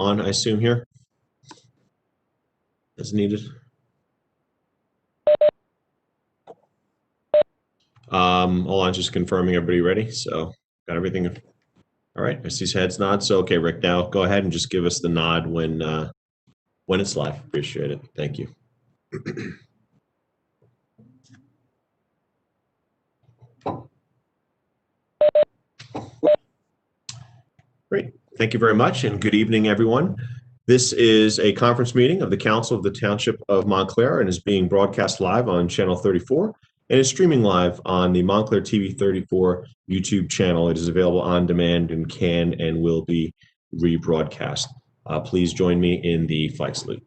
on, I assume, here as needed. Hold on, just confirming everybody ready. So got everything. All right, I see heads nod. So okay, Rick, now go ahead and just give us the nod when it's live. Appreciate it. Thank you. Great. Thank you very much, and good evening, everyone. This is a conference meeting of the Council of the Township of Montclair and is being broadcast live on Channel 34 and is streaming live on the Montclair TV 34 YouTube channel. It is available on demand and can and will be rebroadcast. Please join me in the flag salute.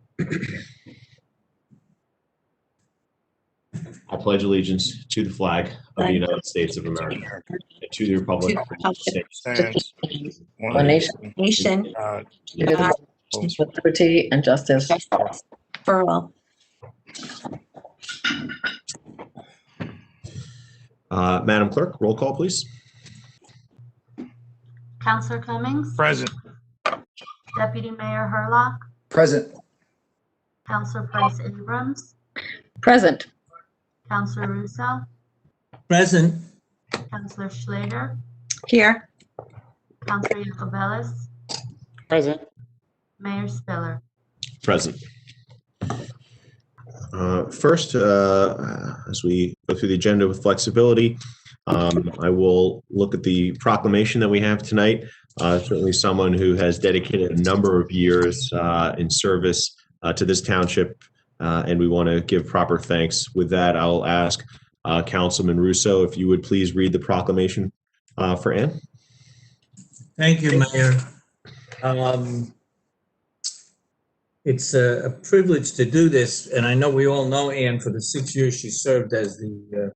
I pledge allegiance to the flag of the United States of America and to the republic for which it stands, one nation, with liberty and justice for all. Madam Clerk, roll call, please. Councillor Cummings? Present. Deputy Mayor Hurlock? Present. Councillor Price Abrams? Present. Councillor Russo? Present. Councillor Schlater? Here. Councillor Yacobelis? Present. Mayor Spiller? Present. First, as we go through the agenda with flexibility, I will look at the proclamation that we have tonight. Certainly someone who has dedicated a number of years in service to this township, and we want to give proper thanks. With that, I'll ask Councilman Russo if you would please read the proclamation for Ann. Thank you, Mayor. It's a privilege to do this, and I know we all know Ann for the 6 years she served as the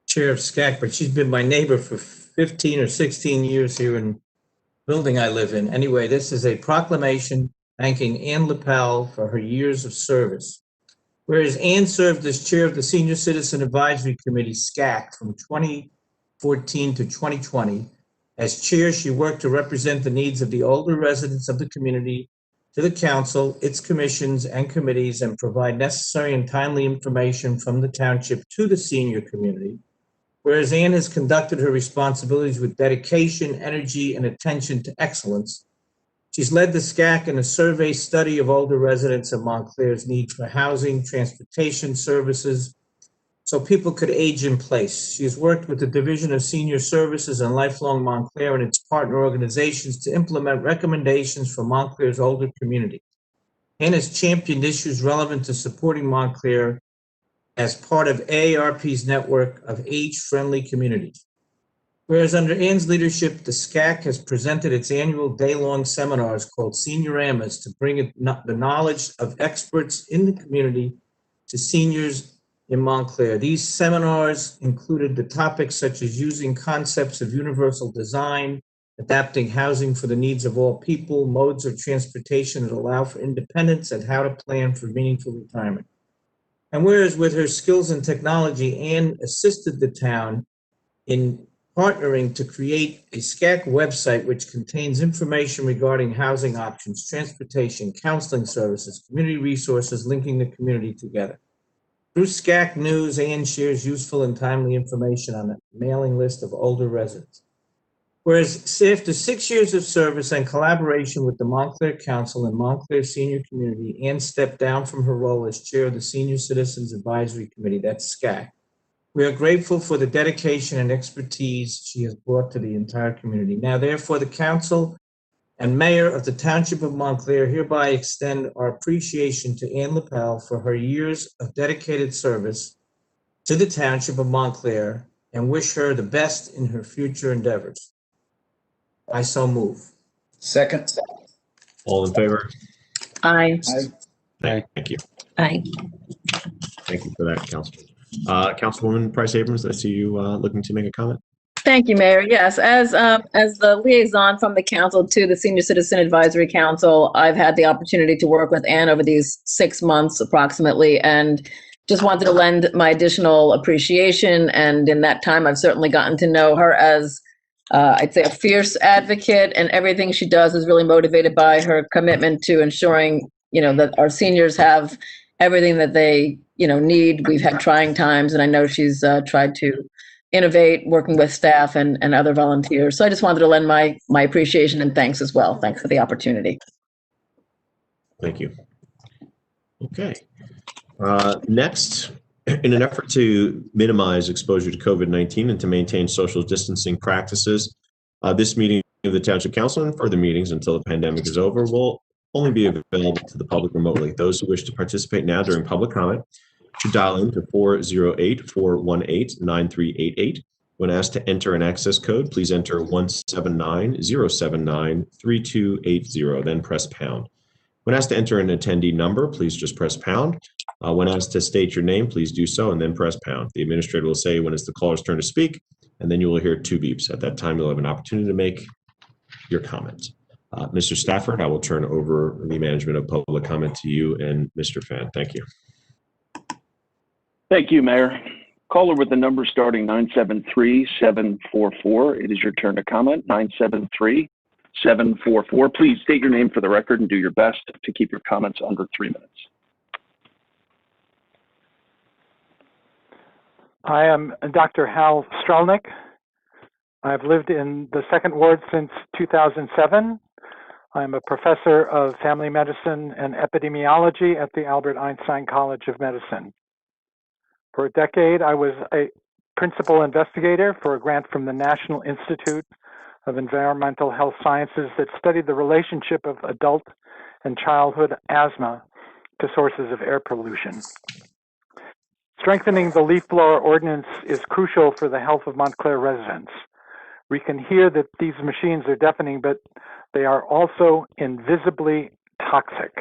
chair of SCAC, but she's been my neighbor for 15 or 16 years here in the building I live in. Anyway, this is a proclamation thanking Ann Lippel for her years of service. Whereas Ann served as chair of the Senior Citizen Advisory Committee, SCAC, from 2014 to 2020. As chair, she worked to represent the needs of the older residents of the community to the council, its commissions and committees, and provide necessary and timely information from the township to the senior community. Whereas Ann has conducted her responsibilities with dedication, energy, and attention to excellence, she's led the SCAC in a survey study of older residents of Montclair's need for housing, transportation services, so people could age in place. She has worked with the Division of Senior Services and Lifelong Montclair and its partner organizations to implement recommendations for Montclair's older community, and has championed issues relevant to supporting Montclair as part of AARP's network of age-friendly communities. Whereas under Ann's leadership, the SCAC has presented its annual day-long seminars called Senior-Amas to bring the knowledge of experts in the community to seniors in Montclair. These seminars included the topics such as using concepts of universal design, adapting housing for the needs of all people, modes of transportation that allow for independence, and how to plan for meaningful retirement. And whereas with her skills in technology, Ann assisted the town in partnering to create a SCAC website which contains information regarding housing options, transportation, counseling services, community resources, linking the community together. Through SCAC News, Ann shares useful and timely information on a mailing list of older residents. Whereas after 6 years of service and collaboration with the Montclair Council and Montclair Senior Community, Ann stepped down from her role as chair of the Senior Citizens Advisory Committee, that's SCAC. We are grateful for the dedication and expertise she has brought to the entire community. Now, therefore, the council and mayor of the Township of Montclair hereby extend our appreciation to Ann Lippel for her years of dedicated service to the Township of Montclair and wish her the best in her future endeavors. I so move. Second. All in favor? Aye. Thank you. Aye. Thank you for that, Councilman. Councilwoman Price Abrams, I see you looking to make a comment. Thank you, Mayor. Yes, as the liaison from the council to the Senior Citizen Advisory Council, I've had the opportunity to work with Ann over these 6 months approximately, and just wanted to lend my additional appreciation. And in that time, I've certainly gotten to know her as I'd say a fierce advocate, and everything she does is really motivated by her commitment to ensuring, that our seniors have everything that they, need. We've had trying times, and I know she's tried to innovate, working with staff and other volunteers. So I just wanted to lend my appreciation and thanks as well. Thanks for the opportunity. Thank you. Okay. Next, in an effort to minimize exposure to COVID-19 and to maintain social distancing practices, this meeting of the Township Council and further meetings until the pandemic is over will only be available to the public remotely. Those who wish to participate now during public comment should dial in to 408-418-9388. When asked to enter an access code, please enter 179-079-3280, then press pound. When asked to enter an attendee number, please just press pound. When asked to state your name, please do so and then press pound. The administrator will say when it's the caller's turn to speak, and then you will hear 2 beeps. At that time, you'll have an opportunity to make your comment. Mr. Stafford, I will turn over the management of public comment to you and Mr. Fan. Thank you. Thank you, Mayor. Caller with the number starting 973-744. It is your turn to comment. 973-744. Please state your name for the record and do your best to keep your comments under 3 minutes. I am Dr. Hal Strelnick. I've lived in the Second Ward since 2007. I'm a professor of family medicine and epidemiology at the Albert Einstein College of Medicine. For a decade, I was a principal investigator for a grant from the National Institute of Environmental Health Sciences that studied the relationship of adult and childhood asthma to sources of air pollution. Strengthening the leaf blower ordinance is crucial for the health of Montclair residents. We can hear that these machines are deafening, but they are also invisibly toxic.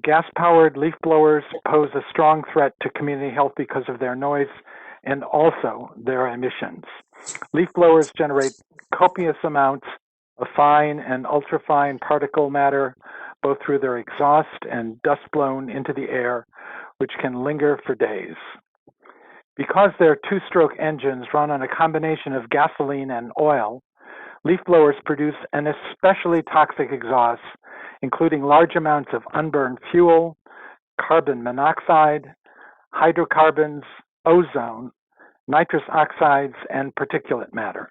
Gas-powered leaf blowers pose a strong threat to community health because of their noise and also their emissions. Leaf blowers generate copious amounts of fine and ultrafine particle matter, both through their exhaust and dust blown into the air, which can linger for days. Because their two-stroke engines run on a combination of gasoline and oil, leaf blowers produce an especially toxic exhaust, including large amounts of unburned fuel, carbon monoxide, hydrocarbons, ozone, nitrous oxides, and particulate matter.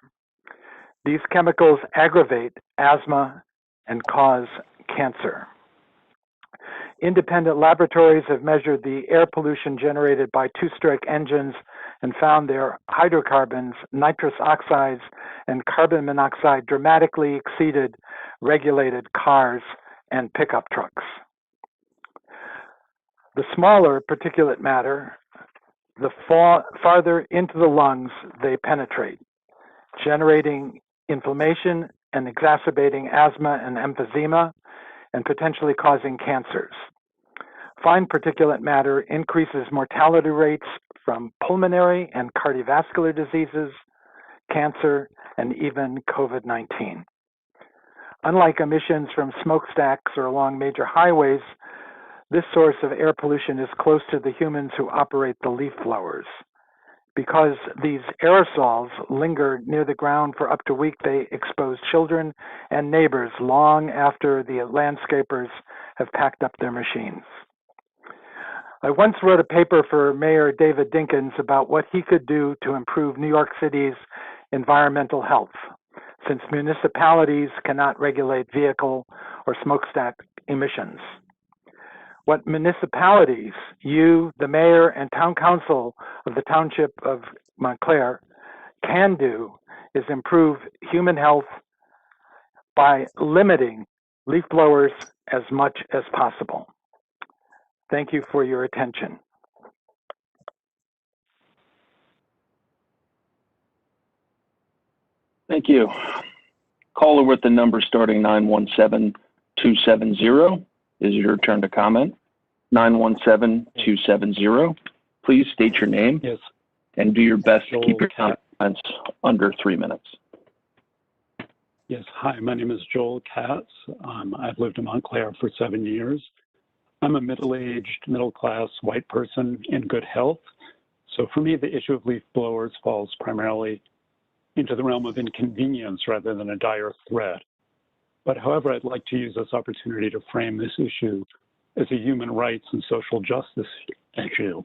These chemicals aggravate asthma and cause cancer. Independent laboratories have measured the air pollution generated by two-stroke engines and found their hydrocarbons, nitrous oxides, and carbon monoxide dramatically exceeded regulated cars and pickup trucks. The smaller particulate matter, the farther into the lungs they penetrate, generating inflammation and exacerbating asthma and emphysema, and potentially causing cancers. Fine particulate matter increases mortality rates from pulmonary and cardiovascular diseases, cancer, and even COVID-19. Unlike emissions from smokestacks or along major highways, this source of air pollution is close to the humans who operate the leaf blowers. Because these aerosols linger near the ground for up to a week, they expose children and neighbors long after the landscapers have packed up their machines. I once wrote a paper for Mayor David Dinkins about what he could do to improve New York City's environmental health, since municipalities cannot regulate vehicle or smokestack emissions. What municipalities, you, the mayor, and town council of the Township of Montclair can do is improve human health by limiting leaf blowers as much as possible. Thank you for your attention. Thank you. Caller with the number starting 917-270. Is your turn to comment. 917-270. Please state your name. Yes. And do your best to keep your comments under 3 minutes. Yes. Hi, my name is Joel Katz. I've lived in Montclair for 7 years. I'm a middle-aged, middle-class white person in good health. So for me, the issue of leaf blowers falls primarily into the realm of inconvenience rather than a dire threat. But however, I'd like to use this opportunity to frame this issue as a human rights and social justice issue.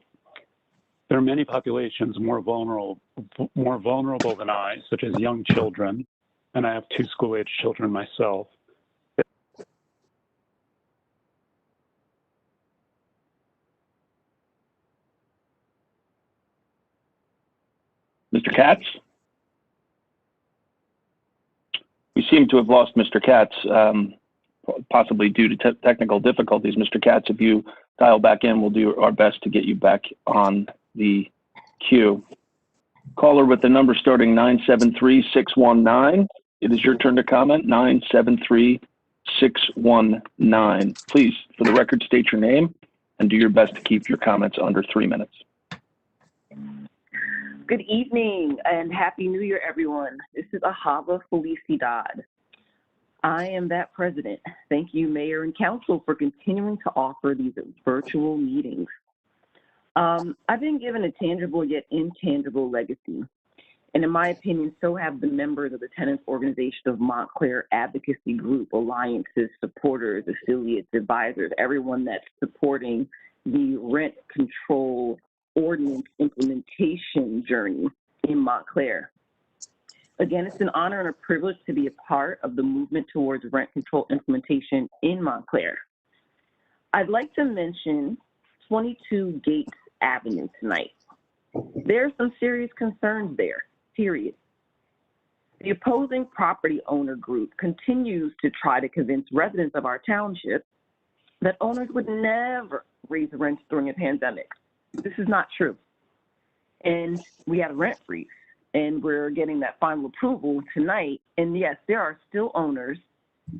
There are many populations more vulnerable than I, such as young children, and I have 2 school-age children myself. Mr. Katz? We seem to have lost Mr. Katz, possibly due to technical difficulties. Mr. Katz, if you dial back in, we'll do our best to get you back on the queue. Caller with the number starting 973-619. It is your turn to comment, 973-619. Please, for the record, state your name and do your best to keep your comments under 3 minutes. Good evening and Happy New Year, everyone. This is Ahava Felicidad. I am that president. Thank you, Mayor and Council, for continuing to offer these virtual meetings. I've been given a tangible yet intangible legacy. And in my opinion, so have the members of the Tenants Organization of Montclair Advocacy Group, alliances, supporters, affiliates, advisors, everyone that's supporting the rent control ordinance implementation journey in Montclair. Again, it's an honor and a privilege to be a part of the movement towards rent control implementation in Montclair. I'd like to mention 22 Gates Avenue tonight. There are some serious concerns there, period. The opposing property owner group continues to try to convince residents of our township that owners would never raise rents during a pandemic. This is not true. And we had a rent freeze, and we're getting that final approval tonight. And yes, there are still owners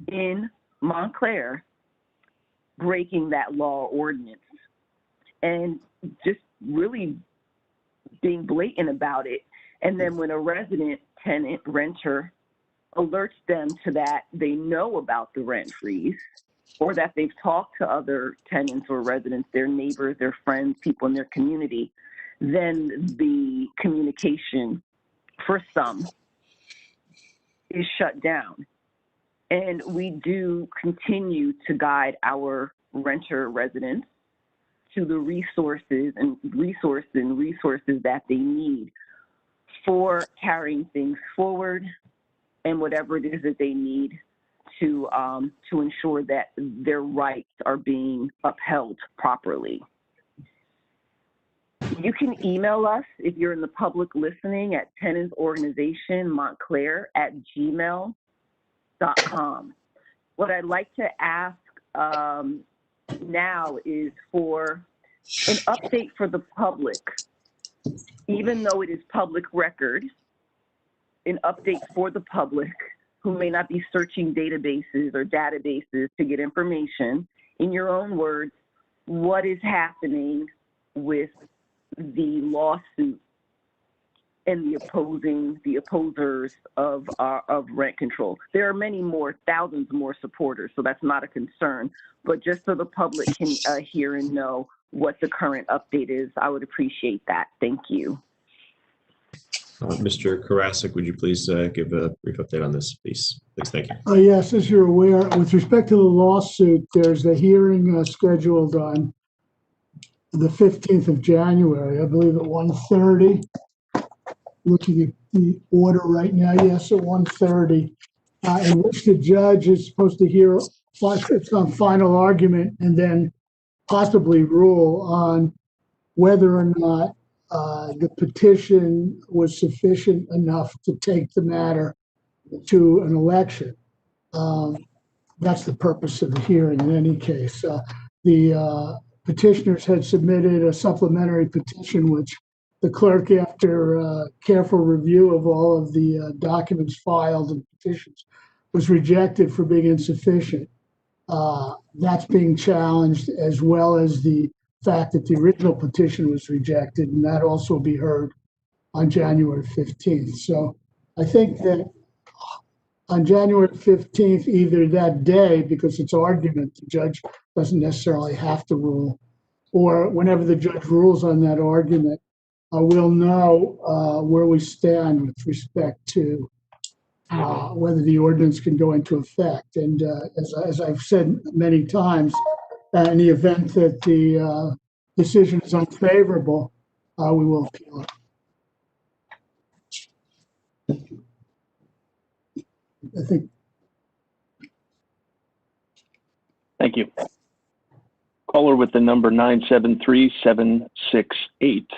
in Montclair breaking that law or ordinance and just really being blatant about it. And then when a resident, tenant, renter alerts them to that, they know about the rent freeze, or that they've talked to other tenants or residents, their neighbors, their friends, people in their community, then the communication for some is shut down. And we do continue to guide our renter residents to the resources that they need for carrying things forward and whatever it is that they need to ensure that their rights are being upheld properly. You can email us if you're in the public listening at tenantsorganization.montclair@gmail.com. What I'd like to ask now is for an update for the public, even though it is public record, an update for the public who may not be searching databases to get information. In your own words, what is happening with the lawsuit and the opposers of rent control? There are many more, thousands more supporters, so that's not a concern. But just so the public can hear and know what the current update is, I would appreciate that. Thank you. Mr. Karasik, would you please give a brief update on this, please? Please, thank you. Yes, as you're aware, with respect to the lawsuit, there's a hearing scheduled on the 15th of January, I believe at 1:30. Looking at the order right now, yes, at 1:30, in which the judge is supposed to hear some final argument and then possibly rule on whether or not the petition was sufficient enough to take the matter to an election. That's the purpose of the hearing in any case. The petitioners had submitted a supplementary petition, which the clerk, after careful review of all of the documents filed and petitions, was rejected for being insufficient. That's being challenged, as well as the fact that the original petition was rejected, and that also will be heard on January 15th. So I think that on January 15th, either that day, because it's argument, the judge doesn't necessarily have to rule, or whenever the judge rules on that argument, we'll know where we stand with respect to whether the ordinance can go into effect. And as I've said many times, in the event that the decision is unfavorable, we will appeal it. I think. Thank you. Caller with the number 973768.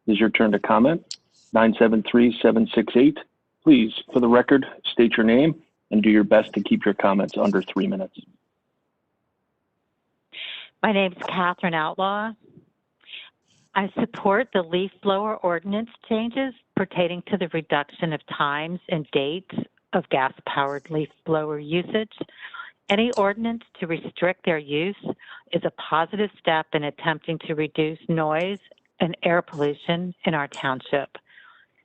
This is your turn to comment. 973768. Please, for the record, state your name and do your best to keep your comments under 3 minutes. My name is Catherine Outlaw. I support the leaf blower ordinance changes pertaining to the reduction of times and dates of gas-powered leaf blower usage. Any ordinance to restrict their use is a positive step in attempting to reduce noise and air pollution in our township.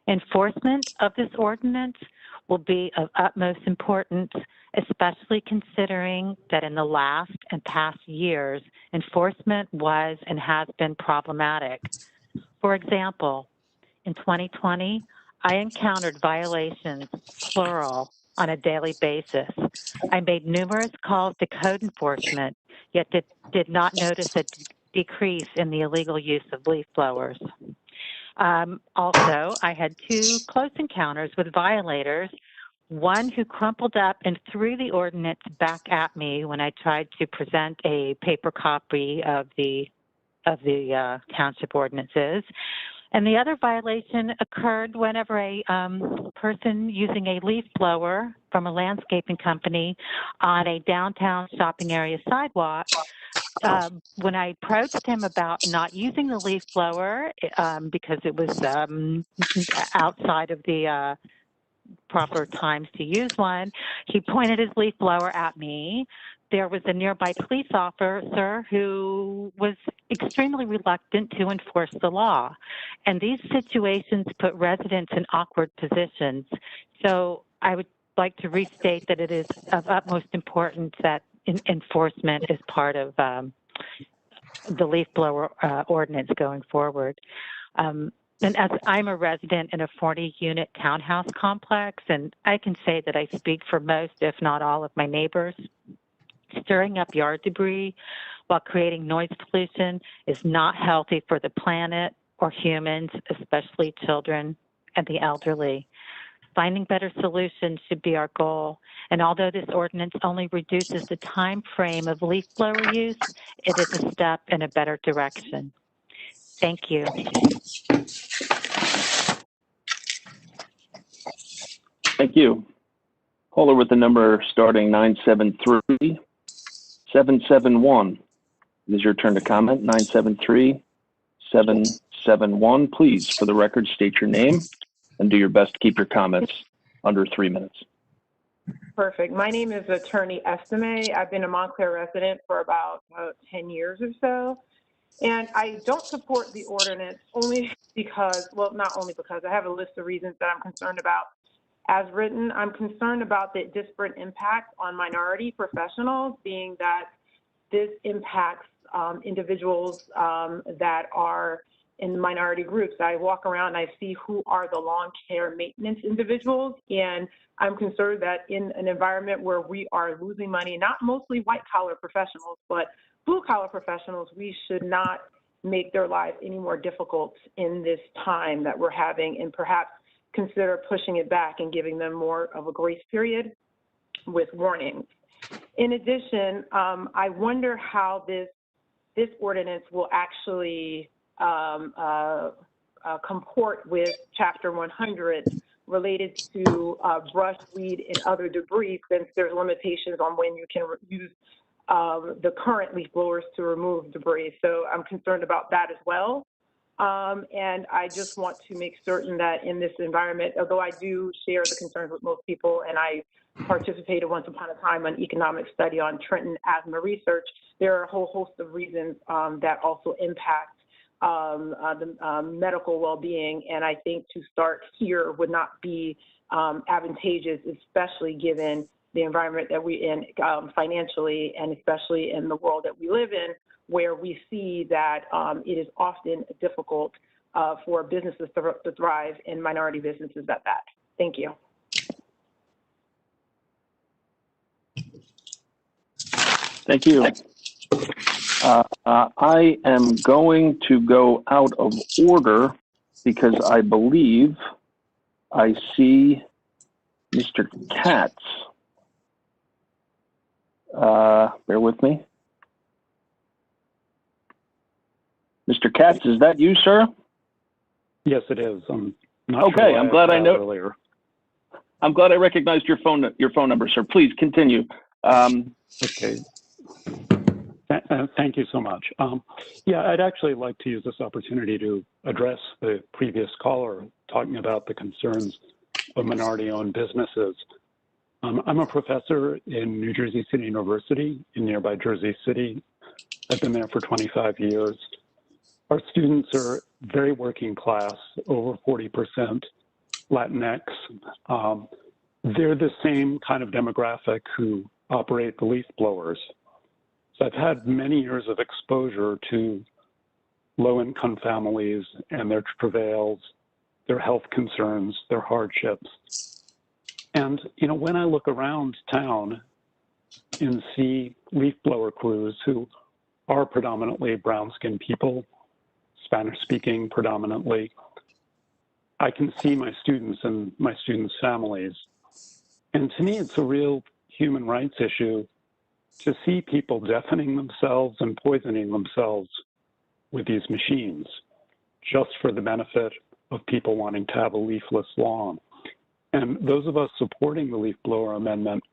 Enforcement of this ordinance will be of utmost importance, especially considering that in the last and past years, enforcement was and has been problematic. For example, in 2020, I encountered violations, plural, on a daily basis. I made numerous calls to code enforcement, yet did not notice a decrease in the illegal use of leaf blowers. Also, I had 2 close encounters with violators, one who crumpled up and threw the ordinance back at me when I tried to present a paper copy of the township ordinances. And the other violation occurred whenever a person using a leaf blower from a landscaping company on a downtown shopping area sidewalk, when I approached him about not using the leaf blower because it was outside of the proper times to use one, he pointed his leaf blower at me. There was a nearby police officer who was extremely reluctant to enforce the law. And these situations put residents in awkward positions. So I would like to restate that it is of utmost importance that enforcement is part of the leaf blower ordinance going forward. And as I'm a resident in a 40-unit townhouse complex, and I can say that I speak for most, if not all, of my neighbors, stirring up yard debris while creating noise pollution is not healthy for the planet or humans, especially children and the elderly. Finding better solutions should be our goal. And although this ordinance only reduces the time frame of leaf blower use, it is a step in a better direction. Thank you. Thank you. Caller with the number starting 973771. It is your turn to comment. 973771. Please, for the record, state your name and do your best to keep your comments under 3 minutes. Perfect. My name is Attorney N.J.S.A. I've been a Montclair resident for about 10 years or so. And I don't support the ordinance only because, well, not only because, I have a list of reasons that I'm concerned about. As written, I'm concerned about the disparate impact on minority professionals, being that this impacts individuals that are in minority groups. I walk around and I see who are the lawn care maintenance individuals, and I'm concerned that in an environment where we are losing money, not mostly white collar professionals, but blue collar professionals, we should not make their lives any more difficult in this time that we're having, and perhaps consider pushing it back and giving them more of a grace period with warnings. In addition, I wonder how this ordinance will actually comport with Chapter 100 related to brush, weed, and other debris, since there's limitations on when you can use the current leaf blowers to remove debris. So I'm concerned about that as well. And I just want to make certain that in this environment, although I do share the concerns with most people, and I participated once upon a time on economic study on Trenton asthma research, there are a whole host of reasons that also impact the medical well-being. And I think to start here would not be advantageous, especially given the environment that we're in financially, and especially in the world that we live in, where we see that it is often difficult for businesses to thrive and minority businesses at that. Thank you. Thank you. I am going to go out of order because I believe I see Mr. Katz. Bear with me. Mr. Katz, is that you, sir? Yes, it is. I'm not okay. sure I'm glad I know. Earlier. I'm glad I recognized your phone number, sir. Please continue. Okay. Thank you so much. Yeah, I'd actually like to use this opportunity to address the previous caller talking about the concerns of minority-owned businesses. I'm a professor in New Jersey City University in nearby Jersey City. I've been there for 25 years. Our students are very working class, over 40% Latinx. They're the same kind of demographic who operate the Leafblowers. So I've had many years of exposure to low-income families and their travails, their health concerns, their hardships. And, you know, when I look around town and see leafblower crews who are predominantly brown-skinned people, Spanish-speaking predominantly, I can see my students and my students' families. And to me, it's a real human rights issue to see people deafening themselves and poisoning themselves with these machines just for the benefit of people wanting to have a leafless lawn. And those of us supporting the leaf blower amendment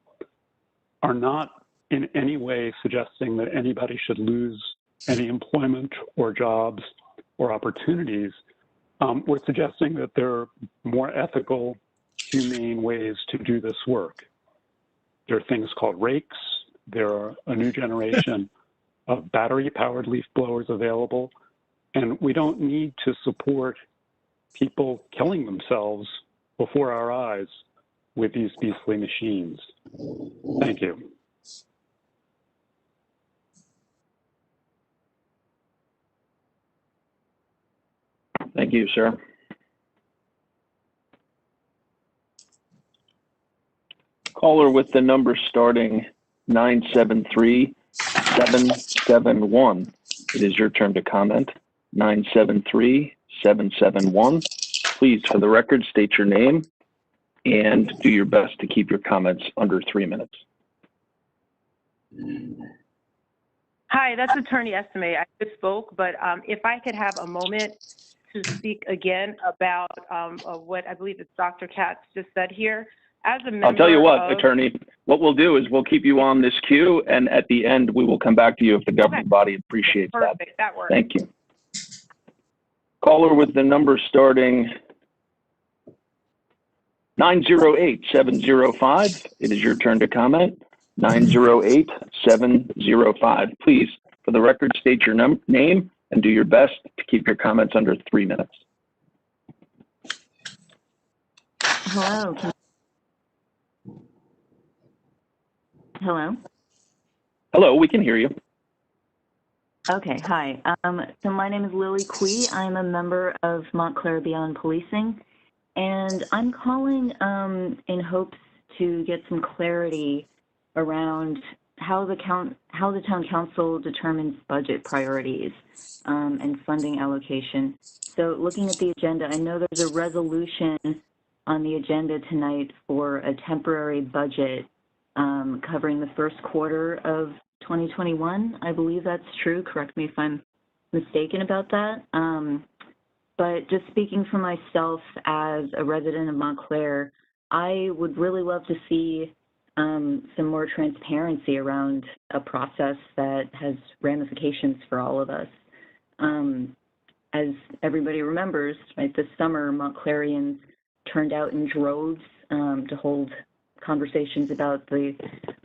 are not in any way suggesting that anybody should lose any employment or jobs or opportunities. We're suggesting that there are more ethical, humane ways to do this work. There are things called rakes. There are a new generation of battery-powered leaf blowers available, and we don't need to support people killing themselves before our eyes with these beastly machines. Thank you. Thank you, sir. Caller with the number starting 973-771. It is your turn to comment. 973-771. Please, for the record, state your name and do your best to keep your comments under 3 minutes. Hi, that's Attorney Estime. I just spoke, but if I could have a moment to speak again about what I believe it's Dr. Katz just said here. As a member I'll tell you what, Attorney, what we'll do is we'll keep you on this queue, and at the end, we will come back to you if the governing body appreciates that. Perfect, that works. Thank you. Caller with the number starting 908-705. It is your turn to comment. 908-705. Please, for the record, state your name and do your best to keep your comments under 3 minutes. Hello. Hello? Hello, we can hear you. Okay, hi. So my name is Lily Quee. I'm a member of Montclair Beyond Policing, and I'm calling in hopes to get some clarity around how the town council determines budget priorities and funding allocation. So looking at the agenda, I know there's a resolution on the agenda tonight for a temporary budget covering the first quarter of 2021. I believe that's true. Correct me if I'm mistaken about that. But just speaking for myself as a resident of Montclair, I would really love to see some more transparency around a process that has ramifications for all of us. As everybody remembers, right, this summer, Montclairians turned out in droves to hold conversations about the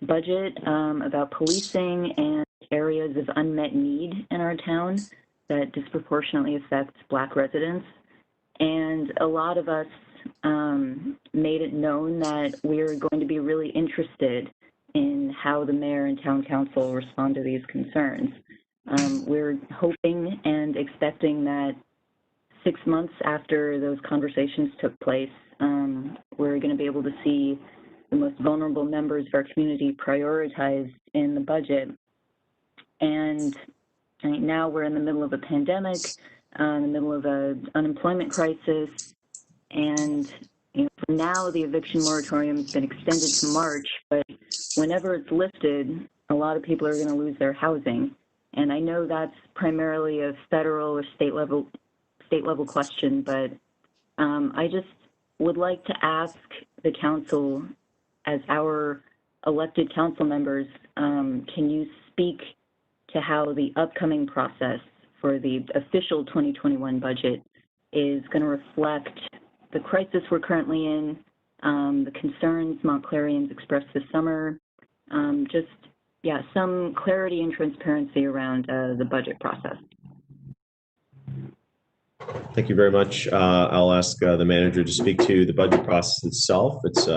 budget, about policing and areas of unmet need in our town that disproportionately affects Black residents. And a lot of us made it known that we're going to be really interested in how the mayor and town council respond to these concerns. We're hoping and expecting that 6 months after those conversations took place, we're going to be able to see the most vulnerable members of our community prioritized in the budget. And now we're in the middle of a pandemic, in the middle of an unemployment crisis, and for now the eviction moratorium has been extended to March, but whenever it's lifted, a lot of people are going to lose their housing. And I know that's primarily a federal or state level question, but I just would like to ask the council, as our elected council members, can you speak to how the upcoming process for the official 2021 budget is going to reflect the crisis we're currently in, the concerns Montclairians expressed this summer, some clarity and transparency around the budget process. Thank you very much. I'll ask the manager to speak to the budget process itself. It's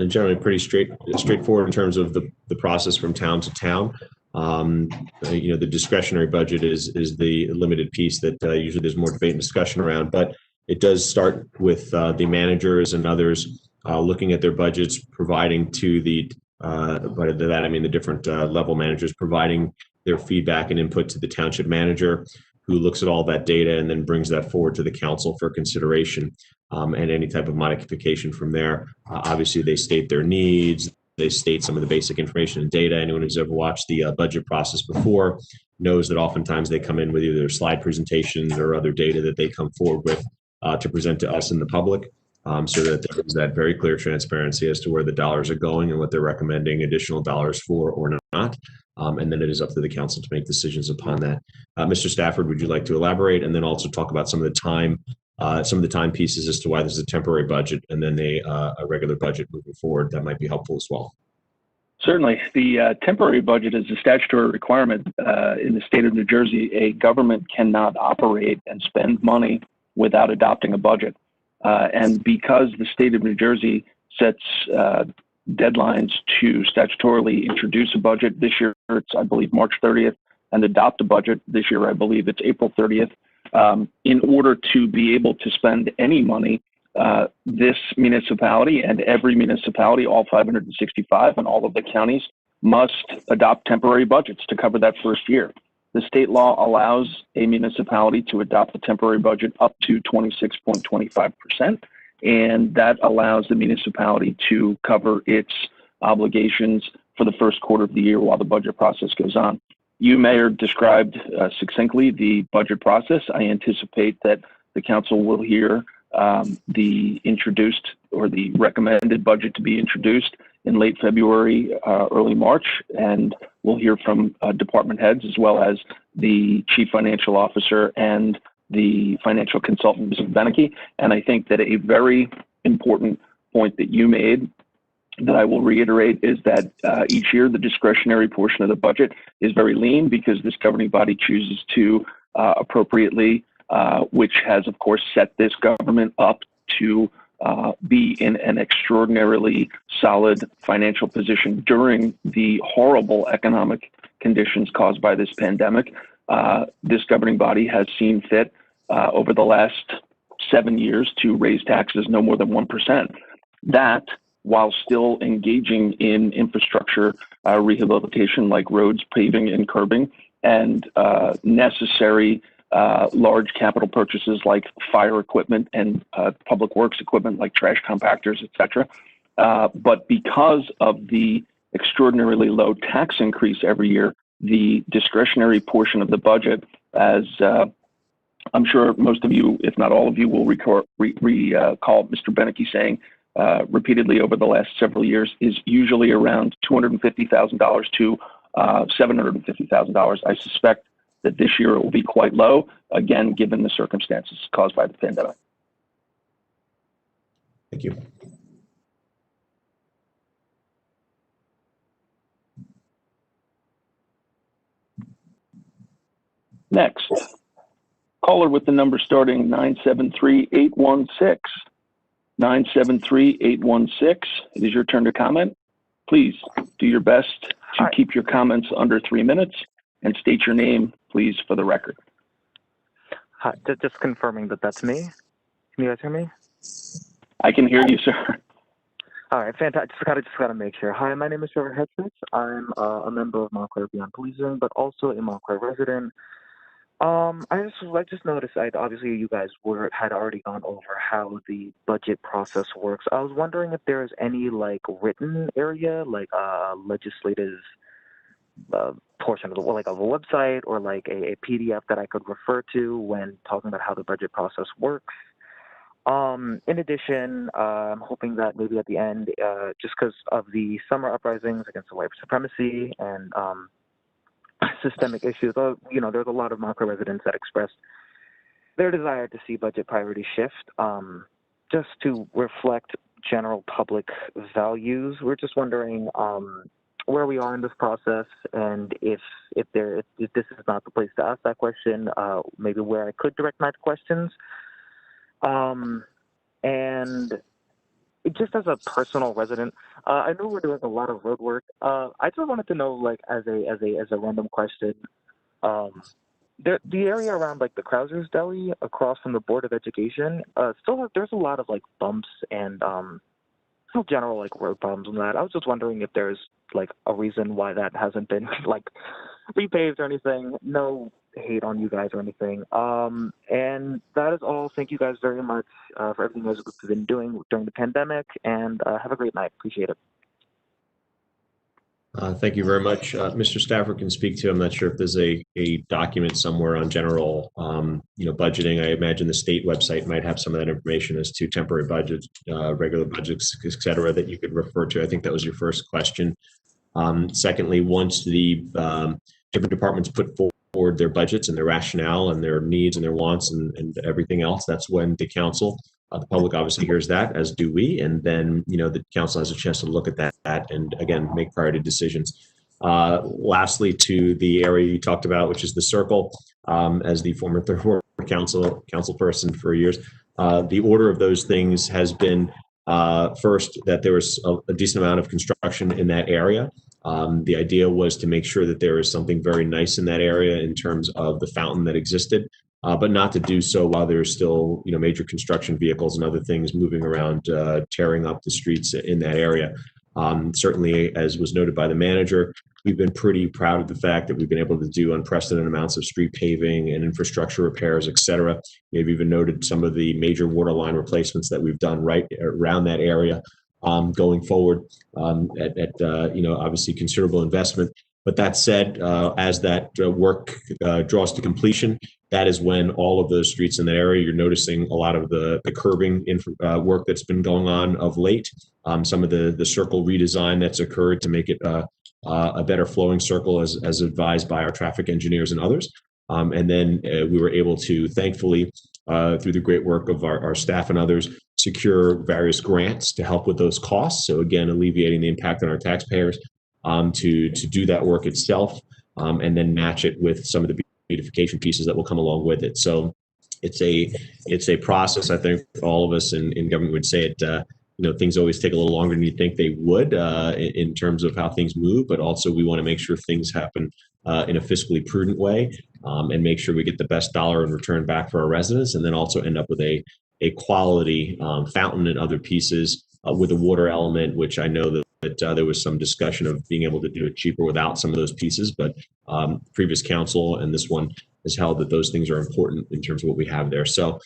generally pretty straightforward in terms of the process from town to town. The discretionary budget is the limited piece that usually there's more debate and discussion around, but it does start with the managers and others looking at their budgets, providing to the by that I mean the different level managers providing their feedback and input to the township manager, who looks at all that data and then brings that forward to the council for consideration and any type of modification from there. Obviously, they state their needs. They state some of the basic information and data. Anyone who's ever watched the budget process before knows that oftentimes they come in with either slide presentations or other data that they come forward with to present to us in the public, so that there is that very clear transparency as to where the dollars are going and what they're recommending additional dollars for or not. And then it is up to the council to make decisions upon that. Mr. Stafford, would you like to elaborate and then also talk about some of the time pieces as to why there's a temporary budget and then a regular budget moving forward? That might be helpful as well. Certainly. The temporary budget is a statutory requirement in the state of New Jersey. A government cannot operate and spend money without adopting a budget. And because the state of New Jersey sets deadlines to statutorily introduce a budget, this year it's, I believe, March 30th, and adopt a budget this year, I believe it's April 30th. In order to be able to spend any money, this municipality and every municipality, all 565 and all of the counties, must adopt temporary budgets to cover that first year. The state law allows a municipality to adopt a temporary budget up to 26.25%, and that allows the municipality to cover its obligations for the first quarter of the year while the budget process goes on. You, Mayor, described succinctly the budget process. I anticipate that the council will hear the introduced or the recommended budget to be introduced in late February, early March, and we'll hear from department heads as well as the chief financial officer and the financial consultant, Mr. Beneke. And I think that a very important point that you made that I will reiterate is that each year the discretionary portion of the budget is very lean because this governing body chooses to appropriately, which has of course set this government up to be in an extraordinarily solid financial position during the horrible economic conditions caused by this pandemic. This governing body has seen fit over the last 7 years to raise taxes no more than 1%. That, while still engaging in infrastructure rehabilitation like roads, paving, and curbing, and necessary large capital purchases like fire equipment and public works equipment like trash compactors, et cetera. But because of the extraordinarily low tax increase every year, the discretionary portion of the budget, as I'm sure most of you, if not all of you, will recall Mr. Beneke saying repeatedly over the last several years, is usually around $250,000 to $750,000. I suspect that this year it will be quite low, again, given the circumstances caused by the pandemic. Thank you. Next, caller with the number starting 973-816. 973-816. It is your turn to comment. Please do your best to keep your comments under 3 minutes and state your name, please, for the record. Hi, just confirming that that's me. Can you guys hear me? I can hear you, sir. All right, fantastic. Just gotta make sure. Hi, my name is Trevor Hedges. I'm a member of Montclair Beyond Policing, but also a Montclair resident. I just noticed. Obviously you guys had already gone over how the budget process works. I was wondering if there is any like written area, like legislative portion of like of a website or like a PDF that I could refer to when talking about how the budget process works. In addition, I'm hoping that maybe at the end, just because of the summer uprisings against the white supremacy and systemic issues, you know, there's a lot of Montclair residents that expressed their desire to see budget priorities shift, just to reflect general public values. We're just wondering where we are in this process, and if this is not the place to ask that question, maybe where I could direct my questions. And just as a personal resident, I know we're doing a lot of road work. I just wanted to know, like, as a random question, the area around like the Krauser's Deli across from the Board of Education, there's a lot of like bumps and general like road problems and that. I was just wondering if there's like a reason why that hasn't been like repaved or anything. No hate on you guys or anything. And that is all. Thank you guys very much for everything you guys have been doing during the pandemic, and have a great night. Appreciate it. Thank you very much. Mr. Stafford can speak to. I'm not sure if there's a document somewhere on general, budgeting. I imagine the state website might have some of that information as to temporary budgets, regular budgets, et cetera, that you could refer to. I think that was your first question. Secondly, once the different departments put forward their budgets and their rationale and their needs and their wants and everything else, that's when the council, the public obviously hears that, as do we, and then the council has a chance to look at that and again make priority decisions. Lastly, to the area you talked about, which is the circle, as the former third ward council person for years, the order of those things has been first that there was a decent amount of construction in that area. The idea was to make sure that there is something very nice in that area in terms of the fountain that existed, but not to do so while there's still, major construction vehicles and other things moving around, tearing up the streets in that area. Certainly, as was noted by the manager, we've been pretty proud of the fact that we've been able to do unprecedented amounts of street paving and infrastructure repairs, et cetera. We've even noted some of the major water line replacements that we've done right around that area. Going forward at obviously considerable investment. But that said, as that work draws to completion, that is when all of those streets in that area, you're noticing a lot of the curbing work that's been going on of late, some of the circle redesign that's occurred to make it a better flowing circle as advised by our traffic engineers and others. And then we were able to, thankfully, through the great work of our staff and others, secure various grants to help with those costs. So again, alleviating the impact on our taxpayers to do that work itself, and then match it with some of the beautification pieces that will come along with it. So it's a process. I think all of us in government would say it. Things always take a little longer than you think they would in terms of how things move, but also we want to make sure things happen in a fiscally prudent way, and make sure we get the best dollar in return back for our residents, and then also end up with a quality fountain and other pieces with a water element, which I know that there was some discussion of being able to do it cheaper without some of those pieces, but previous council and this one has held that those things are important in terms of what we have there. So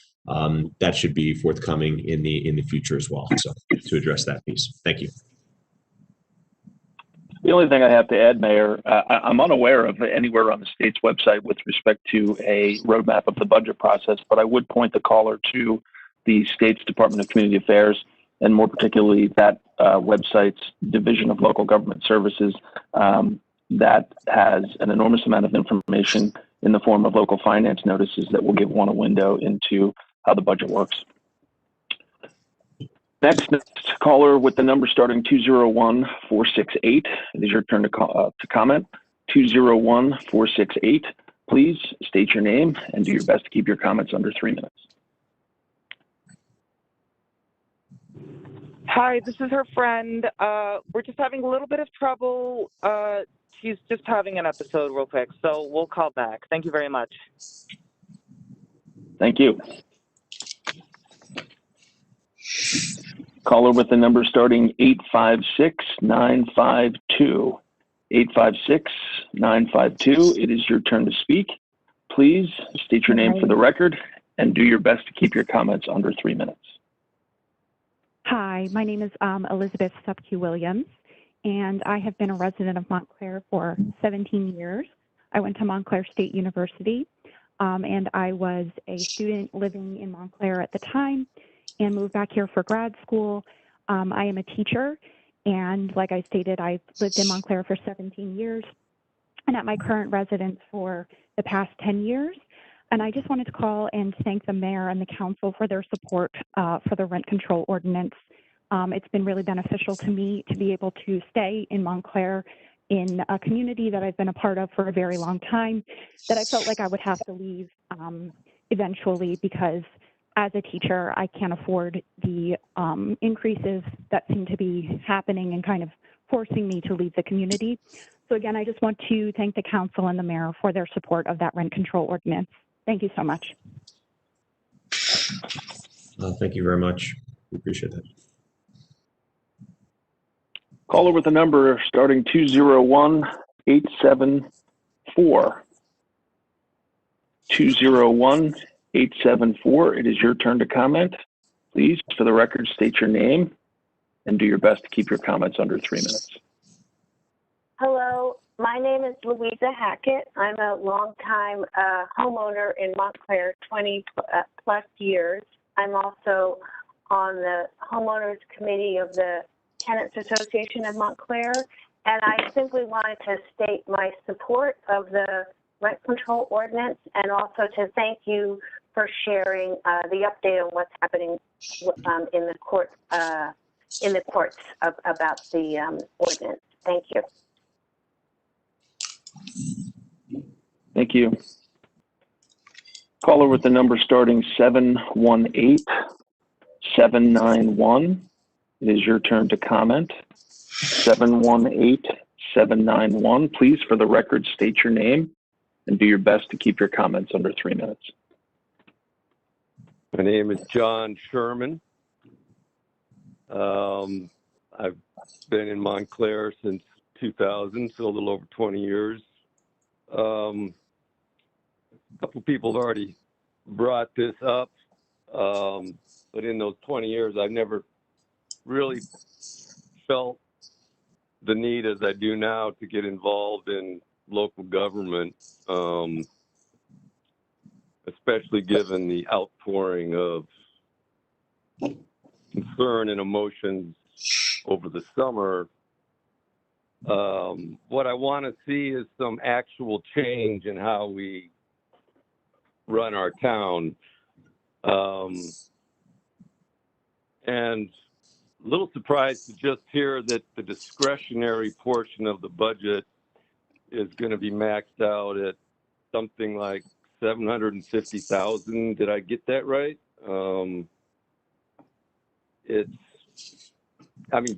that should be forthcoming in the future as well. So to address that piece, thank you. The only thing I have to add, Mayor, I'm unaware of anywhere on the state's website with respect to a roadmap of the budget process, but I would point the caller to the state's Department of Community Affairs, and more particularly that website's Division of Local Government Services that has an enormous amount of information in the form of local finance notices that will give one a window into how the budget works. Next caller with the number starting 201-468. It is your turn to comment. 201-468. Please state your name and do your best to keep your comments under 3 minutes. Hi, this is her friend. We're just having a little bit of trouble. She's just having an episode real quick, so we'll call back. Thank you very much. Thank you. Caller with the number starting 856-952. 856-952. It is your turn to speak. Please state your name for the record and do your best to keep your comments under 3 minutes. Hi, my name is Elizabeth Supke Williams, and I have been a resident of Montclair for 17 years. I went to Montclair State University, and I was a student living in Montclair at the time and moved back here for grad school. I am a teacher, and like I stated, I've lived in Montclair for 17 years and at my current residence for the past 10 years. And I just wanted to call and thank the mayor and the council for their support for the rent control ordinance. It's been really beneficial to me to be able to stay in Montclair in a community that I've been a part of for a very long time, that I felt like I would have to leave eventually because as a teacher, I can't afford the increases that seem to be happening and kind of forcing me to leave the community. So again, I just want to thank the council and the mayor for their support of that rent control ordinance. Thank you so much. Thank you very much. We appreciate that. Caller with the number starting 201-874. 201-874. It is your turn to comment. Please, for the record, state your name and do your best to keep your comments under 3 minutes. Hello, my name is Louisa Hackett. I'm a longtime homeowner in Montclair, 20 plus years. I'm also on the homeowners committee of the Tenants Association of Montclair, and I simply wanted to state my support of the rent control ordinance and also to thank you for sharing the update on what's happening in the courts about the ordinance. Thank you. Thank you. Caller with the number starting 718-791. It is your turn to comment. 718-791. Please, for the record, state your name and do your best to keep your comments under 3 minutes. My name is John Sherman. I've been in Montclair since 2000, so a little over 20 years. A couple people have already brought this up, but in those 20 years, I've never really felt the need as I do now to get involved in local government, especially given the outpouring of concern and emotions over the summer. What I want to see is some actual change in how we run our town. And a little surprised to just hear that the discretionary portion of the budget is going to be maxed out at something like $750,000. Did I get that right?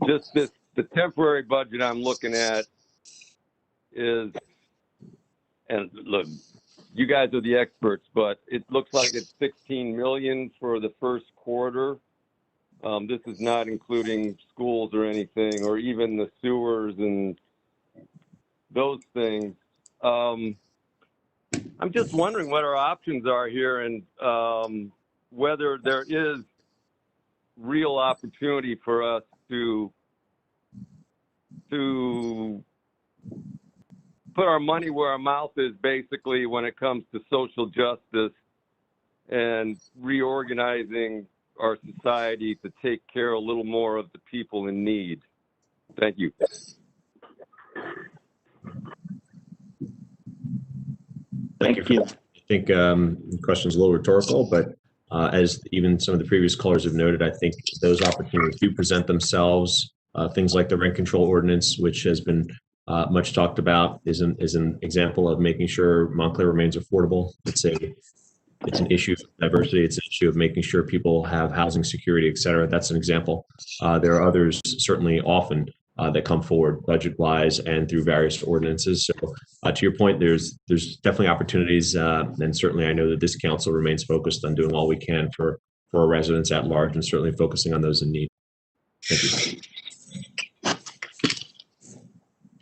Just the temporary budget I'm looking at is, and look, you guys are the experts, but it looks like it's $16 million for the first quarter. This is not including schools or anything, or even the sewers and those things. I'm just wondering what our options are here and whether there is real opportunity for us to put our money where our mouth is, basically, when it comes to social justice and reorganizing our society to take care a little more of the people in need. Thank you. Thank you. I think the question is a little rhetorical, but as even some of the previous callers have noted, I think those opportunities do present themselves. Things like the rent control ordinance, which has been much talked about, is an example of making sure Montclair remains affordable. It's an issue of diversity. It's an issue of making sure people have housing security, et cetera. That's an example. There are others, certainly often. that come forward budget-wise and through various ordinances. So to your point, there's definitely opportunities, and certainly I know that this council remains focused on doing all we can for our residents at large, and certainly focusing on those in need. Thank you.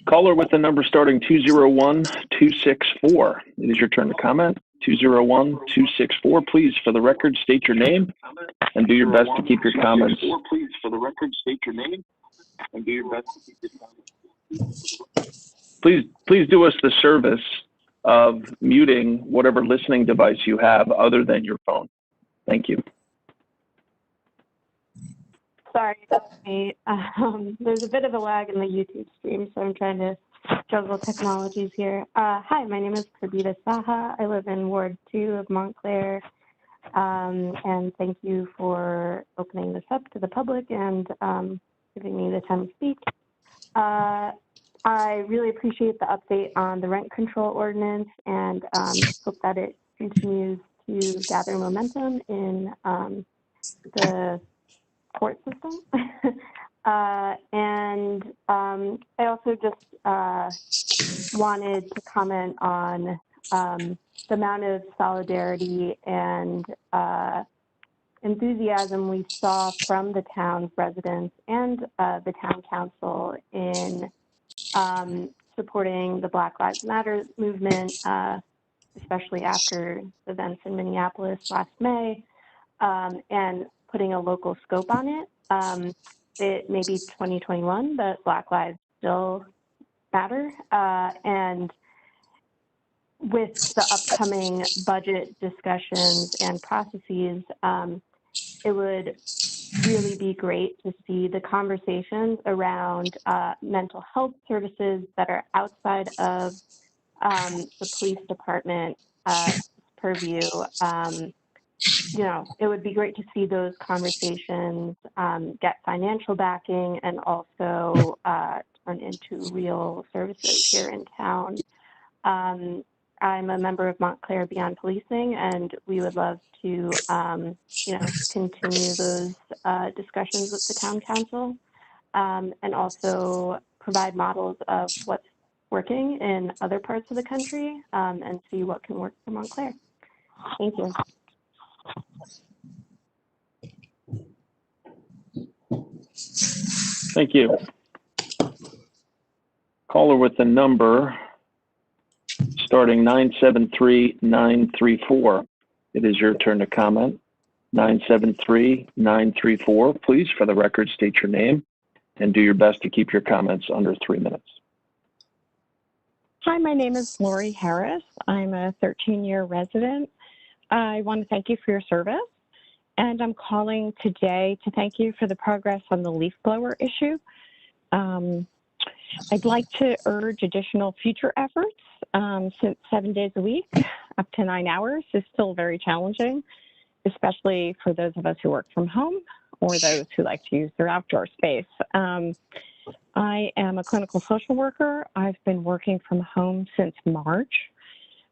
Caller with the number starting 201-264. It is your turn to comment. 201-264. Please, for the record, state your name and do your best to keep your comments. Please, for the record, state your name and do your best to keep your comments. Please do us the service of muting whatever listening device you have other than your phone. Thank you. Sorry, that's me. There's a bit of a lag in the YouTube stream, so I'm trying to juggle technologies here. Hi, my name is Karbita Saha. I live in Ward 2 of Montclair. And thank you for opening this up to the public and giving me the time to speak. I really appreciate the update on the rent control ordinance and hope that it continues to gather momentum in the court system. And I also just wanted to comment on the amount of solidarity and enthusiasm we saw from the town's residents and the town council in supporting the Black Lives Matter movement, especially after the events in Minneapolis last May, and putting a local scope on it. It may be 2021, but Black lives still matter. And with the upcoming budget discussions and processes, it would really be great to see the conversations around mental health services that are outside of the police department purview. You know, it would be great to see those conversations get financial backing and also turn into real services here in town. I'm a member of Montclair Beyond Policing, and we would love to, you know, continue those discussions with the town council and also provide models of what's working in other parts of the country and see what can work for Montclair. Thank you. Thank you. Caller with the number starting 973-934. It is your turn to comment. 973-934. Please, for the record, state your name and do your best to keep your comments under 3 minutes. Hi, my name is Lori Harris. I'm a 13-year resident. I want to thank you for your service. And I'm calling today to thank you for the progress on the leaf blower issue. I'd like to urge additional future efforts since 7 days a week, up to 9 hours is still very challenging, especially for those of us who work from home or those who like to use their outdoor space. I am a clinical social worker. I've been working from home since March.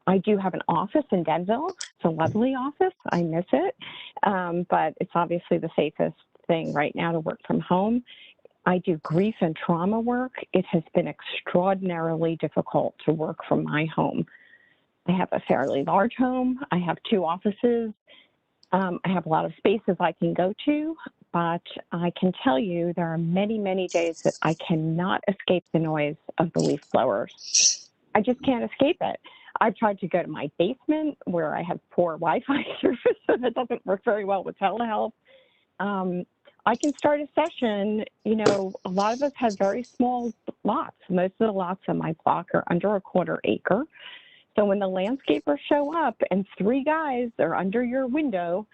I do have an office in Denville. It's a lovely office. I miss it. But it's obviously the safest thing right now to work from home. I do grief and trauma work. It has been extraordinarily difficult to work from my home. I have a fairly large home. I have 2 offices. I have a lot of spaces I can go to, but I can tell you there are many, many days that I cannot escape the noise of the leaf blowers. I just can't escape it. I've tried to go to my basement where I have poor Wi-Fi service, so that doesn't work very well with telehealth. I can start a session, you know, a lot of us have very small lots. Most of the lots on my block are under a 1/4 acre. So when the landscapers show up and 3 guys are under your window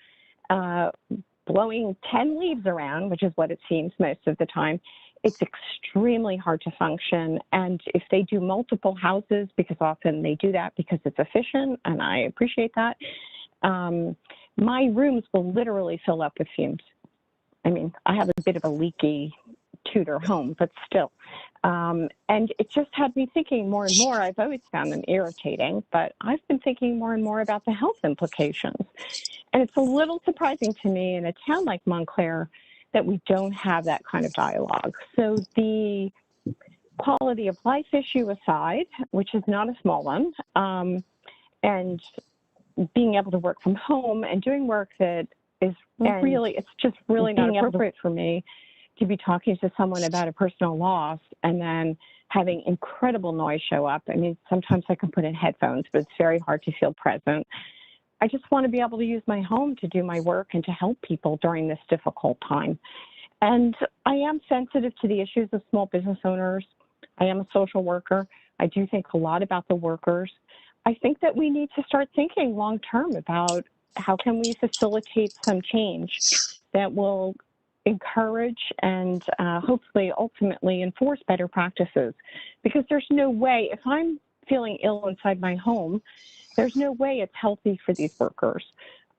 blowing 10 leaves around, which is what it seems most of the time, it's extremely hard to function. And if they do multiple houses, because often they do that because it's efficient, and I appreciate that, my rooms will literally fill up with fumes. I mean, I have a bit of a leaky Tudor home, but still. And it just had me thinking more and more. I've always found them irritating, but I've been thinking more and more about the health implications. And it's a little surprising to me in a town like Montclair that we don't have that kind of dialogue. So the quality of life issue aside, which is not a small one, and being able to work from home and doing work that is really, it's just really not appropriate for me to be talking to someone about a personal loss and then having incredible noise show up. I mean, sometimes I can put in headphones, but it's very hard to feel present. I just want to be able to use my home to do my work and to help people during this difficult time. And I am sensitive to the issues of small business owners. I am a social worker. I do think a lot about the workers. I think that we need to start thinking long-term about how can we facilitate some change that will encourage and hopefully ultimately enforce better practices. Because there's no way, if I'm feeling ill inside my home, there's no way it's healthy for these workers.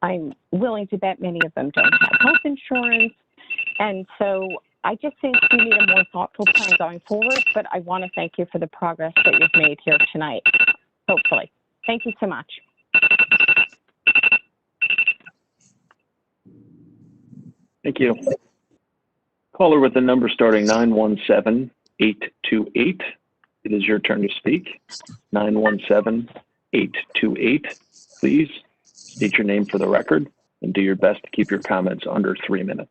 I'm willing to bet many of them don't have health insurance. And so I just think we need a more thoughtful plan going forward, but I want to thank you for the progress that you've made here tonight, hopefully. Thank you so much. Thank you. Caller with the number starting 917-828. It is your turn to speak. 917-828. Please state your name for the record and do your best to keep your comments under 3 minutes.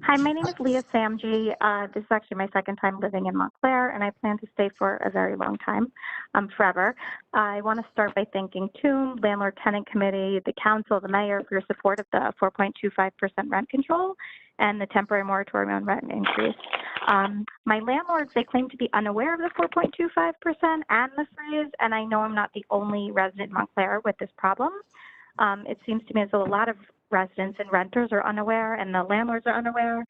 Hi, my name is Leah Samji. This is actually my second time living in Montclair, and I plan to stay for a very long time, forever. I want to start by thanking TOOM, Landlord Tenant Committee, the Council, the Mayor for your support of the 4.25% rent control and the temporary moratorium on rent increase. My landlords, they claim to be unaware of the 4.25% and the freeze, and I know I'm not the only resident in Montclair with this problem. It seems to me as though a lot of residents and renters are unaware and the landlords are unaware.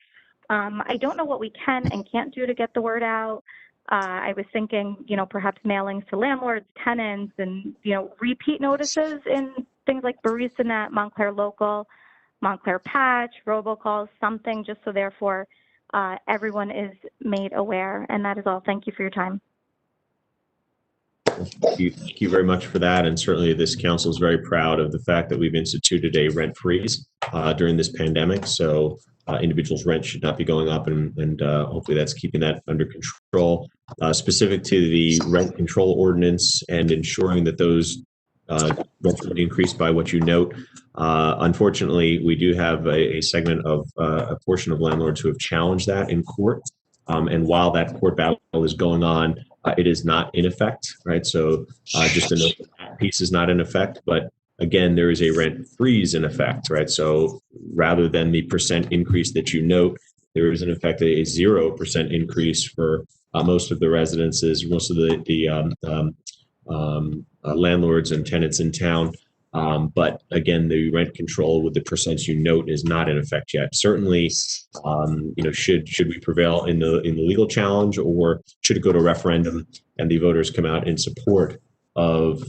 I don't know what we can and can't do to get the word out. I was thinking, perhaps mailings to landlords, tenants, and, repeat notices in things like BaristaNet, Montclair Local, Montclair Patch, robocalls, something just so therefore everyone is made aware. And that is all. Thank you for your time. Thank you very much for that. And certainly this council is very proud of the fact that we've instituted a rent freeze during this pandemic. So individuals' rent should not be going up, and hopefully that's keeping that under control. Specific to the rent control ordinance and ensuring that those rents would increase by what you note. Unfortunately, we do have a segment of a portion of landlords who have challenged that in court. And while that court battle is going on, it is not in effect, right? So just to note that piece is not in effect, but again, there is a rent freeze in effect, right? So rather than the percent increase that you note, there is in effect a 0% increase for most of the residences, most of the landlords and tenants in town. But again, the rent control with the percents you note is not in effect yet. Certainly, should we prevail in the legal challenge, or should it go to referendum and the voters come out in support of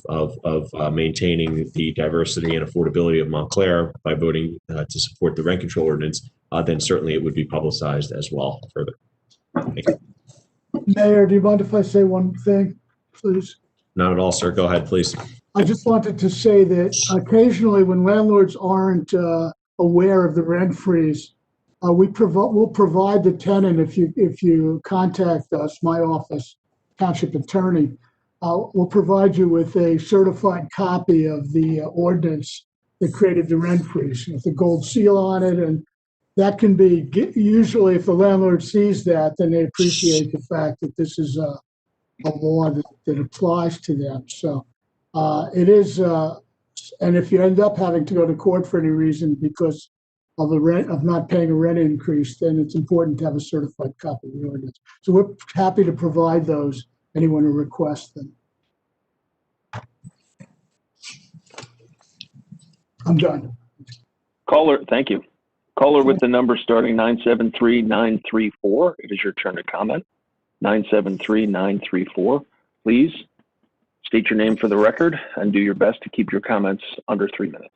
maintaining the diversity and affordability of Montclair by voting to support the rent control ordinance, then certainly it would be publicized as well further. Thank you. Mayor, do you mind if I say one thing, please? Not at all, sir. Go ahead, please. I just wanted to say that occasionally when landlords aren't aware of the rent freeze, we'll provide the tenant, if you contact us, my office, Township Attorney, we'll provide you with a certified copy of the ordinance that created the rent freeze with the gold seal on it. And that can be, usually if the landlord sees that, then they appreciate the fact that this is a law that applies to them. So it is, and if you end up having to go to court for any reason because of the rent, of not paying a rent increase, then it's important to have a certified copy of the ordinance. So we're happy to provide those, anyone who requests them. I'm done. Caller, thank you. Caller with the number starting 973-934. It is your turn to comment. 973-934. Please state your name for the record and do your best to keep your comments under 3 minutes.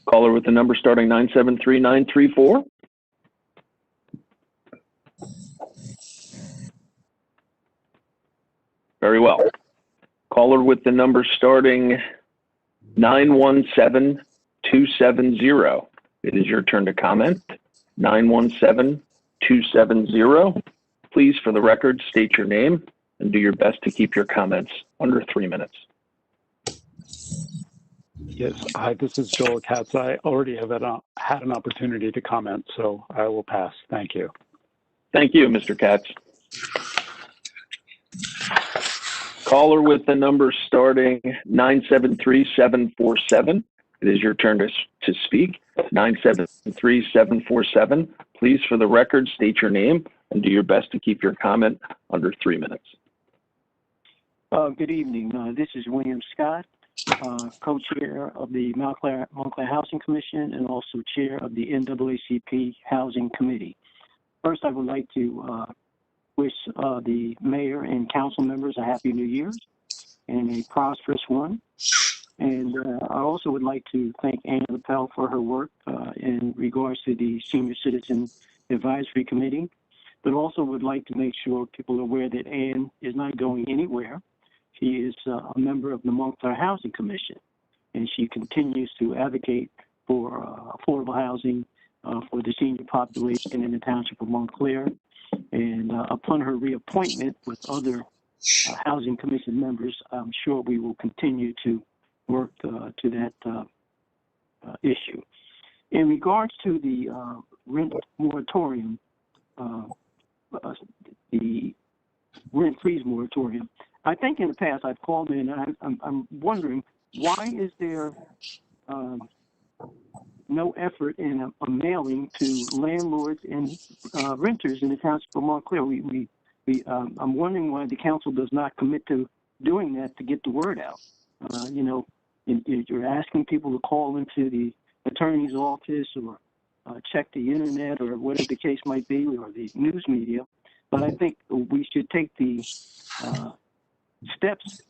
Caller with the number starting 973-934. Very well. Caller with the number starting 917270. It is your turn to comment. 917270. Please, for the record, state your name and do your best to keep your comments under 3 minutes. Yes, hi, this is Joel Katz. I already have had an opportunity to comment, so I will pass. Thank you. Thank you, Mr. Katz. Caller with the number starting 973747. It is your turn to speak. 973747. Please, for the record, state your name and do your best to keep your comment under 3 minutes. Good evening. This is William Scott, co-chair of the Montclair Housing Commission and also chair of the NAACP Housing Committee. First, I would like to wish the mayor and council members a happy new year and a prosperous one. And I also would like to thank Ann Lippel for her work in regards to the Senior Citizen Advisory Committee, but also would like to make sure people are aware that Ann is not going anywhere. She is a member of the Montclair Housing Commission, and she continues to advocate for affordable housing for the senior population in the Township of Montclair. And upon her reappointment with other Housing Commission members, I'm sure we will continue to work to that issue. In regards to the rent moratorium, the rent freeze moratorium, I think in the past I've called in and I'm wondering, why is there no effort in a mailing to landlords and renters in the Township of Montclair? I'm wondering why the council does not commit to doing that to get the word out. You know, you're asking people to call into the attorney's office or check the internet or whatever the case might be, or the news media. But I think we should take the steps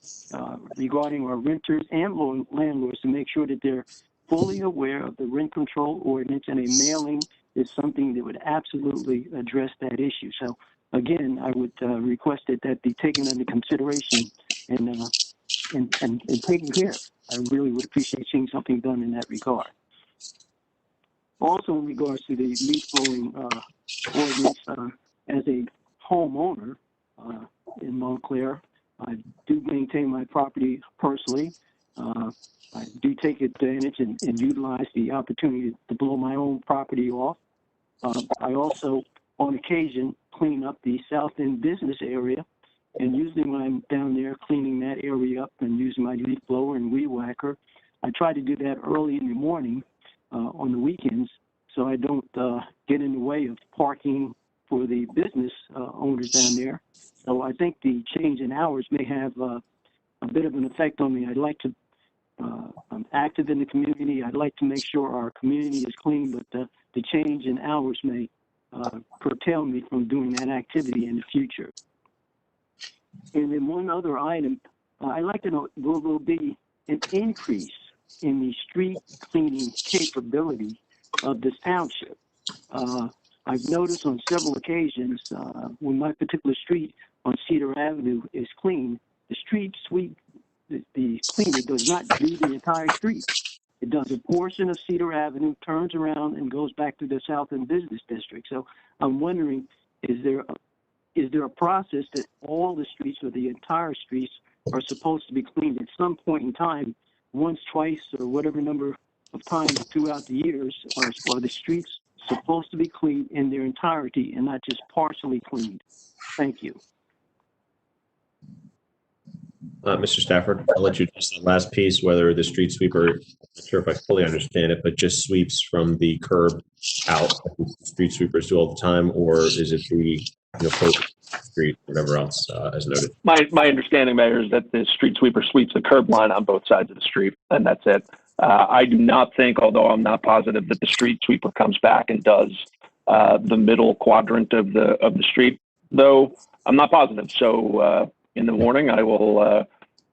regarding our renters and landlords to make sure that they're fully aware of the rent control ordinance, and a mailing is something that would absolutely address that issue. So again, I would request that be taken into consideration and taken care of. I really would appreciate seeing something done in that regard. Also, in regards to the leaf blowing ordinance, as a homeowner in Montclair, I do maintain my property personally. I do take advantage and utilize the opportunity to blow my own property off. I also, on occasion, clean up the South End business area. And usually when I'm down there cleaning that area up and using my leaf blower and weed whacker, I try to do that early in the morning on the weekends, so I don't get in the way of parking for the business owners down there. So I think the change in hours may have a bit of an effect on me. I'd like to, I'm active in the community. I'd like to make sure our community is clean, but the change in hours may curtail me from doing that activity in the future. And then one other item, I'd like to know, will there be an increase in the street cleaning capability of this township? I've noticed on several occasions when my particular street on Cedar Avenue is clean, the street sweep, the cleaner does not do the entire street. It does a portion of Cedar Avenue, turns around, and goes back to the South End Business District. So I'm wondering, is there a process that all the streets or the entire streets are supposed to be cleaned at some point in time, once, twice, or whatever number of times throughout the years? Are the streets supposed to be cleaned in their entirety and not just partially cleaned? Thank you. Mr. Stafford, I'll let you address that last piece, whether the street sweeper, I'm not sure if I fully understand it, but just sweeps from the curb out, like street sweepers do all the time, or is it the street, whatever else as noted? My understanding, Mayor, is that the street sweeper sweeps the curb line on both sides of the street, and that's it. I do not think, although I'm not positive, that the street sweeper comes back and does the middle quadrant of the street, though I'm not positive. So in the morning, I will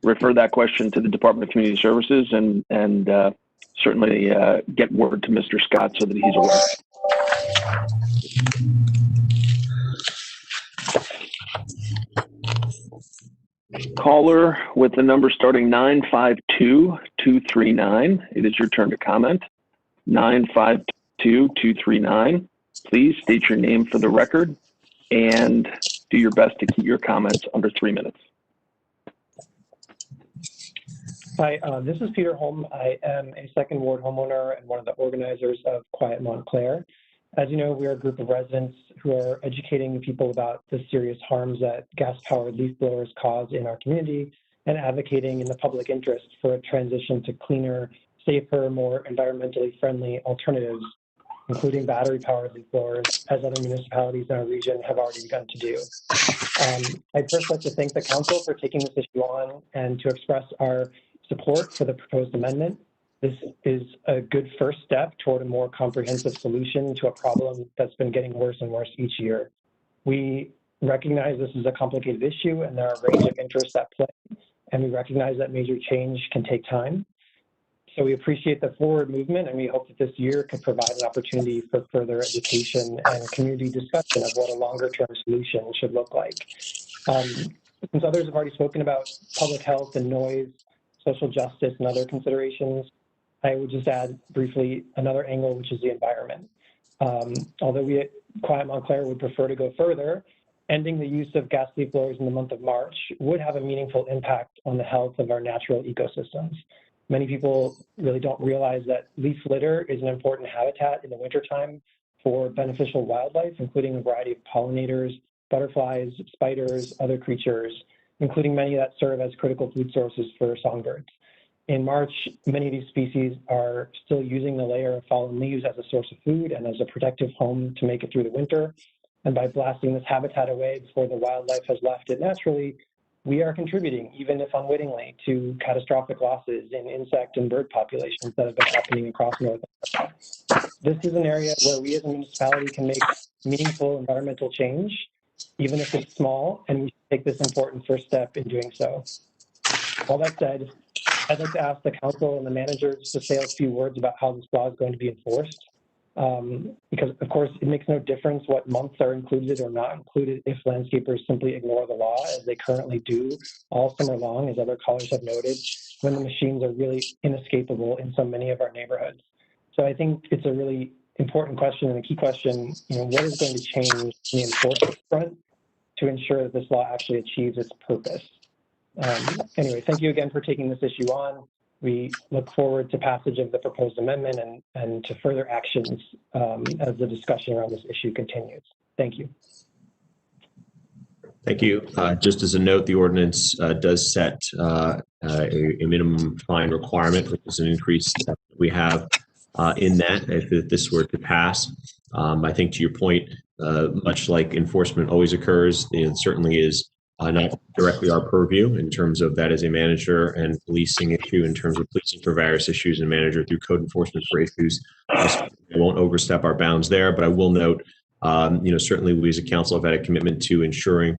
refer that question to the Department of Community Services and certainly get word to Mr. Scott so that he's aware. Caller with the number starting 952-239. It is your turn to comment. 952-239. Please state your name for the record and do your best to keep your comments under 3 minutes. Hi, this is Peter Holm. I am a second ward homeowner and one of the organizers of Quiet Montclair. As you know, we are a group of residents who are educating people about the serious harms that gas-powered leaf blowers cause in our community and advocating in the public interest for a transition to cleaner, safer, more environmentally friendly alternatives, including battery-powered leaf blowers, as other municipalities in our region have already begun to do. I'd first like to thank the council for taking this issue on and to express our support for the proposed amendment. This is a good first step toward a more comprehensive solution to a problem that's been getting worse and worse each year. We recognize this is a complicated issue and there are a range of interests at play, and we recognize that major change can take time. So we appreciate the forward movement, and we hope that this year could provide an opportunity for further education and community discussion of what a longer-term solution should look like. Since others have already spoken about public health and noise, social justice, and other considerations, I would just add briefly another angle, which is the environment. Although we at Quiet Montclair would prefer to go further, ending the use of gas leaf blowers in the month of March would have a meaningful impact on the health of our natural ecosystems. Many people really don't realize that leaf litter is an important habitat in the wintertime for beneficial wildlife, including a variety of pollinators, butterflies, spiders, other creatures, including many that serve as critical food sources for songbirds. In March, many of these species are still using the layer of fallen leaves as a source of food and as a protective home to make it through the winter. And by blasting this habitat away before the wildlife has left it naturally, we are contributing, even if unwittingly, to catastrophic losses in insect and bird populations that have been happening across North America. This is an area where we as a municipality can make meaningful environmental change, even if it's small, and we should take this important first step in doing so. All that said, I'd like to ask the council and the managers to say a few words about how this law is going to be enforced. Because, of course, it makes no difference what months are included or not included if landscapers simply ignore the law, as they currently do all summer long, as other callers have noted, when the machines are really inescapable in so many of our neighborhoods. So I think it's a really important question and a key question, what is going to change in the enforcement front to ensure that this law actually achieves its purpose? Anyway, thank you again for taking this issue on. We look forward to passage of the proposed amendment and to further actions as the discussion around this issue continues. Thank you. Thank you. Just as a note, the ordinance does set a minimum fine requirement, which is an increase that we have in that if this were to pass. I think to your point, much like enforcement always occurs, it certainly is not directly our purview in terms of that as a manager and policing issue in terms of policing for various issues and manager through code enforcement for issues. I won't overstep our bounds there, but I will note, certainly we as a council have had a commitment to ensuring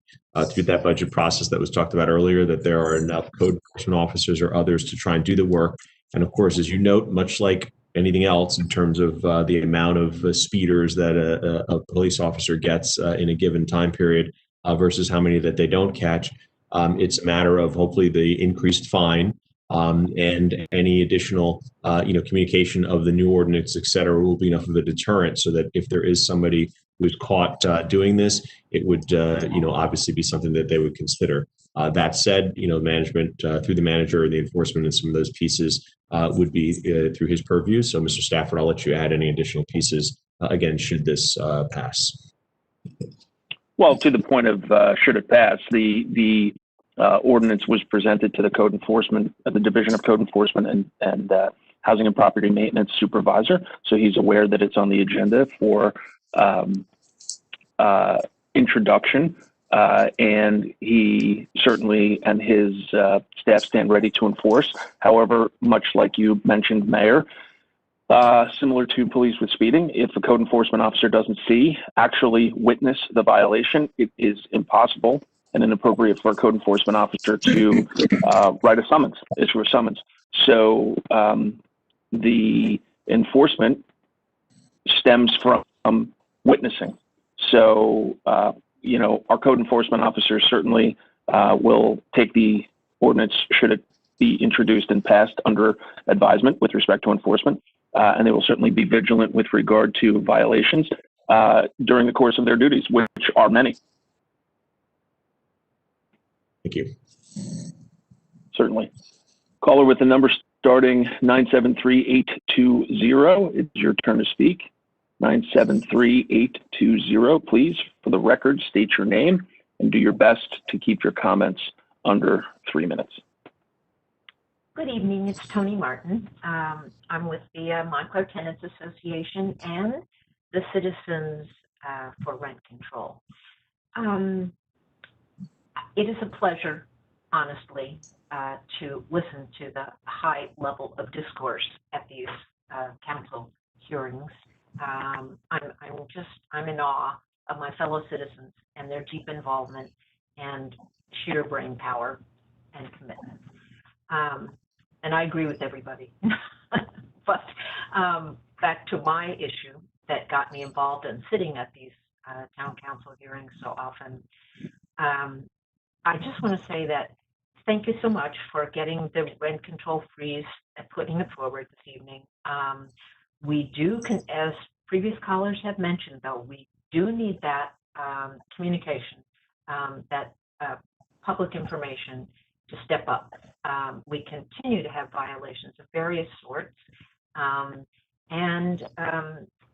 through that budget process that was talked about earlier that there are enough code enforcement officers or others to try and do the work. And of course, as you note, much like anything else in terms of the amount of speeders that a police officer gets in a given time period, versus how many that they don't catch. It's a matter of hopefully the increased fine and any additional, communication of the new ordinance, et cetera, will be enough of a deterrent so that if there is somebody who's caught doing this, it would, obviously be something that they would consider. That said, management through the manager or the enforcement and some of those pieces would be through his purview. So, Mr. Stafford, I'll let you add any additional pieces again, should this pass. Well, to the point of should it pass, the ordinance was presented to the code enforcement, the Division of Code Enforcement and Housing and Property Maintenance Supervisor. So he's aware that it's on the agenda for introduction, and he certainly and his staff stand ready to enforce. However, much like you mentioned, Mayor, similar to police with speeding, if a code enforcement officer doesn't actually witness the violation, it is impossible and inappropriate for a code enforcement officer to write a summons, issue a summons. So the enforcement stems from witnessing. So, our code enforcement officers certainly will take the ordinance should it be introduced and passed under advisement with respect to enforcement. And they will certainly be vigilant with regard to violations during the course of their duties, which are many. Thank you. Certainly. Caller with the number starting 973-820. It's your turn to speak. 973-820. Please, for the record, state your name and do your best to keep your comments under 3 minutes. Good evening, it's Tony Martin. I'm with the Montclair Tenants Association and the Citizens for Rent Control. It is a pleasure, honestly, to listen to the high level of discourse at these council hearings. I'm in awe of my fellow citizens and their deep involvement and sheer brain power and commitment. And I agree with everybody. But back to my issue that got me involved in sitting at these town council hearings so often. I just want to say that thank you so much for getting the rent control freeze and putting it forward this evening. We do, as previous callers have mentioned, though, we do need that communication, that public information to step up. We continue to have violations of various sorts.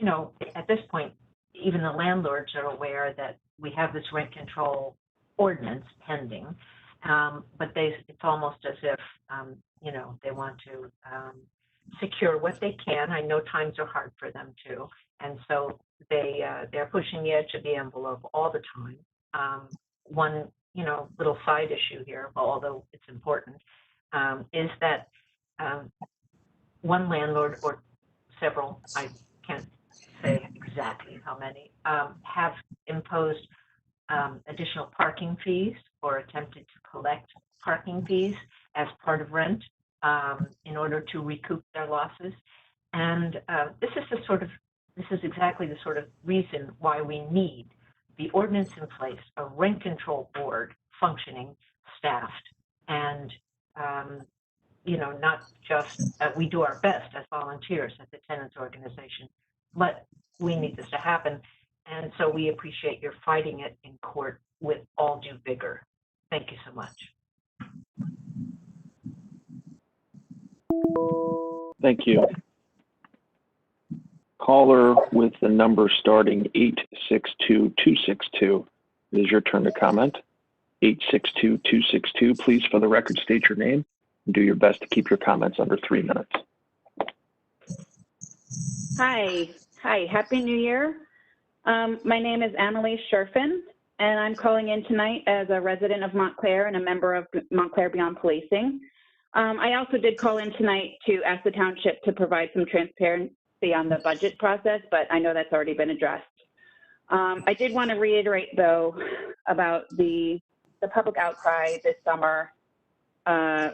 You know, at this point, even the landlords are aware that we have this rent control ordinance pending, but it's almost as if, you know, they want to secure what they can. I know times are hard for them too. And so they're pushing the edge of the envelope all the time. One, you know, little side issue here, although it's important, is that one landlord or several, I can't say exactly how many, have imposed additional parking fees or attempted to collect parking fees as part of rent in order to recoup their losses. And this is exactly the sort of reason why we need the ordinance in place, a rent control board functioning, staffed, and you know, not just we do our best as volunteers at the tenants organization, but we need this to happen. And so we appreciate your fighting it in court with all due vigor. Thank you so much. Thank you. Caller with the number starting 862-262. It is your turn to comment. 862-262. Please, for the record, state your name and do your best to keep your comments under 3 minutes. Hi. Happy New Year. My name is Annalise Scherfen, and I'm calling in tonight as a resident of Montclair and a member of Montclair Beyond Policing. I also did call in tonight to ask the township to provide some transparency on the budget process, but I know that's already been addressed. I did want to reiterate, though, about the public outcry this summer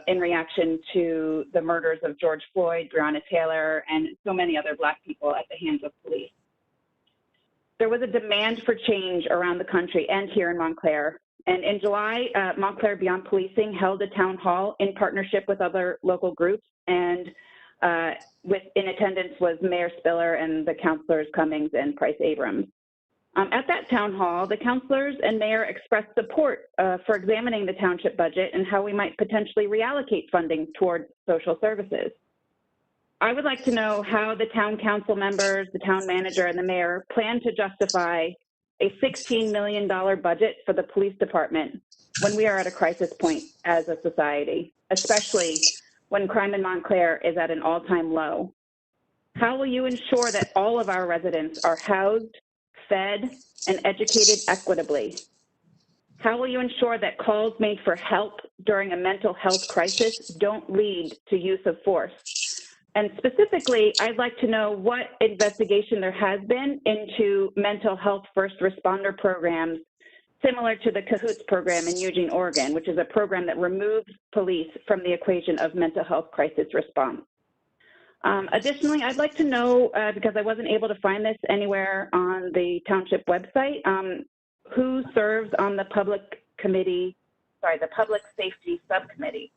in reaction to the murders of George Floyd, Breonna Taylor, and so many other Black people at the hands of police. There was a demand for change around the country and here in Montclair. And in July, Montclair Beyond Policing held a town hall in partnership with other local groups. And in attendance was Mayor Spiller and the councilors Cummings and Price Abrams. At that town hall, the councilors and mayor expressed support for examining the township budget and how we might potentially reallocate funding toward social services. I would like to know how the town council members, the town manager, and the mayor plan to justify a $16 million budget for the police department when we are at a crisis point as a society, especially when crime in Montclair is at an all-time low. How will you ensure that all of our residents are housed, fed, and educated equitably? How will you ensure that calls made for help during a mental health crisis don't lead to use of force? And specifically, I'd like to know what investigation there has been into mental health first responder programs similar to the CAHOOTS program in Eugene, Oregon, which is a program that removes police from the equation of mental health crisis response. Additionally, I'd like to know, because I wasn't able to find this anywhere on the township website, who serves on the public committee the Public Safety Subcommittee.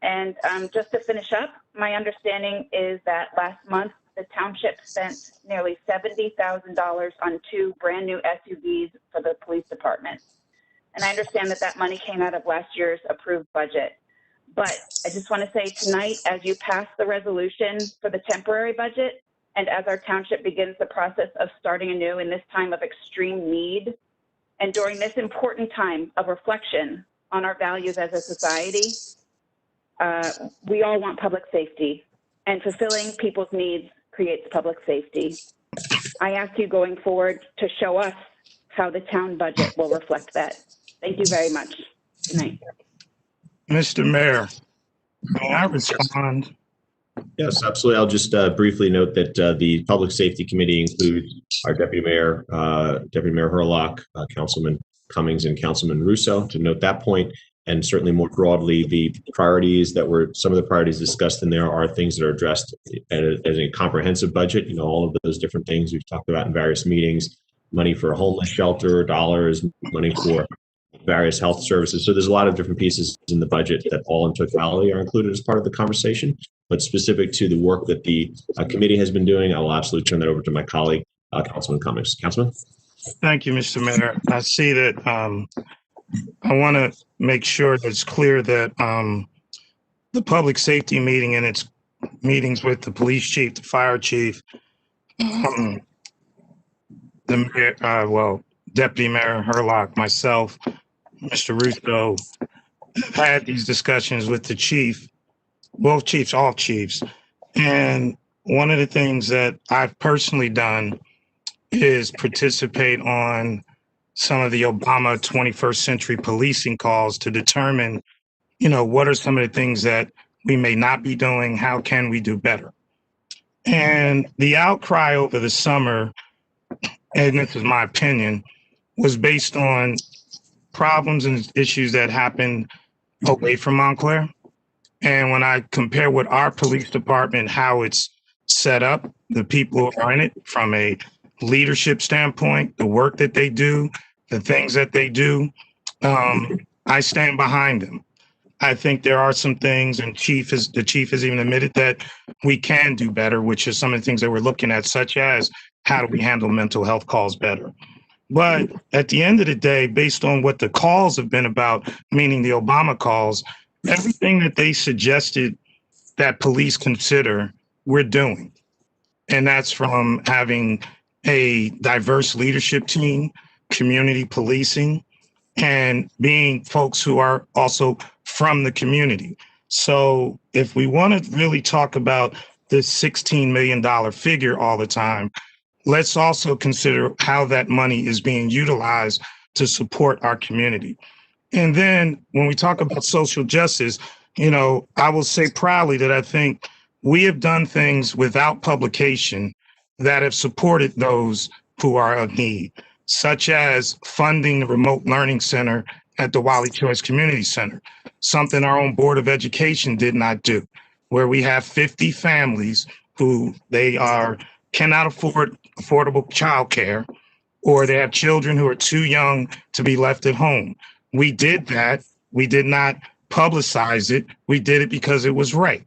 And just to finish up, my understanding is that last month the township spent nearly $70,000 on 2 brand new SUVs for the police department. And I understand that that money came out of last year's approved budget. But I just want to say tonight, as you pass the resolution for the temporary budget, and as our township begins the process of starting anew in this time of extreme need, and during this important time of reflection on our values as a society, we all want public safety, and fulfilling people's needs creates public safety. I ask you going forward to show us how the town budget will reflect that. Thank you very much. Good night. Mr. Mayor, may I respond? Yes, absolutely. I'll just briefly note that the Public Safety Committee includes our Deputy Mayor Herlock, Councilman Cummings, and Councilman Russo, to note that point. And certainly more broadly, the priorities that were, some of the priorities discussed in there are things that are addressed as a comprehensive budget. You know, all of those different things we've talked about in various meetings, money for a homeless shelter, dollars, money for various health services. So there's a lot of different pieces in the budget that all in totality are included as part of the conversation. But specific to the work that the committee has been doing, I will absolutely turn that over to my colleague, Councilman Cummings. Councilman? Thank you, Mr. Mayor. I see that I want to make sure that it's clear that the public safety meeting and its meetings with the police chief, the fire chief, the mayor, Deputy Mayor Herlock, myself, Mr. Russo, have had these discussions with the chief, both chiefs, all chiefs. And one of the things that I've personally done is participate on some of the Obama 21st century policing calls to determine, you know, what are some of the things that we may not be doing? How can we do better? And the outcry over the summer, and this is my opinion, was based on problems and issues that happened away from Montclair. And when I compare with our police department, how it's set up, the people who are in it from a leadership standpoint, the work that they do, the things that they do, I stand behind them. I think there are some things, and the chief has even admitted that we can do better, which is some of the things that we're looking at, such as how do we handle mental health calls better. But at the end of the day, based on what the calls have been about, meaning the Obama calls, everything that they suggested that police consider, we're doing. And that's from having a diverse leadership team, community policing, and being folks who are also from the community. So if we want to really talk about this $16 million figure all the time, let's also consider how that money is being utilized to support our community. And then when we talk about social justice, you know, I will say proudly that I think we have done things without publication that have supported those who are of need, such as funding the remote learning center at the Wiley Choice Community Center, something our own Board of Education did not do, where we have 50 families who cannot afford affordable childcare, or they have children who are too young to be left at home. We did that. We did not publicize it. We did it because it was right.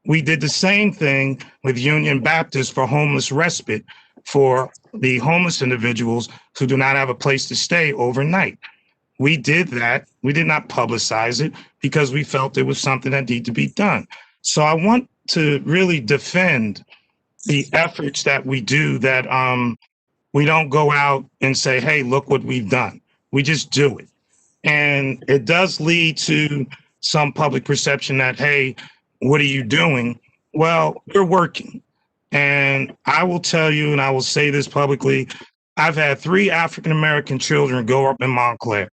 We did the same thing with Union Baptist for homeless respite for the homeless individuals who do not have a place to stay overnight. We did that. We did not publicize it because we felt it was something that needed to be done. So I want to really defend the efforts that we do, that we don't go out and say, hey, look what we've done. We just do it. And it does lead to some public perception that, hey, what are you doing? Well, we're working. And I will tell you, and I will say this publicly, I've had 3 African-American children grow up in Montclair.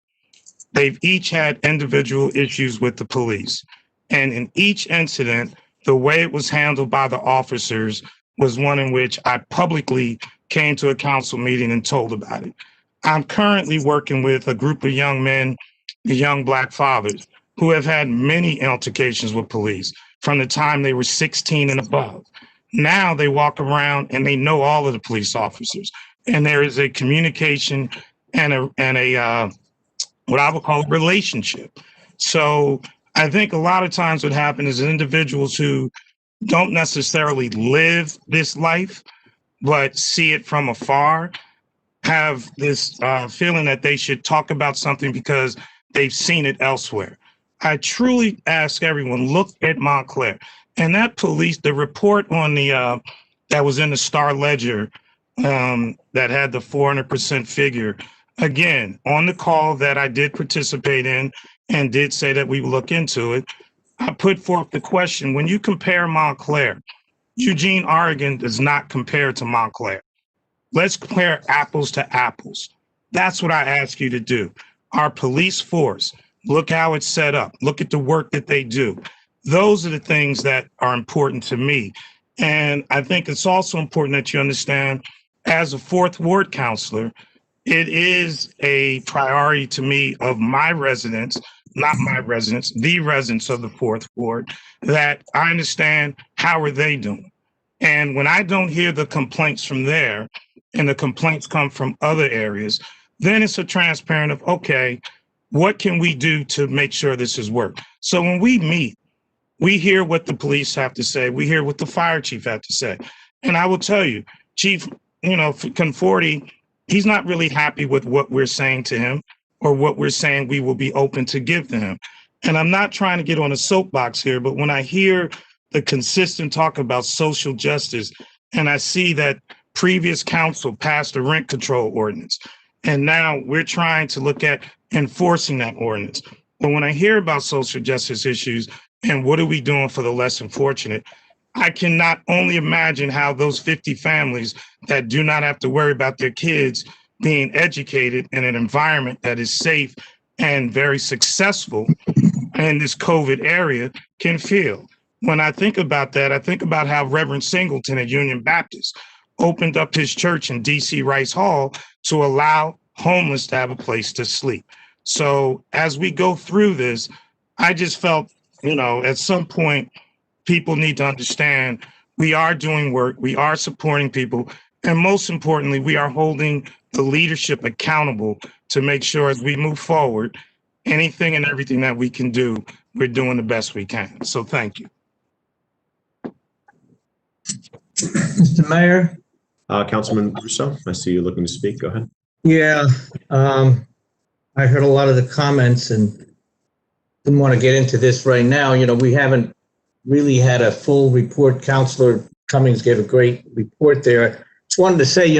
They've each had individual issues with the police. And in each incident, the way it was handled by the officers was one in which I publicly came to a council meeting and told about it. I'm currently working with a group of young men, young Black fathers, who have had many altercations with police from the time they were 16 and above. Now they walk around and they know all of the police officers. And there is a communication and a what I would call a relationship. So I think a lot of times what happens is individuals who don't necessarily live this life, but see it from afar, have this feeling that they should talk about something because they've seen it elsewhere. I truly ask everyone, look at Montclair. And that police, the report on the that was in the Star Ledger that had the 400% figure, again, on the call that I did participate in and did say that we would look into it, I put forth the question, when you compare Montclair, Eugene, Oregon does not compare to Montclair. Let's compare apples to apples. That's what I ask you to do. Our police force, look how it's set up. Look at the work that they do. Those are the things that are important to me. And I think it's also important that you understand, as a fourth ward counselor, it is a priority to me of my residents, not my residents, the residents of the fourth ward, that I understand how are they doing. And when I don't hear the complaints from there, and the complaints come from other areas, then it's a transparent of, okay, what can we do to make sure this is work? So when we meet, we hear what the police have to say. We hear what the fire chief have to say. And I will tell you, Chief, Conforti, he's not really happy with what we're saying to him or what we're saying we will be open to give to him. And I'm not trying to get on a soapbox here, but when I hear the consistent talk about social justice, and I see that previous council passed a rent control ordinance, and now we're trying to look at enforcing that ordinance. But when I hear about social justice issues and what are we doing for the less fortunate, I can not only imagine how those 50 families that do not have to worry about their kids being educated in an environment that is safe and very successful in this COVID area can feel. When I think about that, I think about how Reverend Singleton at Union Baptist opened up his church in DC Rice Hall to allow homeless to have a place to sleep. So as we go through this, I just felt, at some point, people need to understand we are doing work, we are supporting people, and most importantly, we are holding the leadership accountable to make sure as we move forward, anything and everything that we can do, we're doing the best we can. So thank you. Mr. Mayor? Councilman Russo, I see you looking to speak. Go ahead. Yeah, I heard a lot of the comments and didn't want to get into this right now. We haven't really had a full report. Councilor Cummings gave a great report there. Just wanted to say,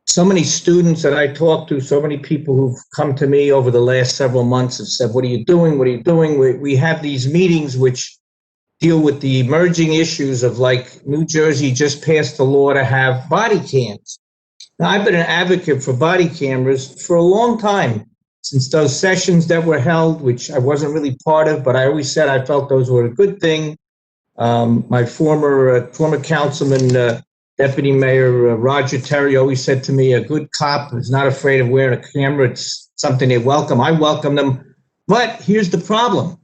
so many students that I talked to, so many people who've come to me over the last several months have said, what are you doing? What are you doing? We have these meetings which deal with the emerging issues of, like, New Jersey just passed a law to have body cams. Now, I've been an advocate for body cameras for a long time, since those sessions that were held, which I wasn't really part of, but I always said I felt those were a good thing. My former councilman, Deputy Mayor Roger Terry, always said to me, a good cop is not afraid of wearing a camera. It's something they welcome. I welcome them. But here's the problem.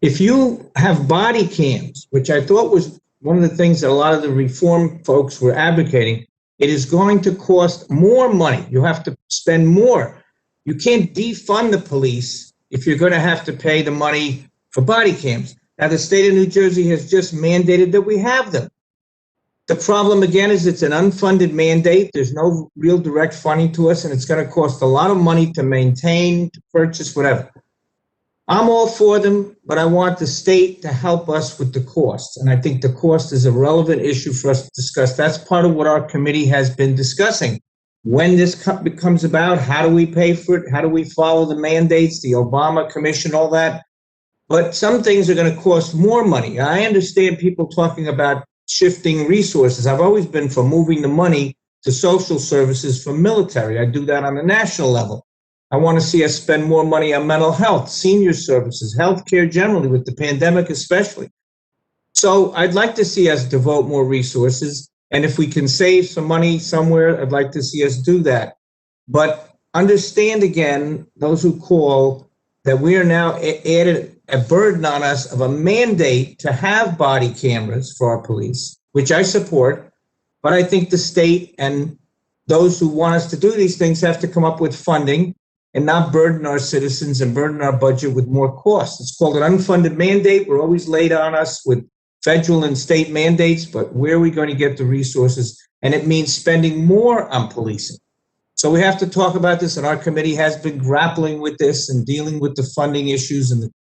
If you have body cams, which I thought was one of the things that a lot of the reform folks were advocating, it is going to cost more money. You have to spend more. You can't defund the police if you're going to have to pay the money for body cams. Now, the state of New Jersey has just mandated that we have them. The problem, again, is it's an unfunded mandate. There's no real direct funding to us, and it's going to cost a lot of money to maintain, to purchase, whatever. I'm all for them, but I want the state to help us with the costs. And I think the cost is a relevant issue for us to discuss. That's part of what our committee has been discussing. When this becomes about, how do we pay for it? How do we follow the mandates, the Obama Commission, all that? But some things are going to cost more money. I understand people talking about shifting resources. I've always been for moving the money to social services for military. I do that on a national level. I want to see us spend more money on mental health, senior services, healthcare generally, with the pandemic especially. So I'd like to see us devote more resources. And if we can save some money somewhere, I'd like to see us do that. But understand, again, those who call, that we are now added a burden on us of a mandate to have body cameras for our police, which I support. But I think the state and those who want us to do these things have to come up with funding and not burden our citizens and burden our budget with more costs. It's called an unfunded mandate. We're always laid on us with federal and state mandates, but where are we going to get the resources? And it means spending more on policing. So we have to talk about this, and our committee has been grappling with this and dealing with the funding issues and the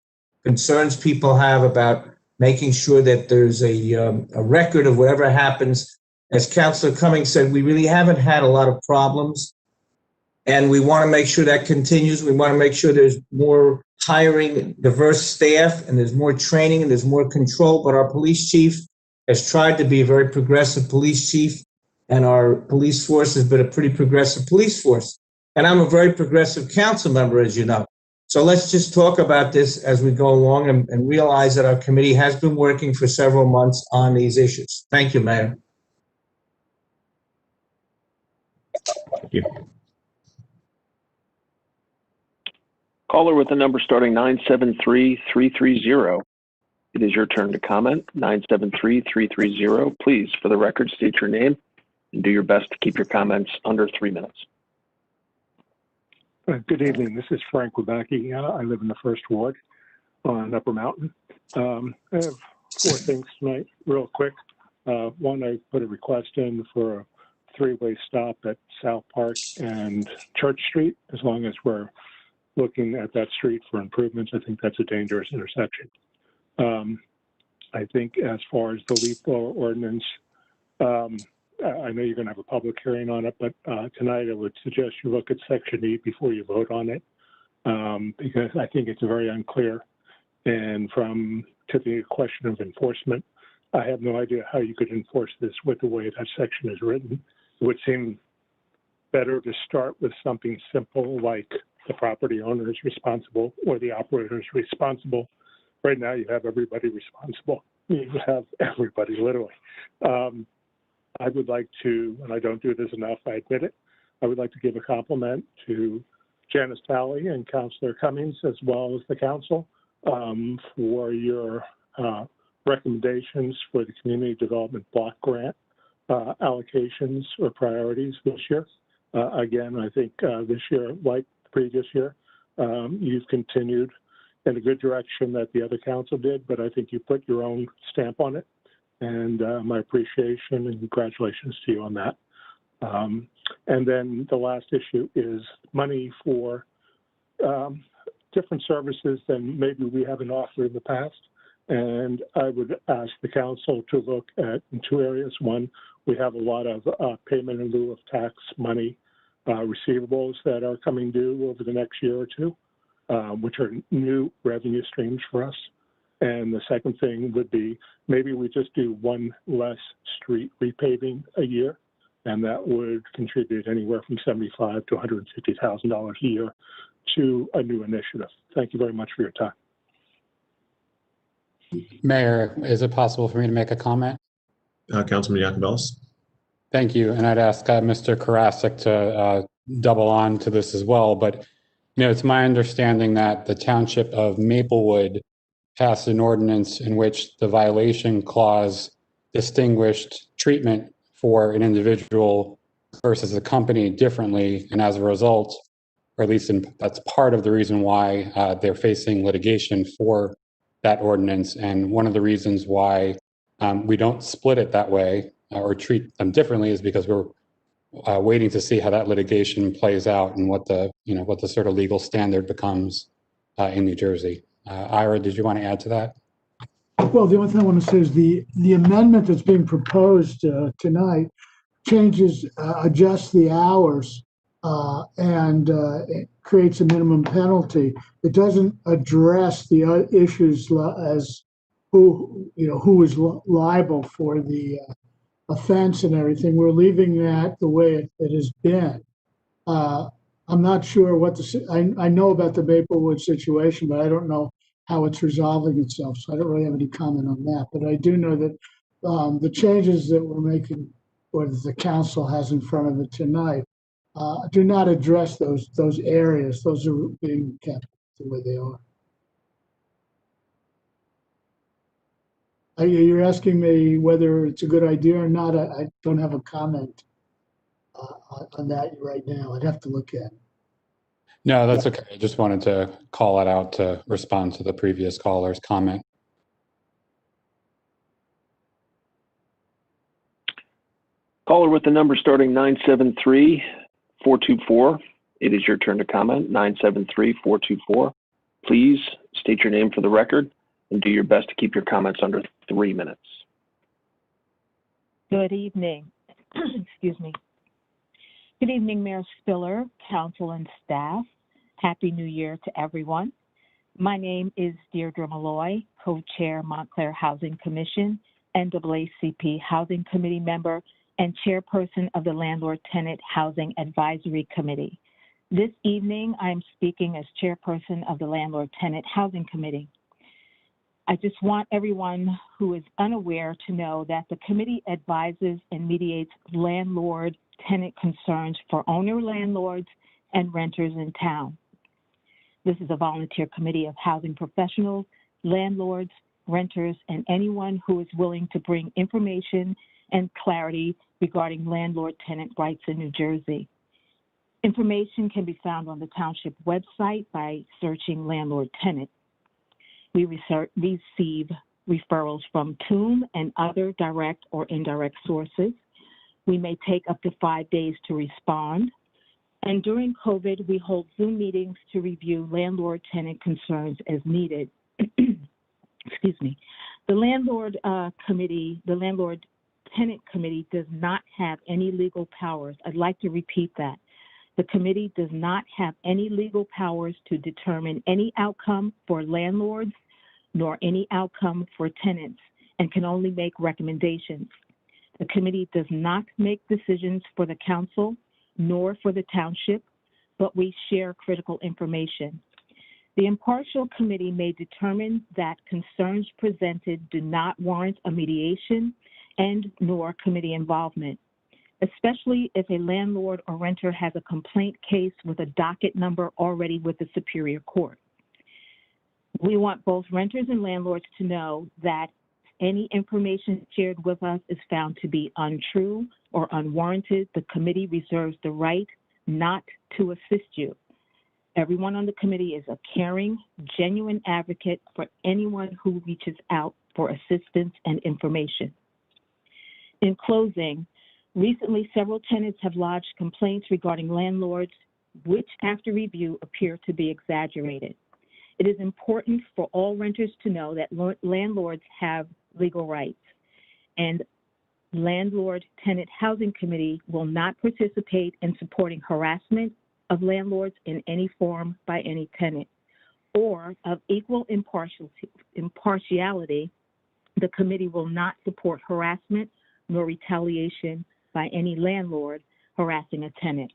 concerns people have about making sure that there's a record of whatever happens. As Councilor Cummings said, we really haven't had a lot of problems, and we want to make sure that continues. We want to make sure there's more hiring diverse staff, and there's more training, and there's more control. But our police chief has tried to be a very progressive police chief, and our police force has been a pretty progressive police force. And I'm a very progressive council member, as you know. So let's just talk about this as we go along and realize that our committee has been working for several months on these issues. Thank you, Mayor. Thank you. Caller with the number starting 973-330. It is your turn to comment. 973-330. Please, for the record, state your name and do your best to keep your comments under 3 minutes. Good evening. This is Frank Wabaki. I live in the First Ward on Upper Mountain. I have 4 things tonight, real quick. One, I put a request in for a 3-way stop at South Park and Church Street. As long as we're looking at that street for improvements, I think that's a dangerous intersection. I think as far as the Leafblower ordinance, I know you're going to have a public hearing on it, but tonight I would suggest you look at Section 8 before you vote on it, because I think it's very unclear. And to the question of enforcement, I have no idea how you could enforce this with the way that section is written. It would seem better to start with something simple like the property owner is responsible or the operator is responsible. Right now you have everybody responsible. You have everybody, literally. I would like to, and I don't do this enough, I admit it, I would like to give a compliment to N.J.S.A and Councilor Cummings, as well as the council, for your recommendations for the Community Development Block Grant allocations or priorities this year. Again, I think this year, like the previous year, you've continued in a good direction that the other council did, but I think you put your own stamp on it. And my appreciation and congratulations to you on that. And then the last issue is money for different services than maybe we haven't offered in the past. And I would ask the council to look at in 2 areas. One, we have a lot of payment in lieu of tax money receivables that are coming due over the next year or 2, which are new revenue streams for us. And the second thing would be maybe we just do 1 less street repaving a year, and that would contribute anywhere from $75,000 to $150,000 a year to a new initiative. Thank you very much for your time. Mayor, is it possible for me to make a comment? Councilman Yacobelis. Thank you, and I'd ask Mr. Karasik to double on to this as well. But it's my understanding that the Township of Maplewood passed an ordinance in which the violation clause distinguished treatment for an individual versus a company differently. And as a result, or at least that's part of the reason why they're facing litigation for that ordinance. And one of the reasons why we don't split it that way or treat them differently is because we're waiting to see how that litigation plays out and what the sort of legal standard becomes in New Jersey. Ira, did you want to add to that? Well, the only thing I want to say is the amendment that's being proposed tonight adjusts the hours and it creates a minimum penalty. It doesn't address the issues as who is liable for the offense and everything. We're leaving that the way it has been. I'm not sure what I know about the Maplewood situation, but I don't know how it's resolving itself. So I don't really have any comment on that. But I do know that the changes that we're making, or that the council has in front of it tonight, do not address those areas. Those are being kept the way they are. You're asking me whether it's a good idea or not. I don't have a comment on that right now. I'd have to look at it. No, that's okay. I just wanted to call it out to respond to the previous caller's comment. Caller with the number starting 973-424. It is your turn to comment, 973-424. Please state your name for the record and do your best to keep your comments under 3 minutes. Good evening. Excuse me. Good evening, Mayor Spiller, council, and staff. Happy New Year to everyone. My name is Deirdre Malloy, co-chair Montclair Housing Commission, NAACP Housing Committee member, and chairperson of the Landlord Tenant Housing Advisory Committee. This evening, I am speaking as chairperson of the Landlord Tenant Housing Committee. I just want everyone who is unaware to know that the committee advises and mediates landlord-tenant concerns for owner landlords and renters in town. This is a volunteer committee of housing professionals, landlords, renters, and anyone who is willing to bring information and clarity regarding landlord-tenant rights in New Jersey. Information can be found on the township website by searching landlord-tenant. We receive referrals from TOOM and other direct or indirect sources. We may take up to 5 days to respond. And during COVID, we hold Zoom meetings to review landlord-tenant concerns as needed. Excuse me. The Landlord-Tenant Committee does not have any legal powers. I'd like to repeat that. The committee does not have any legal powers to determine any outcome for landlords nor any outcome for tenants and can only make recommendations. The committee does not make decisions for the council nor for the township, but we share critical information. The impartial committee may determine that concerns presented do not warrant a mediation and nor committee involvement, especially if a landlord or renter has a complaint case with a docket number already with the Superior Court. We want both renters and landlords to know that any information shared with us is found to be untrue or unwarranted. The committee reserves the right not to assist you. Everyone on the committee is a caring, genuine advocate for anyone who reaches out for assistance and information. In closing, recently several tenants have lodged complaints regarding landlords, which after review appear to be exaggerated. It is important for all renters to know that landlords have legal rights, and Landlord Tenant Housing Committee will not participate in supporting harassment of landlords in any form by any tenant, or of equal impartiality. The committee will not support harassment nor retaliation by any landlord harassing a tenant.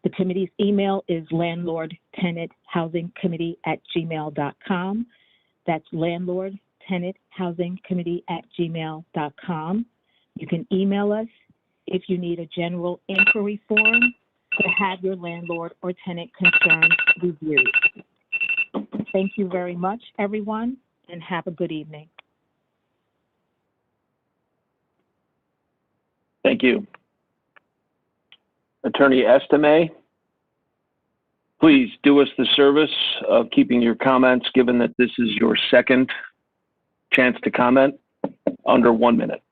The committee's email is landlordtenanthousingcommittee@gmail.com. That's landlordtenanthousingcommittee@gmail.com. You can email us if you need a general inquiry form to have your landlord or tenant concerns reviewed. Thank you very much, everyone, and have a good evening. Thank you. Attorney Estime, please do us the service of keeping your comments, given that this is your second chance to comment, under 1 minute.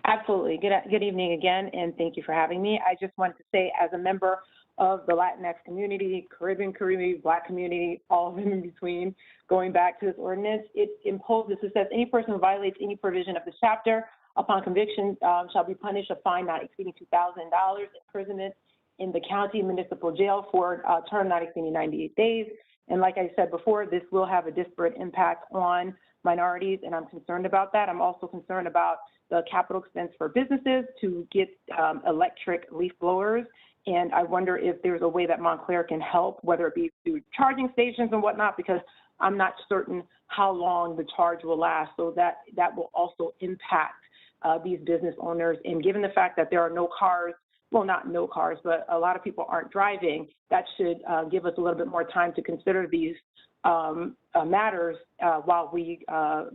Absolutely. Good evening again, and thank you for having me. I just wanted to say, as a member of the Latinx community, Caribbean community, Black community, all of them in between, going back to this ordinance, it imposes, it says, any person who violates any provision of this chapter upon conviction shall be punished a fine not exceeding $2,000, imprisonment in the county municipal jail for a term not exceeding 98 days. And like I said before, this will have a disparate impact on minorities, and I'm concerned about that. I'm also concerned about the capital expense for businesses to get electric leaf blowers. And I wonder if there's a way that Montclair can help, whether it be through charging stations and whatnot, because I'm not certain how long the charge will last. So that will also impact these business owners. And given the fact that there are no cars, well, not no cars, but a lot of people aren't driving, that should give us a little bit more time to consider these matters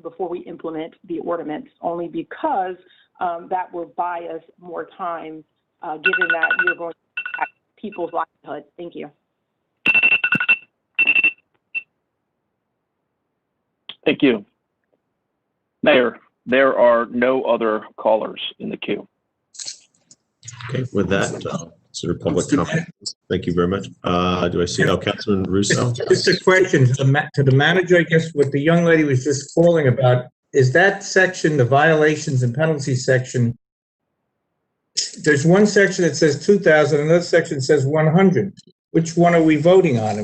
before we implement the ordinance, only because that will buy us more time given that you're going to impact people's livelihood. Thank you. Thank you. Mayor, there are no other callers in the queue. Okay, with that, consider public comment. Thank you very much. Do I see, Councilman Russo? Just a question to the manager, I guess, what the young lady was just calling about. Is that section, the violations and penalties section, there's one section that says 2,000, another section says 100. Which one are we voting on?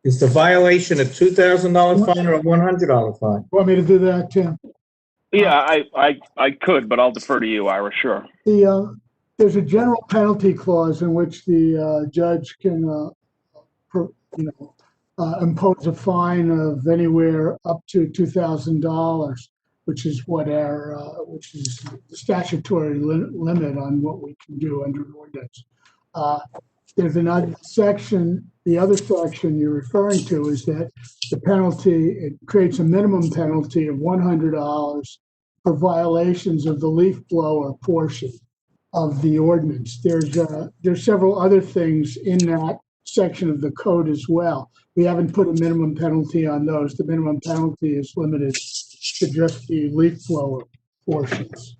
Is the violation a $2,000 fine or a $100 fine? Want me to do that, Tim? Yeah, I could, but I'll defer to you, Ira, sure. There's a general penalty clause in which the judge can, impose a fine of anywhere up to $2,000, which is what which is the statutory limit on what we can do under an ordinance. There's another section, the other section you're referring to is that the penalty, it creates a minimum penalty of $100 for violations of the leaf blower portion of the ordinance. There's several other things in that section of the code as well. We haven't put a minimum penalty on those. The minimum penalty is limited to just the leaf blower portions.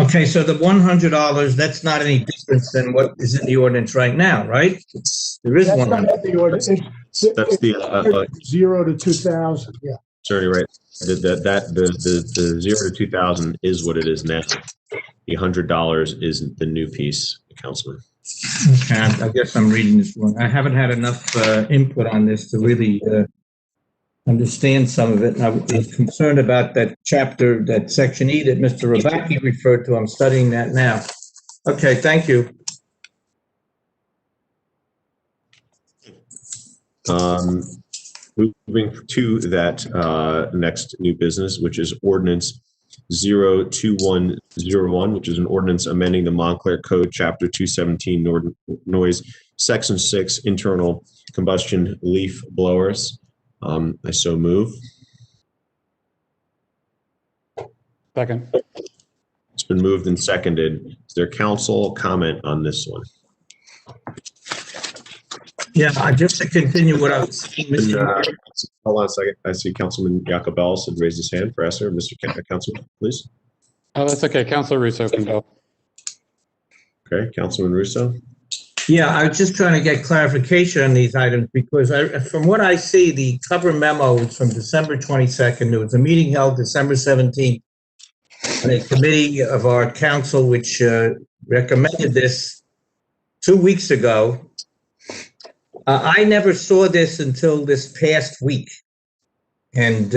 Okay, so the $100, that's not any different than what is in the ordinance right now, right? There is one. That's the ordinance. That's the 0 to 2,000. Yeah. Sorry, right. The 0 to 2,000 is what it is now. The $100 is the new piece, Councilman. Okay, I guess I'm reading this wrong. I haven't had enough input on this to really understand some of it. And I was concerned about that chapter, that section E that Mr. Rabaki referred to. I'm studying that now. Okay, thank you. Moving to that next new business, which is Ordinance 0-2101, which is an ordinance amending the Montclair Code, Chapter 217, noise, Section 6, internal combustion leaf blowers. I so move. Second. It's been moved and seconded. Is there council comment on this one? Yeah, just to continue what I was saying, Mr. Hold on a second. I see Councilman Jacobellis had raised his hand. Press her. Mr. Councilman, please. Oh, that's okay. Councilor Russo can go. Okay, Councilman Russo. Yeah, I was just trying to get clarification on these items because from what I see, the cover memo is from December 22nd. There was a meeting held December 17th on a committee of our council, which recommended this 2 weeks ago. I never saw this until this past week. And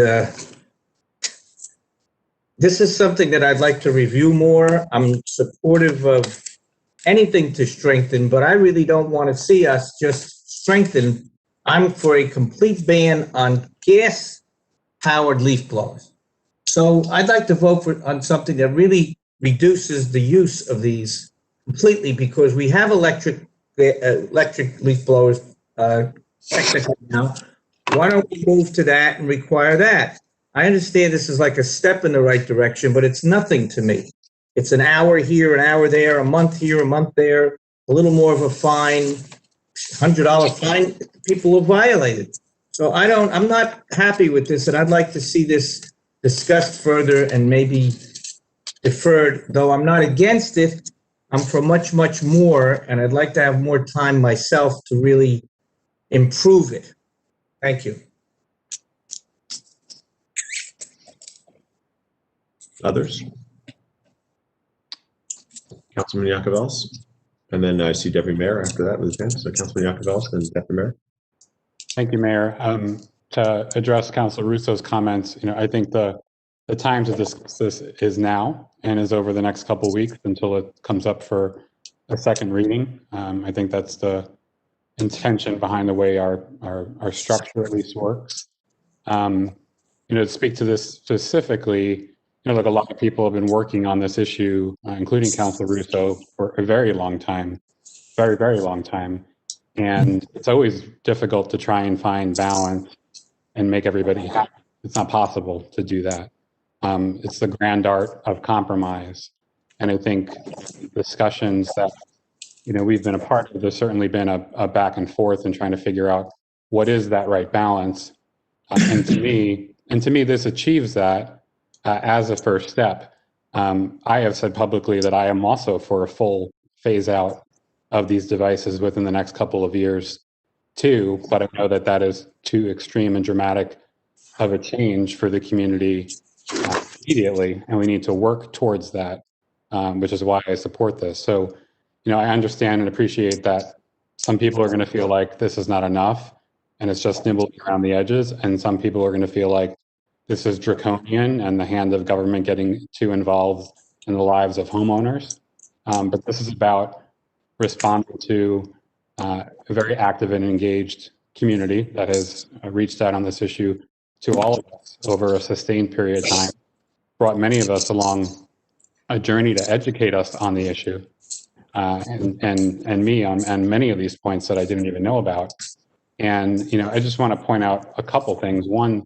this is something that I'd like to review more. I'm supportive of anything to strengthen, but I really don't want to see us just strengthen. I'm for a complete ban on gas-powered leaf blowers. So I'd like to vote on something that really reduces the use of these completely, because we have electric leaf blowers technically now. Why don't we move to that and require that? I understand this is like a step in the right direction, but it's nothing to me. It's an hour here, an hour there, a month here, a month there, a little more of a fine, $100 fine. People have violated. So I'm not happy with this, and I'd like to see this discussed further and maybe deferred, though I'm not against it. I'm for much, much more, and I'd like to have more time myself to really improve it. Thank you. Others? Councilman Jacobellis? And then I see Deputy Mayor after that with his hand. So Councilman Jacobellis and Deputy Mayor. Thank you, Mayor. To address Councilor Russo's comments, I think the time to discuss this is now and is over the next couple of weeks until it comes up for a second reading. I think that's the intention behind the way our structure at least works. To speak to this specifically, like a lot of people have been working on this issue, including Councilor Russo, for a very long time, very, very long time. And it's always difficult to try and find balance and make everybody happy. It's not possible to do that. It's the grand art of compromise. And I think discussions that, we've been a part of, there's certainly been a back and forth in trying to figure out what is that right balance. And to me, this achieves that as a first step. I have said publicly that I am also for a full phase out of these devices within the next couple of years too, but I know that that is too extreme and dramatic of a change for the community immediately, and we need to work towards that, which is why I support this. So, I understand and appreciate that some people are going to feel like this is not enough and it's just nibbling around the edges, and some people are going to feel like this is draconian and the hand of government getting too involved in the lives of homeowners. But this is about responding to a very active and engaged community that has reached out on this issue to all of us over a sustained period of time, brought many of us along a journey to educate us on the issue, and me on many of these points that I didn't even know about. And, I just want to point out a couple things. One,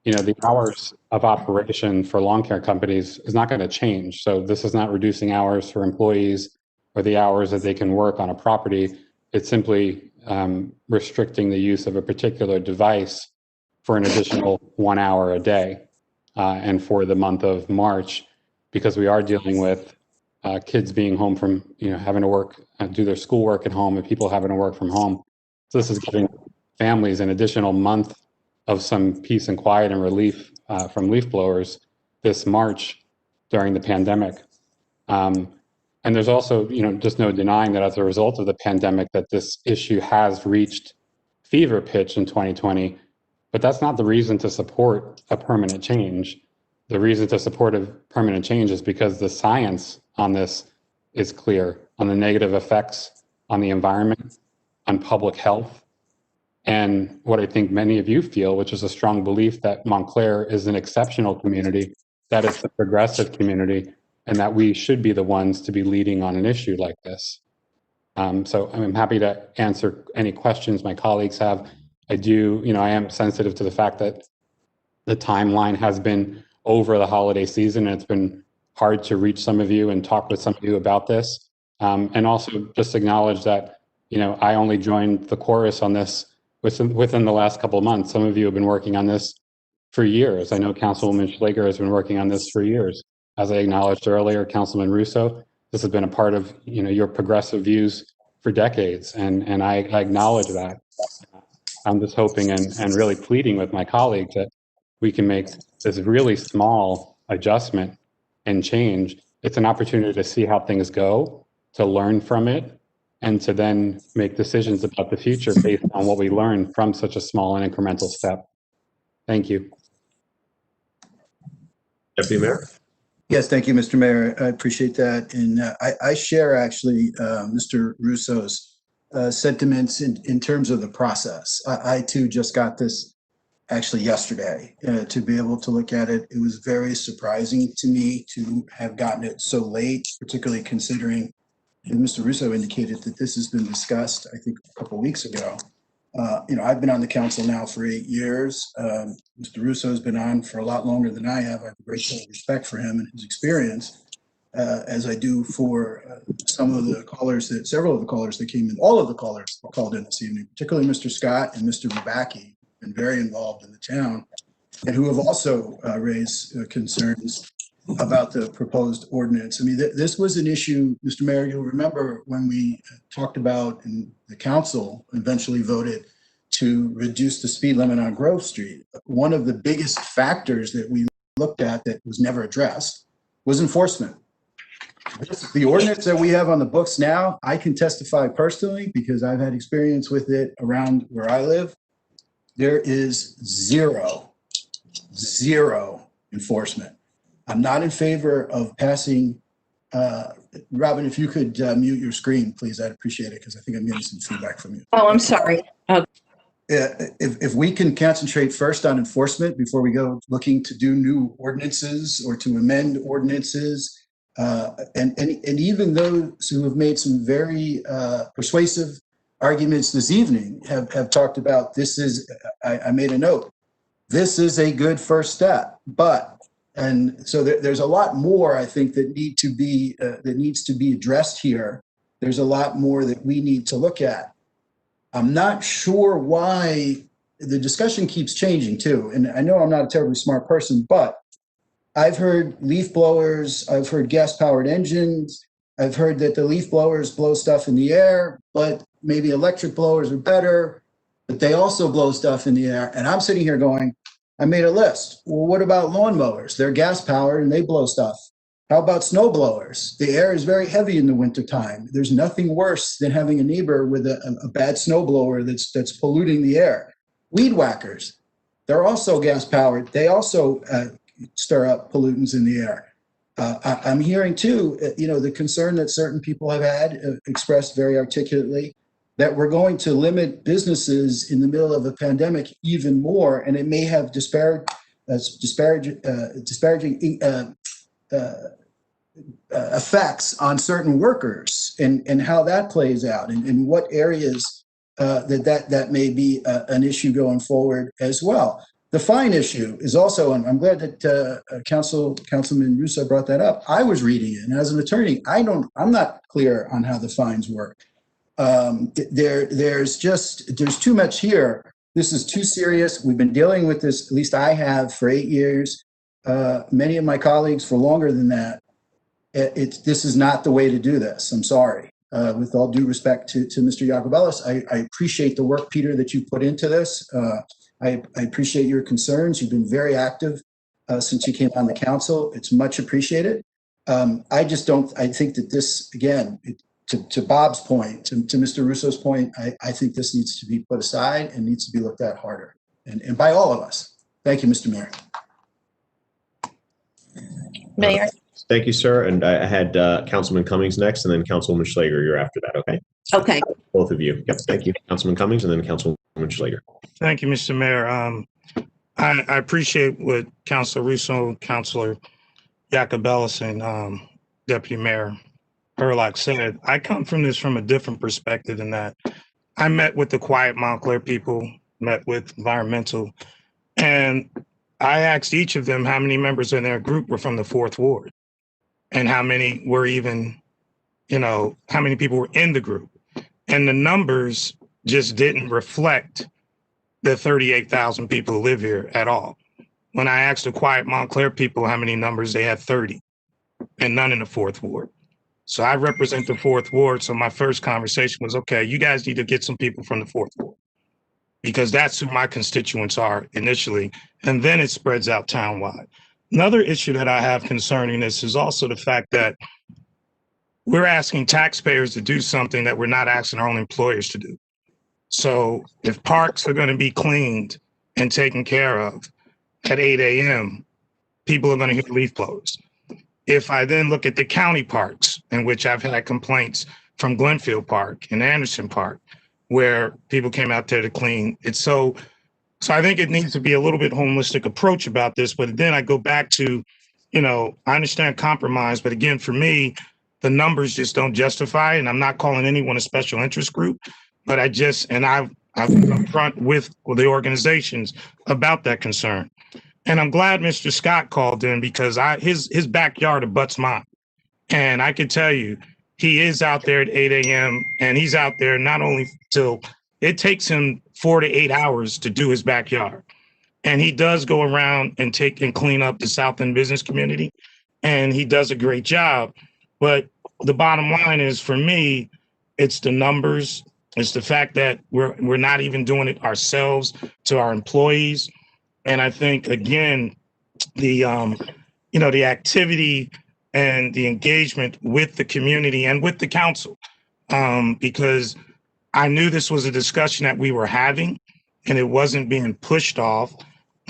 the hours of operation for lawn care companies is not going to change. So this is not reducing hours for employees or the hours that they can work on a property. It's simply restricting the use of a particular device for an additional 1 hour a day. And for the month of March, because we are dealing with kids being home from, having to work, do their schoolwork at home, and people having to work from home. So this is giving families an additional month of some peace and quiet and relief from leaf blowers this March during the pandemic. And there's also, just no denying that as a result of the pandemic, that this issue has reached fever pitch in 2020, but that's not the reason to support a permanent change. The reason to support a permanent change is because the science on this is clear, on the negative effects on the environment, on public health, and what I think many of you feel, which is a strong belief that Montclair is an exceptional community, that it's a progressive community, and that we should be the ones to be leading on an issue like this. So I'm happy to answer any questions my colleagues have. I am sensitive to the fact that the timeline has been over the holiday season, and it's been hard to reach some of you and talk with some of you about this. And also just acknowledge that, I only joined the chorus on this within the last couple of months. Some of you have been working on this for years. I know Councilwoman Schlager has been working on this for years. As I acknowledged earlier, Councilman Russo, this has been a part of, your progressive views for decades, and I acknowledge that. I'm just hoping and really pleading with my colleagues that we can make this really small adjustment and change. It's an opportunity to see how things go, to learn from it, and to then make decisions about the future based on what we learn from such a small and incremental step. Thank you. Deputy Mayor. Yes, thank you, Mr. Mayor. I appreciate that. And I share actually Mr. Russo's sentiments in terms of the process. I too just got this actually yesterday to be able to look at it. It was very surprising to me to have gotten it so late, particularly considering, and Mr. Russo indicated that this has been discussed, I think, a couple of weeks ago. I've been on the council now for 8 years. Mr. Russo has been on for a lot longer than I have. I have a great deal of respect for him and his experience, as I do for several of the callers that came in, all of the callers that called in this evening, particularly Mr. Scott and Mr. Rubacki, been very involved in the town, and who have also raised concerns about the proposed ordinance. I mean, this was an issue, Mr. Mayor, you'll remember when we talked about, and the council eventually voted to reduce the speed limit on Grove Street. One of the biggest factors that we looked at that was never addressed was enforcement. The ordinance that we have on the books now, I can testify personally because I've had experience with it around where I live. There is zero enforcement. I'm not in favor of passing. Robin, if you could mute your screen, please, I'd appreciate it because I think I'm getting some feedback from you. Oh, I'm sorry. If we can concentrate first on enforcement before we go looking to do new ordinances or to amend ordinances, and even those who have made some very persuasive arguments this evening have talked about this is, I made a note, this is a good first step, but And so there's a lot more, I think, that needs to be addressed here. There's a lot more that we need to look at. I'm not sure why the discussion keeps changing too. And I know I'm not a terribly smart person, but I've heard leaf blowers, I've heard gas-powered engines, I've heard that the leaf blowers blow stuff in the air, but maybe electric blowers are better, but they also blow stuff in the air. And I'm sitting here going, I made a list. Well, what about lawnmowers? They're gas-powered and they blow stuff. How about snow blowers? The air is very heavy in the wintertime. There's nothing worse than having a neighbor with a bad snow blower that's polluting the air. Weed whackers, they're also gas-powered. They also stir up pollutants in the air. I'm hearing too, the concern that certain people have had expressed very articulately, that we're going to limit businesses in the middle of a pandemic even more, and it may have disparaging effects on certain workers, and how that plays out, and what areas that may be an issue going forward as well. The fine issue is also, and I'm glad that Councilman Russo brought that up. I was reading it, and as an attorney, I'm not clear on how the fines work. There's too much here. This is too serious. We've been dealing with this, at least I have, for 8 years. Many of my colleagues for longer than that. This is not the way to do this. I'm sorry. With all due respect to Mr. Yacobelis, I appreciate the work, Peter, that you put into this. I appreciate your concerns. You've been very active since you came on the council. It's much appreciated. I think that this, again, to Bob's point, to Mr. Russo's point, I think this needs to be put aside and needs to be looked at harder, and by all of us. Thank you, Mr. Mayor. Mayor. Thank you, sir. And I had Councilman Cummings next, and then Councilwoman Schlager, you're after that, okay? Okay. Both of you. Yep, thank you. Councilman Cummings and then Councilwoman Schlager. Thank you, Mr. Mayor. I appreciate what Councilor Russo, Councilor Yacobelis, and Deputy Mayor Herlock said. I come from this from a different perspective in that I met with the Quiet Montclair people, met with environmental, and I asked each of them how many members in their group were from the 4th Ward and how many were even, how many people were in the group. And the numbers just didn't reflect the 38,000 people who live here at all. When I asked the Quiet Montclair people how many numbers, they had 30 and none in the 4th Ward. So I represent the 4th Ward. So my first conversation was, okay, you guys need to get some people from the 4th Ward because that's who my constituents are initially. And then it spreads out townwide. Another issue that I have concerning this is also the fact that we're asking taxpayers to do something that we're not asking our own employers to do. So if parks are going to be cleaned and taken care of at 8 a.m., people are going to hear leaf blowers. If I then look at the county parks, in which I've had complaints from Glenfield Park and Anderson Park, where people came out there to clean, it's so I think it needs to be a little bit holistic approach about this. But then I go back to, I understand compromise, but again, for me, the numbers just don't justify it. And I'm not calling anyone a special interest group, but I've been upfront with the organizations about that concern. And I'm glad Mr. Scott called in because his backyard abuts mine. And I can tell you, he is out there at 8 a.m. and he's out there not only till it takes him 4 to 8 hours to do his backyard. And he does go around and clean up the South End business community. And he does a great job. But the bottom line is, for me, it's the numbers. It's the fact that we're not even doing it ourselves to our employees. And I think, again, the activity and the engagement with the community and with the council, because I knew this was a discussion that we were having and it wasn't being pushed off.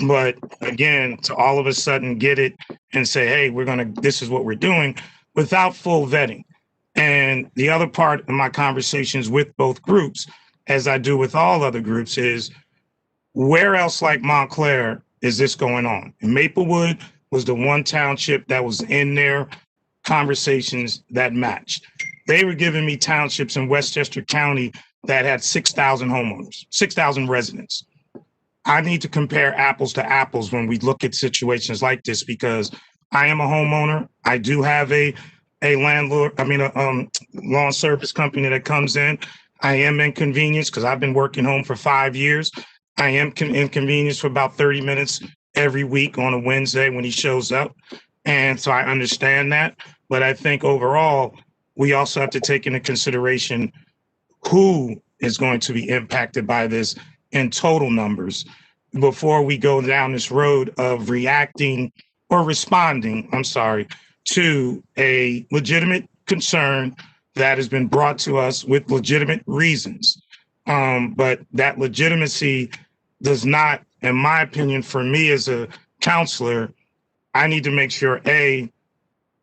But again, to all of a sudden get it and say, hey, this is what we're doing without full vetting. And the other part of my conversations with both groups, as I do with all other groups, is where else like Montclair is this going on? And Maplewood was the one township that was in their conversations that matched. They were giving me townships in Westchester County that had 6,000 homeowners, 6,000 residents. I need to compare apples to apples when we look at situations like this, because I am a homeowner. I do have a landlord, lawn service company that comes in. I am inconvenienced because I've been working home for 5 years. I am inconvenienced for about 30 minutes every week on a Wednesday when he shows up. And so I understand that. But I think overall, we also have to take into consideration who is going to be impacted by this in total numbers before we go down this road of reacting or responding, to a legitimate concern that has been brought to us with legitimate reasons. But that legitimacy does not, in my opinion, for me as a counselor, I need to make sure, A,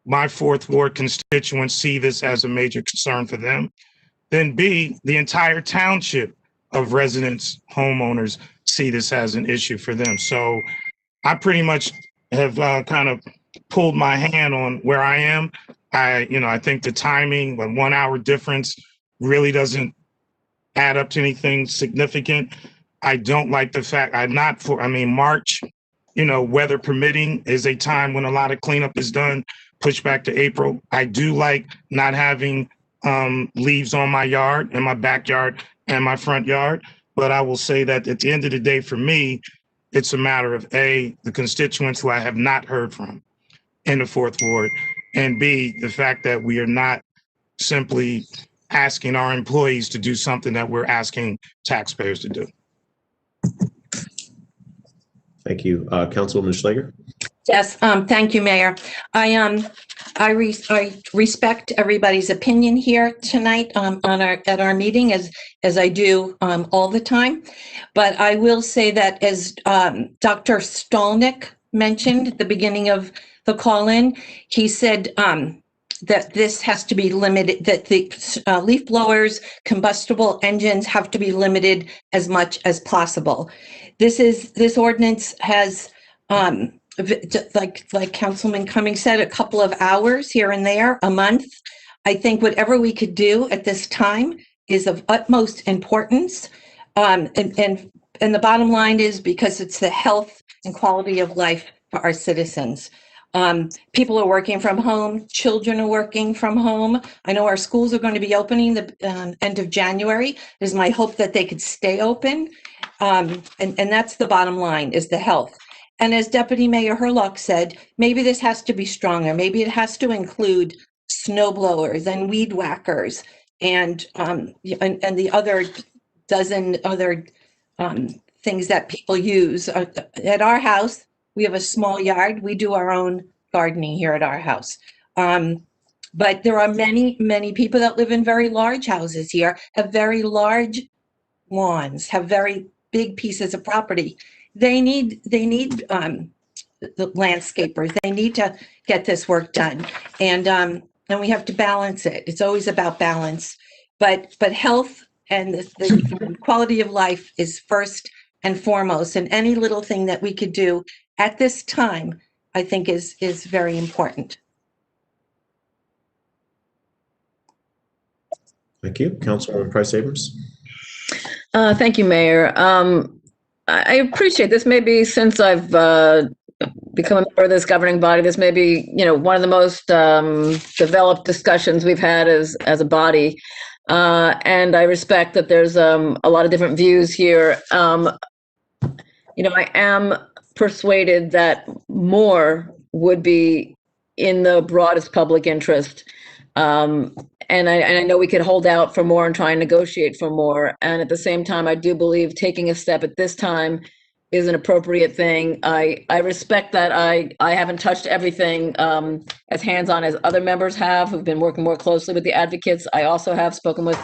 my fourth ward constituents see this as a major concern for them. Then B, the entire township of residents, homeowners see this as an issue for them. So I pretty much have kind of pulled my hand on where I am. I think the timing, the 1 hour difference really doesn't add up to anything significant. I don't like the fact March, weather permitting, is a time when a lot of cleanup is done, pushed back to April. I do like not having leaves on my yard and my backyard and my front yard. But I will say that at the end of the day, for me, it's a matter of A, the constituents who I have not heard from in the fourth ward, and B, the fact that we are not simply asking our employees to do something that we're asking taxpayers to do. Thank you. Councilwoman Schlager? Yes, thank you, Mayor. I respect everybody's opinion here tonight at our meeting, as I do all the time. But I will say that, as Dr. Stolnick mentioned at the beginning of the call-in, he said that this has to be limited, that the leaf blowers, combustible engines have to be limited as much as possible. This ordinance has, like Councilman Cummings said, a couple of hours here and there, a month. I think whatever we could do at this time is of utmost importance. And the bottom line is because it's the health and quality of life for our citizens. People are working from home. Children are working from home. I know our schools are going to be opening the end of January. It is my hope that they could stay open. And that's the bottom line, is the health. And as Deputy Mayor Herlock said, maybe this has to be stronger. Maybe it has to include snow blowers and weed whackers and the other dozen other things that people use. At our house, we have a small yard. We do our own gardening here at our house. But there are many, many people that live in very large houses here, have very large lawns, have very big pieces of property. They need the landscapers. They need to get this work done, and we have to balance it. It's always about balance, but health and the quality of life is first and foremost. And any little thing that we could do at this time, I think, is very important. Thank you, Councilwoman Price Abrams. Thank you, Mayor. I appreciate this. Maybe since I've become a member of this governing body, this may be, one of the most developed discussions we've had as a body. And I respect that there's a lot of different views here. I am persuaded that more would be in the broadest public interest. And I know we could hold out for more and try and negotiate for more. And at the same time, I do believe taking a step at this time is an appropriate thing. I respect that I haven't touched everything as hands-on as other members have, who've been working more closely with the advocates. I also have spoken with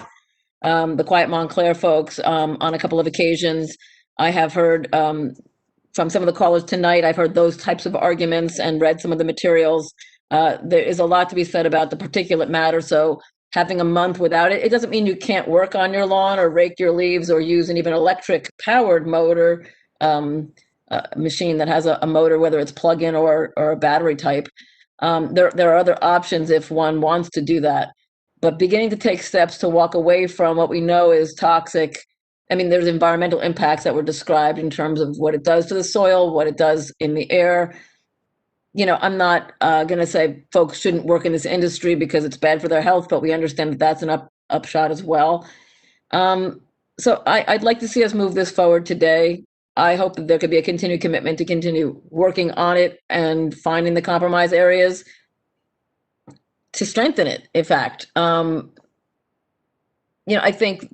the Quiet Montclair folks on a couple of occasions. I have heard from some of the callers tonight, I've heard those types of arguments and read some of the materials. There is a lot to be said about the particulate matter. So having a month without it, it doesn't mean you can't work on your lawn or rake your leaves or use an even electric powered motor machine that has a motor, whether it's plug-in or a battery type. There are other options if one wants to do that. But beginning to take steps to walk away from what we know is toxic I mean, there's environmental impacts that were described in terms of what it does to the soil, what it does in the air. You know, I'm not going to say folks shouldn't work in this industry because it's bad for their health, but we understand that that's an upshot as well. So I'd like to see us move this forward today. I hope that there could be a continued commitment to continue working on it and finding the compromise areas to strengthen it, in fact. You know, I think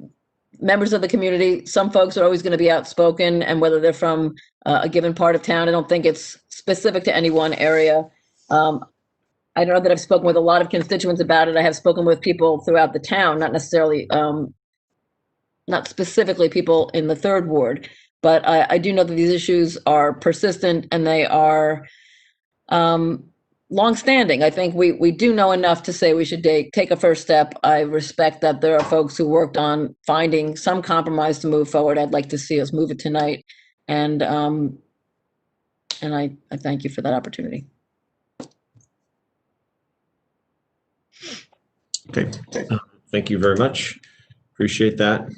members of the community, some folks are always going to be outspoken, and whether they're from a given part of town, I don't think it's specific to any one area. I know that I've spoken with a lot of constituents about it. I have spoken with people throughout the town, not necessarily, not specifically people in the 3rd Ward, but I do know that these issues are persistent and they are longstanding. I think we do know enough to say we should take a first step. I respect that there are folks who worked on finding some compromise to move forward. I'd like to see us move it tonight, and I thank you for that opportunity. Okay, thank you very much. Appreciate that.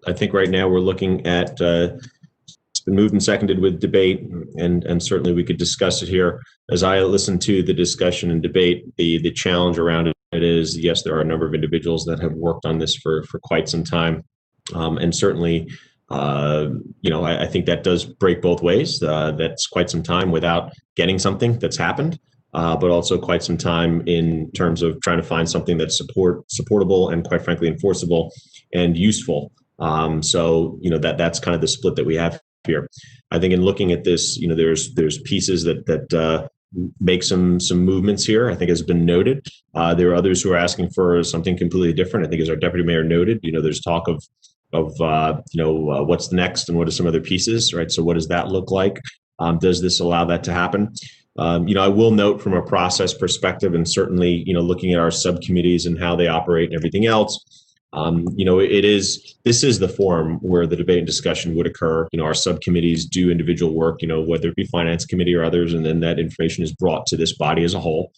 I think right now we're looking at it's been moved and seconded with debate, and certainly we could discuss it here. As I listen to the discussion and debate, the challenge around it is, yes, there are a number of individuals that have worked on this for quite some time, and certainly, you know, I think that does break both ways. That's quite some time without getting something that's happened, but also quite some time in terms of trying to find something that's supportable and, quite frankly, enforceable and useful. So, you know, that's kind of the split that we have here. I think in looking at this, you know, there's pieces that make some movements here, I think has been noted. There are others who are asking for something completely different. I think, as our deputy mayor noted, you know, there's talk of you know, what's next and what are some other pieces, right? So what does that look like? Does this allow that to happen? You know, I will note from a process perspective, and certainly, you know, looking at our subcommittees and how they operate and everything else, you know, this is the forum where the debate and discussion would occur. You know, our subcommittees do individual work, you know, whether it be finance committee or others, and then that information is brought to this body as a whole.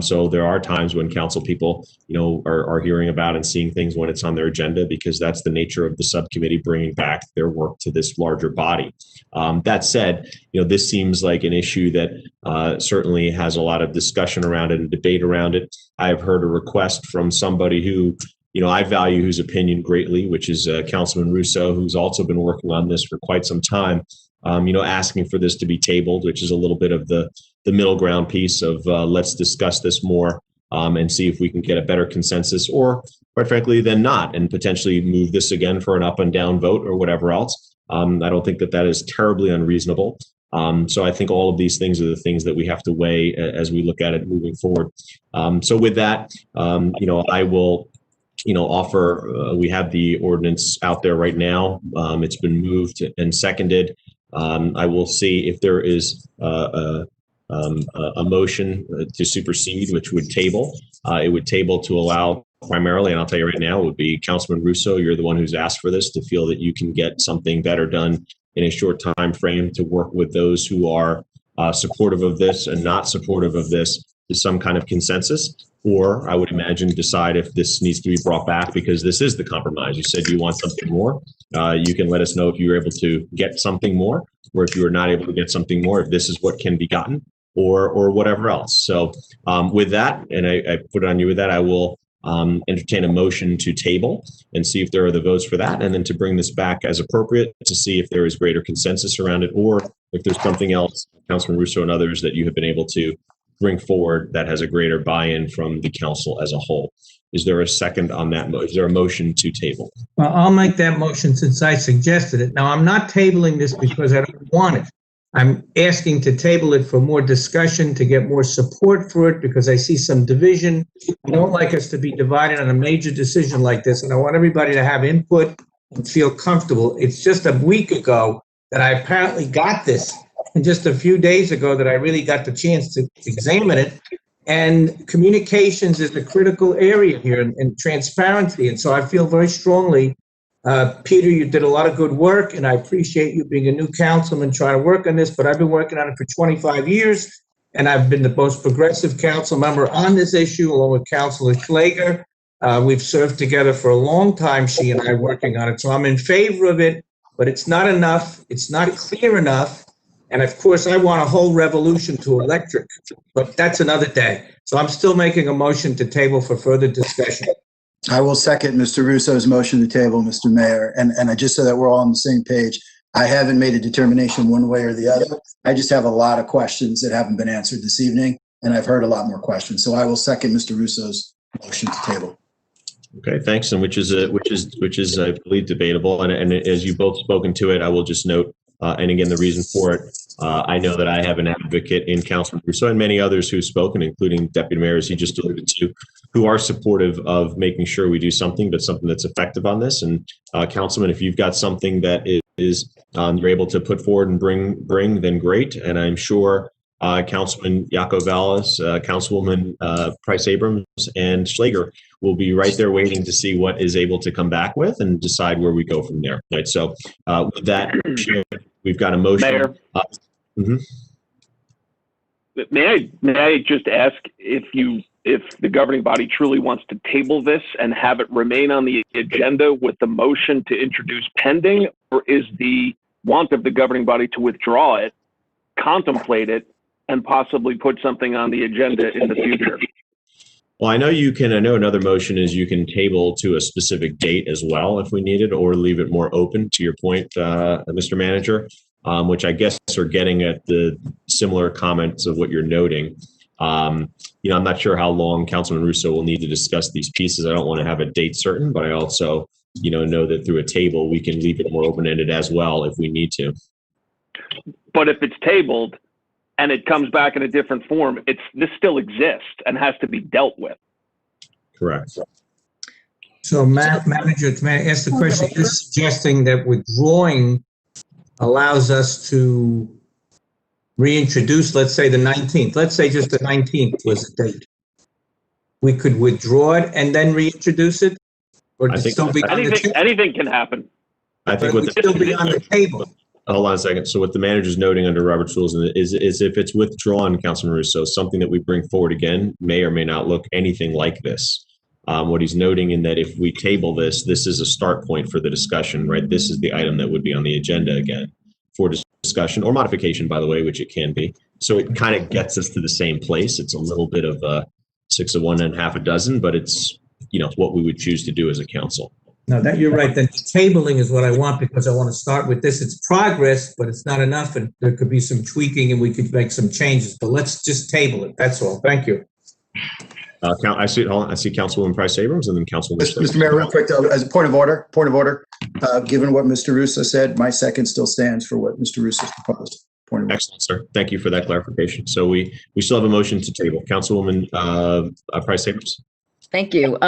So there are times when council people, you know, are hearing about and seeing things when it's on their agenda, because that's the nature of the subcommittee bringing back their work to this larger body. That said, you know, this seems like an issue that certainly has a lot of discussion around it and debate around it. I have heard a request from somebody who, you know, I value whose opinion greatly, which is Councilman Russo, who's also been working on this for quite some time, you know, asking for this to be tabled, which is a little bit of the middle ground piece of let's discuss this more and see if we can get a better consensus, or quite frankly, then not, and potentially move this again for an up and down vote or whatever else. I don't think that is terribly unreasonable. So I think all of these things are the things that we have to weigh as we look at it moving forward. So with that, you know, I will, you know, offer, we have the ordinance out there right now. It's been moved and seconded. I will see if there is a motion to supersede, which would table. It would table to allow primarily, and I'll tell you right now, it would be Councilman Russo. You're the one who's asked for this, to feel that you can get something better done in a short time frame, to work with those who are supportive of this and not supportive of this to some kind of consensus. Or I would imagine decide if this needs to be brought back, because this is the compromise. You said you want something more. You can let us know if you're able to get something more, or if you are not able to get something more, if this is what can be gotten, or whatever else. So with that, and I put it on you with that, I will entertain a motion to table and see if there are the votes for that, and then to bring this back as appropriate to see if there is greater consensus around it, or if there's something else, Councilman Russo and others, that you have been able to bring forward that has a greater buy-in from the council as a whole. Is there a second on that? Is there a motion to table? Well, I'll make that motion since I suggested it. Now, I'm not tabling this because I don't want it. I'm asking to table it for more discussion, to get more support for it, because I see some division. I don't like us to be divided on a major decision like this, and I want everybody to have input and feel comfortable. It's just a week ago that I apparently got this, and just a few days ago that I really got the chance to examine it. And communications is a critical area here, and transparency. And so I feel very strongly, Peter, you did a lot of good work, and I appreciate you being a new councilman trying to work on this, but I've been working on it for 25 years, and I've been the most progressive council member on this issue, along with Councilor Schlager. We've served together for a long time, she and I, working on it. So I'm in favor of it, but it's not enough. It's not clear enough. And of course, I want a whole revolution to electric, but that's another day. So I'm still making a motion to table for further discussion. I will second Mr. Russo's motion to table, Mr. Mayor. And I just so that we're all on the same page, I haven't made a determination one way or the other. I just have a lot of questions that haven't been answered this evening, and I've heard a lot more questions. So I will second Mr. Russo's motion to table. Okay, thanks. And which is I believe debatable. And as you both spoken to it, I will just note, and again, the reason for it, I know that I have an advocate in Councilman Russo and many others who've spoken, including Deputy Mayor, as he just alluded to, who are supportive of making sure we do something, but something that's effective on this. And Councilman, if you've got something that is you're able to put forward and bring, then great. And I'm sure Councilman Yacovelis, Councilwoman Price Abrams, and Schlager will be right there waiting to see what is able to come back with and decide where we go from there. Right. So with that, we've got a motion. Mayor, may I just ask if the governing body truly wants to table this and have it remain on the agenda with the motion to introduce pending, or is the want of the governing body to withdraw it, contemplate it, and possibly put something on the agenda in the future? Well, I know another motion is you can table to a specific date as well if we need it, or leave it more open, to your point, Mr. Manager, which I guess are getting at the similar comments of what you're noting. I'm not sure how long Councilman Russo will need to discuss these pieces. I don't want to have a date certain, but I also, know that through a table, we can leave it more open-ended as well if we need to. But if it's tabled and it comes back in a different form, this still exists and has to be dealt with. Correct. So, Manager, may I ask the question? You're suggesting that withdrawing allows us to reintroduce, let's say the 19th. Let's say just the 19th was the date. We could withdraw it and then reintroduce it? Or still be on the table? Anything can happen. I think what still be on the table. Hold on a second. So what the manager's noting under Robert's rules is if it's withdrawn, Councilman Russo, something that we bring forward again may or may not look anything like this. What he's noting in that if we table this is a start point for the discussion, right? This is the item that would be on the agenda again for discussion or modification, by the way, which it can be. So it kind of gets us to the same place. It's a little bit of a 6 of one and half a dozen, but it's, what we would choose to do as a council. No, that you're right. Then tabling is what I want because I want to start with this. It's progress, but it's not enough, and there could be some tweaking, and we could make some changes. But let's just table it. That's all. Thank you. I see Councilwoman Price Abrams, and then Councilwoman. Mr. Mayor, real quick, though, as a point of order. Given what Mr. Russo said, my second still stands for what Mr. Russo proposed. Point of order. Excellent, sir. Thank you for that clarification. So we still have a motion to table. Councilwoman Price Abrams. Thank you.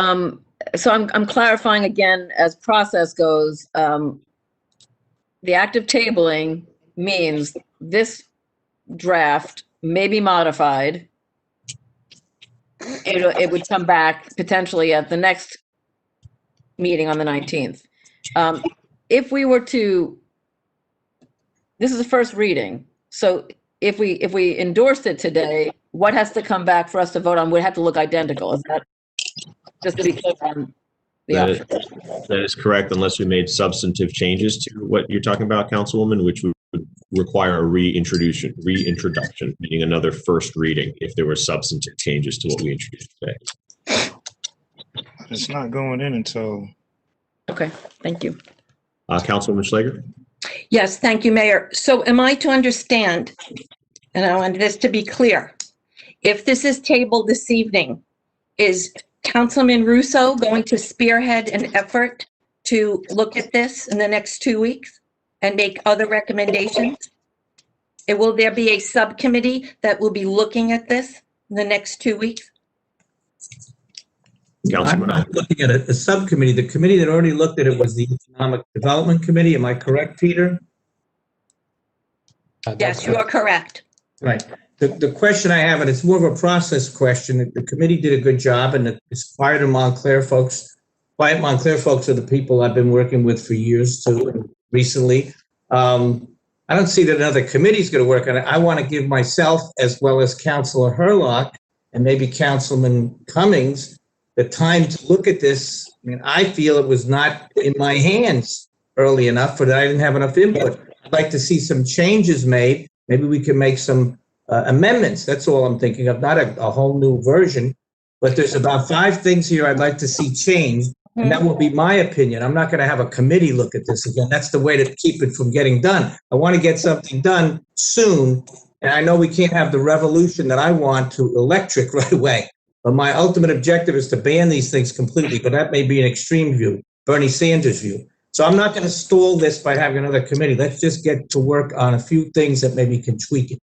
So I'm clarifying again, as process goes, the act of tabling means this draft may be modified. It would come back potentially at the next meeting on the 19th. If we were to, this is the first reading. So if we endorsed it today, what has to come back for us to vote on would have to look identical. Is that just to be clear on the option? That is correct, unless we made substantive changes to what you're talking about, Councilwoman, which would require a reintroduction, meaning another first reading if there were substantive changes to what we introduced today. It's not going in until. Okay, thank you. Councilwoman Schlager? Yes, thank you, Mayor. So am I to understand, and I want this to be clear, if this is tabled this evening, is Councilman Russo going to spearhead an effort to look at this in the next 2 weeks and make other recommendations? And will there be a subcommittee that will be looking at this in the next 2 weeks? I'm not looking at a subcommittee. The committee that already looked at it was the Economic Development Committee. Am I correct, Peter? Yes, you are correct. Right. The question I have, and it's more of a process question, the committee did a good job, and it's Quiet Montclair folks. Quiet Montclair folks are the people I've been working with for years too, and recently. I don't see that another committee is going to work on it. I want to give myself, as well as Councilor Herlock and maybe Councilman Cummings, the time to look at this. I mean, I feel it was not in my hands early enough, or that I didn't have enough input. I'd like to see some changes made. Maybe we can make some amendments. That's all I'm thinking of, not a whole new version. But there's about 5 things here I'd like to see changed, and that will be my opinion. I'm not going to have a committee look at this again. That's the way to keep it from getting done. I want to get something done soon, and I know we can't have the revolution that I want to electric right away. But my ultimate objective is to ban these things completely, but that may be an extreme view, Bernie Sanders' view. So I'm not going to stall this by having another committee. Let's just get to work on a few things that maybe can tweak it.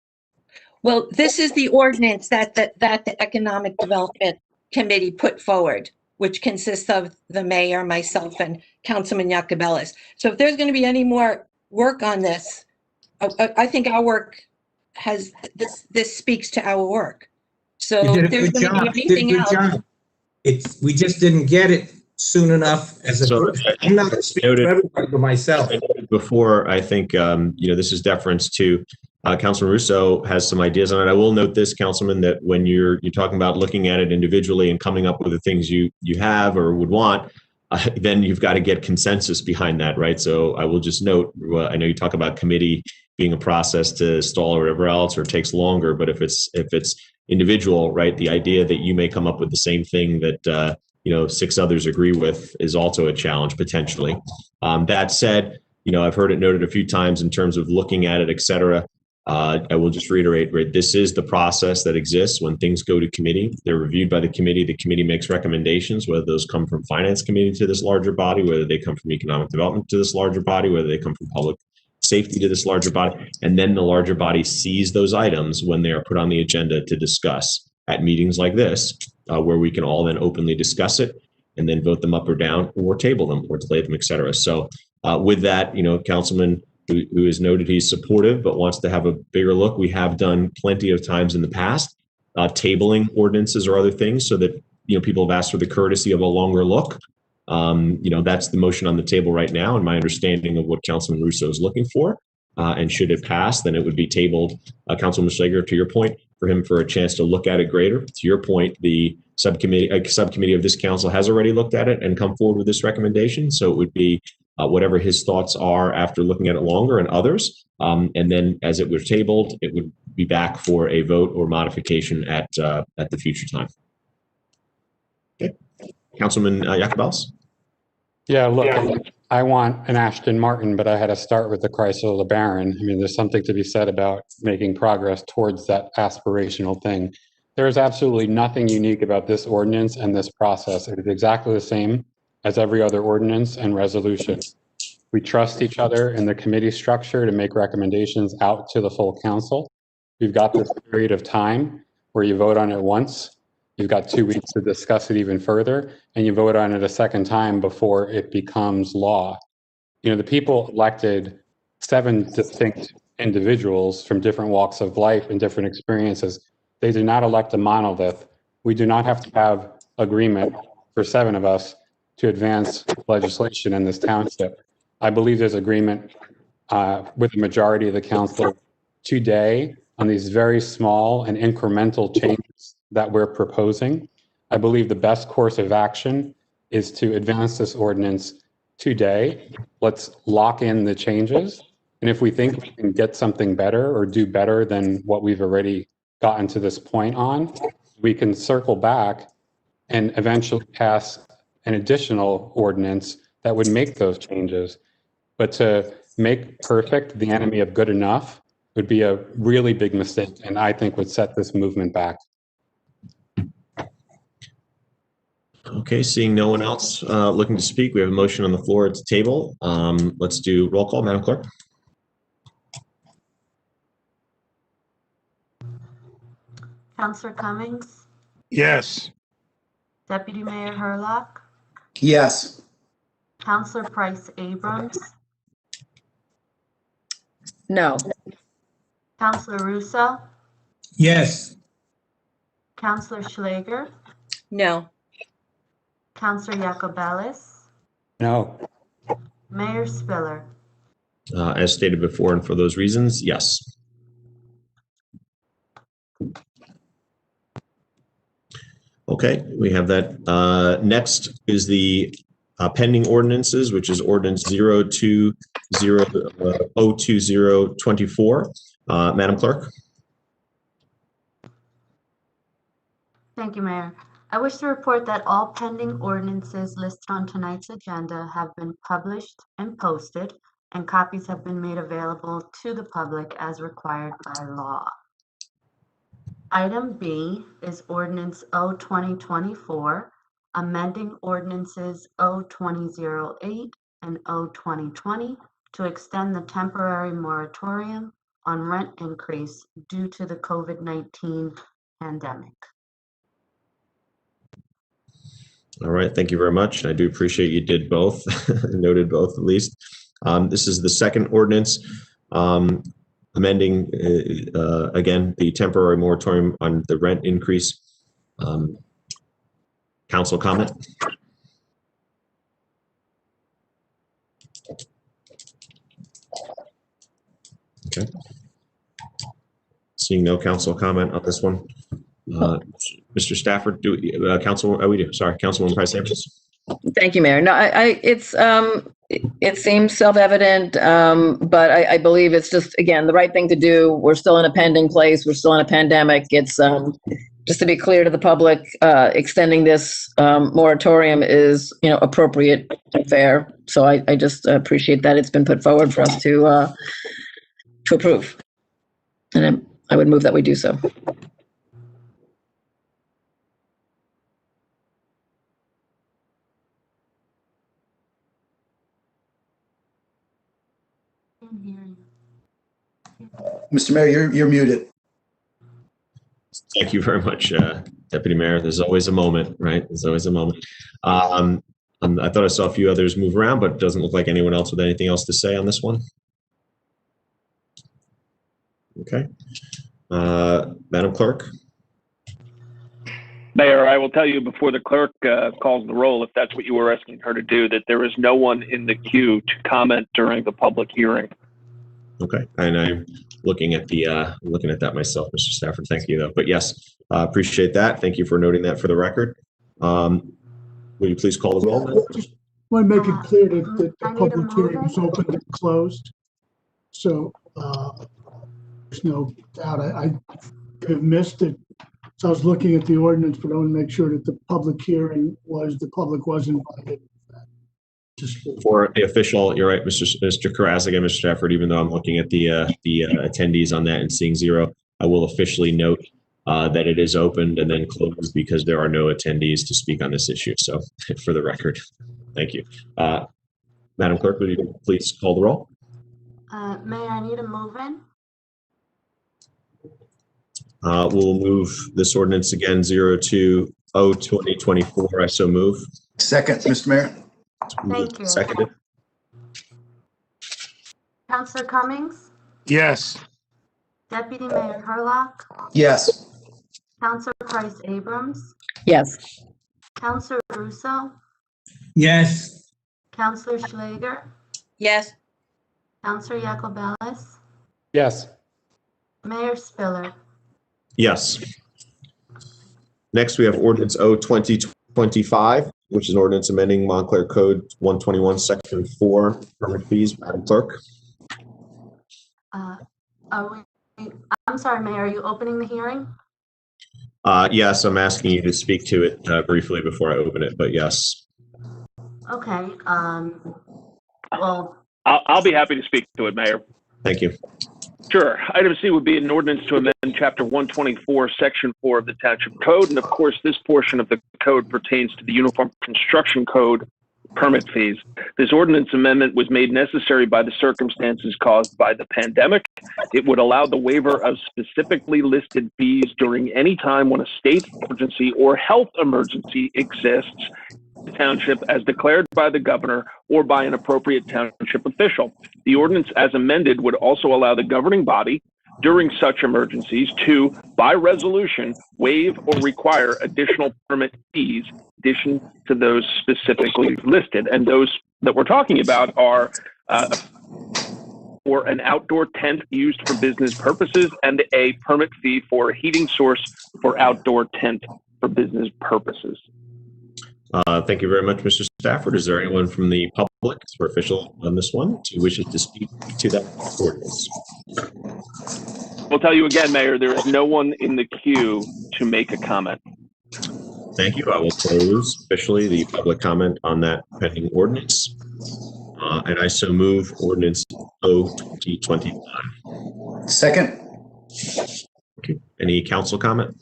Well, this is the ordinance that the Economic Development Committee put forward, which consists of the mayor, myself, and Councilman Yacobelis. So if there's going to be any more work on this, I think our work has, this speaks to our work. So if there's going to be anything else. We just didn't get it soon enough as a group. I'm not going to speak for everybody but myself. Before, I think, this is deference to Councilman Russo has some ideas on it. I will note this, Councilman, that when you're talking about looking at it individually and coming up with the things you have or would want, then you've got to get consensus behind that, right? So I will just note, I know you talk about committee being a process to stall or whatever else, or it takes longer, but if it's individual, right, the idea that you may come up with the same thing that 6 others agree with is also a challenge potentially. That said, I've heard it noted a few times in terms of looking at it, et cetera. I will just reiterate, right, this is the process that exists when things go to committee. They're reviewed by the committee makes recommendations, whether those come from finance committee to this larger body, whether they come from economic development to this larger body, whether they come from public safety to this larger body, and then the larger body sees those items when they are put on the agenda to discuss at meetings like this, where we can all then openly discuss it and then vote them up or down or table them or delay them, et cetera. So with that, Councilman who has noted he's supportive but wants to have a bigger look, we have done plenty of times in the past, tabling ordinances or other things so that, people have asked for the courtesy of a longer look. That's the motion on the table right now, and my understanding of what Councilman Russo is looking for. And should it pass, then it would be tabled, Councilman Schlager, to your point, for him for a chance to look at it greater. To your point, the subcommittee of this council has already looked at it and come forward with this recommendation. So it would be whatever his thoughts are after looking at it longer and others. And then as it was tabled, it would be back for a vote or modification at the future time. Okay. Councilman Yacobelis? Yeah, look, I want an Ashton Martin, but I had to start with the Chrysler LeBaron. I mean, there's something to be said about making progress towards that aspirational thing. There is absolutely nothing unique about this ordinance and this process. It is exactly the same as every other ordinance and resolution. We trust each other in the committee structure to make recommendations out to the full council. We've got this period of time where you vote on it once. You've got 2 weeks to discuss it even further, and you vote on it a second time before it becomes law. The people elected 7 distinct individuals from different walks of life and different experiences. They do not elect a monolith. We do not have to have agreement for 7 of us to advance legislation in this township. I believe there's agreement with the majority of the council today on these very small and incremental changes that we're proposing. I believe the best course of action is to advance this ordinance today. Let's lock in the changes. And if we think we can get something better or do better than what we've already gotten to this point on, we can circle back and eventually pass an additional ordinance that would make those changes. But to make perfect the enemy of good enough would be a really big mistake, and I think would set this movement back. Okay, seeing no one else looking to speak, we have a motion on the floor at the table. Let's do roll call, Madam Clerk. Councillor Cummings? Yes. Deputy Mayor Herlock? Yes. Councillor Price Abrams? No. Councillor Russo? Yes. Councillor Schlager? No. Councillor Yacobelis? No. Mayor Spiller? As stated before, and for those reasons, yes. Okay, we have that. Next is the pending ordinances, which is Ordinance O-20-24. Madam Clerk? Thank you, Mayor. I wish to report that all pending ordinances listed on tonight's agenda have been published and posted, and copies have been made available to the public as required by law. Item B is Ordinance O-20-24, amending ordinances O-20-08 and O-20-20 to extend the temporary moratorium on rent increase due to the COVID-19 pandemic. All right, thank you very much. I do appreciate you did both, noted both at least. This is the second ordinance amending, again, the temporary moratorium on the rent increase. Council comment? Okay. Seeing no council comment on this one. Mr. Stafford, Councilwoman Price Samples. Thank you, Mayor. No, it seems self-evident, but I believe it's just, again, the right thing to do. We're still in a pending place. We're still in a pandemic. It's just to be clear to the public, extending this moratorium is, appropriate and fair. So I just appreciate that it's been put forward for us to approve. And I would move that we do so. Mr. Mayor, you're muted. Thank you very much, Deputy Mayor. There's always a moment, right? There's always a moment. I thought I saw a few others move around, but it doesn't look like anyone else with anything else to say on this one. Okay. Madam Clerk? Mayor, I will tell you before the clerk calls the roll, if that's what you were asking her to do, that there is no one in the queue to comment during the public hearing. Okay, and I'm looking at that myself, Mr. Stafford. Thank you, though. But yes, appreciate that. Thank you for noting that for the record. Will you please call the roll? Just want to make it clear that the public hearing was opened and closed. So there's no doubt. I could have missed it. So I was looking at the ordinance, but I want to make sure that the public was invited. For the official, you're right, Mr. Karasik and Mr. Stafford, even though I'm looking at the attendees on that and seeing zero, I will officially note that it is opened and then closed because there are no attendees to speak on this issue. So for the record, thank you. Madam Clerk, will you please call the roll? Mayor, I need a move-in. We'll move this ordinance again, 02-O-20-24. I so move. Second, Mr. Mayor. Thank you. Seconded. Councilor Cummings? Yes. Deputy Mayor Herlock? Yes. Councilor Price Abrams? Yes. Councilor Russo? Yes. Councilor Schlager? Yes. Councilor Yacobelis? Yes. Mayor Spiller? Yes. Next, we have Ordinance O-20-25, which is an ordinance amending Montclair Code 121, Section 4, permit fees. Madam Clerk? I'm sorry, Mayor, are you opening the hearing? Yes, I'm asking you to speak to it briefly before I open it, but yes. Okay, well. I'll be happy to speak to it, Mayor. Thank you. Sure. Item C would be an ordinance to amend Chapter 124, Section 4 of the Township Code. And of course, this portion of the code pertains to the Uniform Construction Code permit fees. This ordinance amendment was made necessary by the circumstances caused by the pandemic. It would allow the waiver of specifically listed fees during any time when a state emergency or health emergency exists in the township as declared by the governor or by an appropriate township official. The ordinance as amended would also allow the governing body during such emergencies to, by resolution, waive or require additional permit fees in addition to those specifically listed. And those that we're talking about are for an outdoor tent used for business purposes and a permit fee for a heating source for outdoor tent for business purposes. Thank you very much, Mr. Stafford. Is there anyone from the public for official on this one who wishes to speak to that ordinance? We'll tell you again, Mayor, there is no one in the queue to make a comment. Thank you. I will close officially the public comment on that pending ordinance. And I so move ordinance O-20-25. Second. Okay. Any council comment?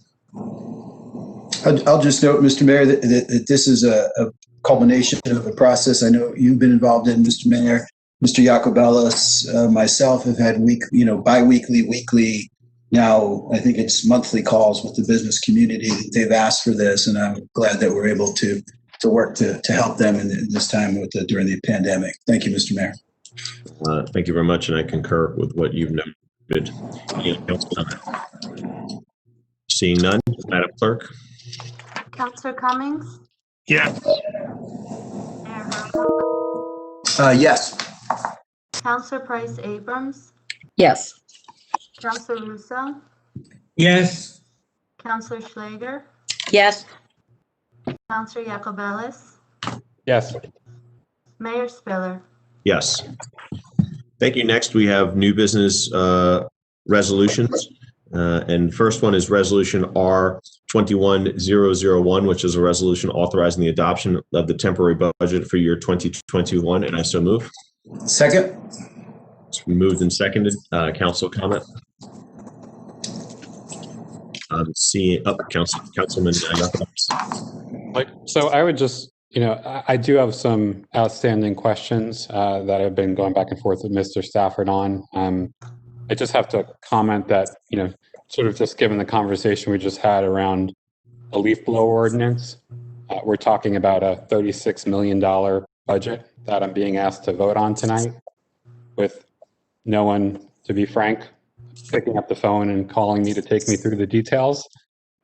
I'll just note, Mr. Mayor, that this is a culmination of a process I know you've been involved in, Mr. Mayor. Mr. Yacobelis, myself have had bi-weekly, weekly, now I think it's monthly calls with the business community that they've asked for this, and I'm glad that we're able to work to help them in this time during the pandemic. Thank you, Mr. Mayor. Thank you very much, and I concur with what you've noted. Any council comment? Seeing none, Madam Clerk. Counselor Cummings? Yes. Mayor Hurlbut? Yes. Counselor Price Abrams? Yes. Counselor Russo? Yes. Counselor Schlager? Yes. Counselor Yacobelis? Yes. Mayor Spiller? Yes. Thank you. Next, we have new business resolutions. And first one is Resolution R-21-001, which is a resolution authorizing the adoption of the temporary budget for year 2021. And I so move. Second. It's been moved and seconded. Council comment? Councilman. So I would just, I do have some outstanding questions that I've been going back and forth with Mr. Stafford on. I just have to comment that, sort of just given the conversation we just had around a leaf blower ordinance, we're talking about a $36 million budget that I'm being asked to vote on tonight, with no one, to be frank, picking up the phone and calling me to take me through the details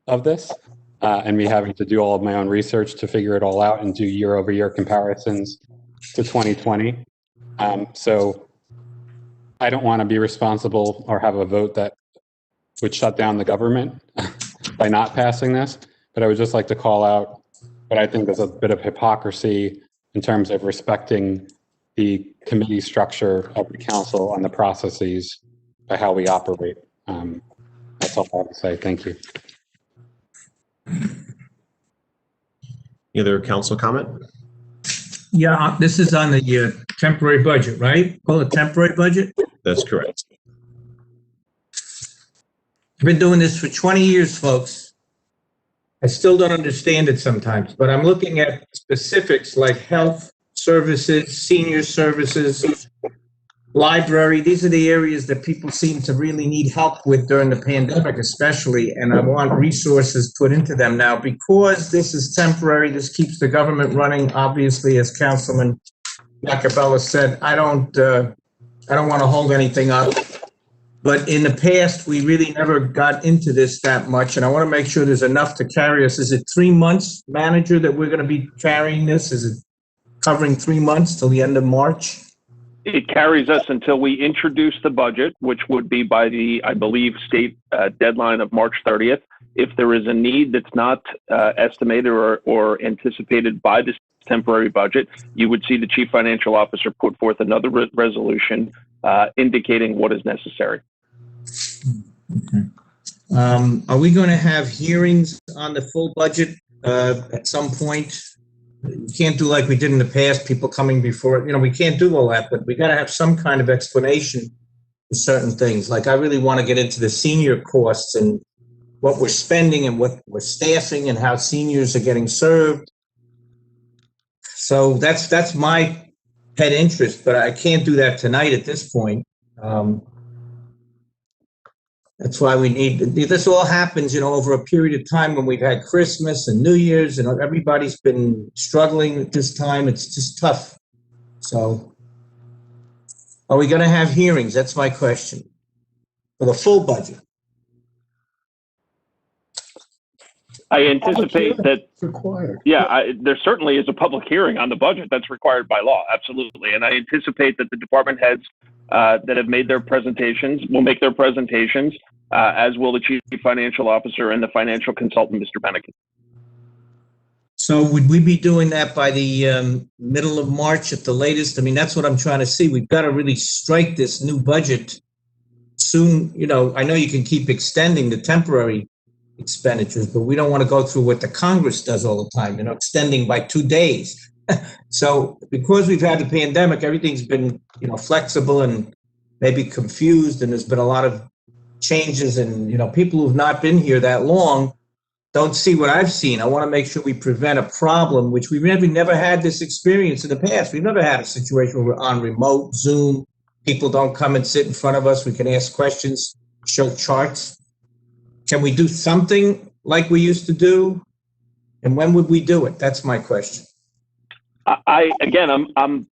of this, and me having to do all of my own research to figure it all out and do year-over-year comparisons to 2020. So I don't want to be responsible or have a vote that would shut down the government by not passing this, but I would just like to call out what I think is a bit of hypocrisy in terms of respecting the committee structure of the council and the processes by how we operate. That's all I have to say. Thank you. Any other council comment? Yeah, this is on the temporary budget, right? Call it temporary budget? That's correct. I've been doing this for 20 years, folks. I still don't understand it sometimes, but I'm looking at specifics like health services, senior services, library. These are the areas that people seem to really need help with during the pandemic, especially, and I want resources put into them now. Because this is temporary, this keeps the government running, obviously, as Councilman Yacobelis said. I don't want to hold anything up. But in the past, we really never got into this that much, and I want to make sure there's enough to carry us. Is it 3 months, manager, that we're going to be carrying this? Is it covering 3 months till the end of March? It carries us until we introduce the budget, which would be by the, I believe, state deadline of March 30th. If there is a need that's not estimated or anticipated by this temporary budget, you would see the chief financial officer put forth another resolution indicating what is necessary. Okay. Are we going to have hearings on the full budget at some point? We can't do like we did in the past, people coming before, we can't do all that, but we got to have some kind of explanation for certain things. Like I really want to get into the senior costs and what we're spending and what we're staffing and how seniors are getting served. So that's my pet interest, but I can't do that tonight at this point. That's why we need, this all happens, over a period of time when we've had Christmas and New Year's and everybody's been struggling at this time. It's just tough. So are we going to have hearings? That's my question. For the full budget. I anticipate that, required. There certainly is a public hearing on the budget that's required by law, absolutely. And I anticipate that the department heads that have made their presentations will make their presentations, as will the chief financial officer and the financial consultant, Mr. Bennigan. So would we be doing that by the middle of March at the latest? I mean, that's what I'm trying to see. We've got to really strike this new budget soon. You know, I know you can keep extending the temporary expenditures, but we don't want to go through what the Congress does all the time, you know, extending by 2 days. So because we've had the pandemic, everything's been, you know, flexible and maybe confused, and there's been a lot of changes, and, you know, people who've not been here that long don't see what I've seen. I want to make sure we prevent a problem, which we've never had this experience in the past. We've never had a situation where we're on remote Zoom. People don't come and sit in front of us. We can ask questions, show charts. Can we do something like we used to do? And when would we do it? That's my question. I'm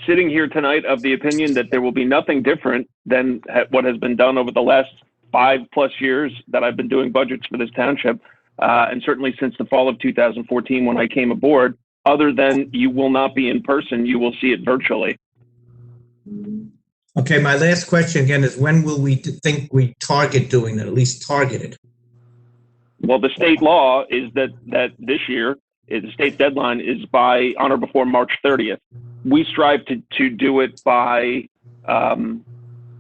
sitting here tonight of the opinion that there will be nothing different than what has been done over the last 5+ years that I've been doing budgets for this township, and certainly since the fall of 2014 when I came aboard, other than you will not be in person, you will see it virtually. Okay, my last question again is, when will we think we target doing that, at least targeted? Well, the state law is that this year, the state deadline is by on or before March 30th. We strive to do it by,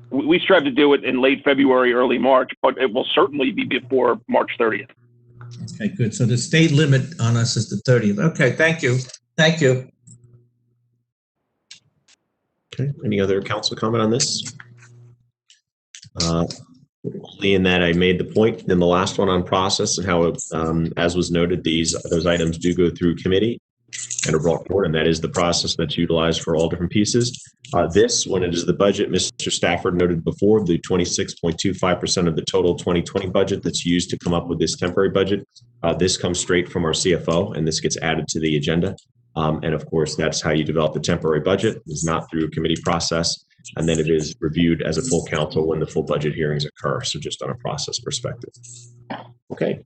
we strive to do it in late February, early March, but it will certainly be before March 30th. Okay, good. So the state limit on us is the 30th. Okay, thank you. Thank you. Okay, any other council comment on this? Only in that I made the point in the last one on process and how, as was noted, those items do go through committee and are brought forward, and that is the process that's utilized for all different pieces. This, when it is the budget, Mr. Stafford noted before, the 26.25% of the total 2020 budget that's used to come up with this temporary budget. This comes straight from our CFO, and this gets added to the agenda. And of course, that's how you develop the temporary budget. It's not through a committee process, and then it is reviewed as a full council when the full budget hearings occur. So just on a process perspective. Okay.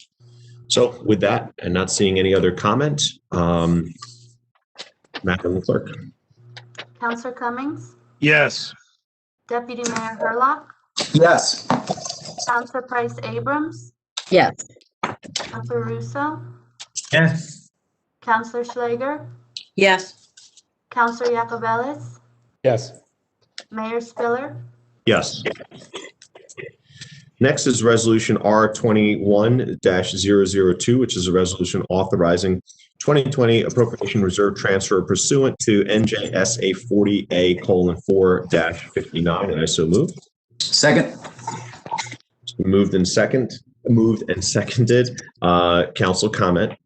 So with that, and not seeing any other comment, Madam Clerk. Councillor Cummings? Yes. Deputy Mayor Hurlock? Yes. Councillor Price Abrams? Yes. Councillor Russo? Yes. Councillor Schlager? Yes. Councillor Yacovelis? Yes. Mayor Spiller? Yes. Next is Resolution R21-002, which is a resolution authorizing 2020 appropriation reserve transfer pursuant to N.J.S.A 40A:4-59, and I so move. Second. It's been moved and seconded. Council comment.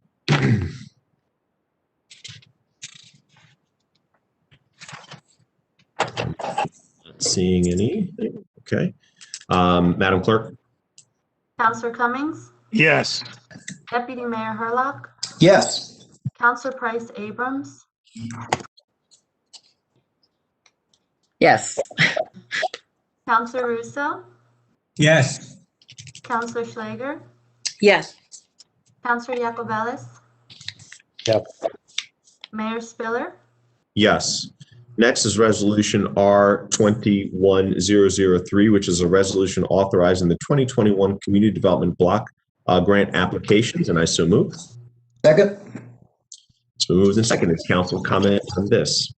Not seeing any. Okay. Madam Clerk? Councillor Cummings? Yes. Deputy Mayor Hurlock? Yes. Councillor Price Abrams? Yes. Councillor Russo? Yes. Councillor Schlager? Yes. Councillor Yacovelis? Yes. Mayor Spiller? Yes. Next is Resolution R21-003, which is a resolution authorizing the 2021 Community Development Block Grant applications, and I so move. Second. It's been moved and seconded. Council comment on this.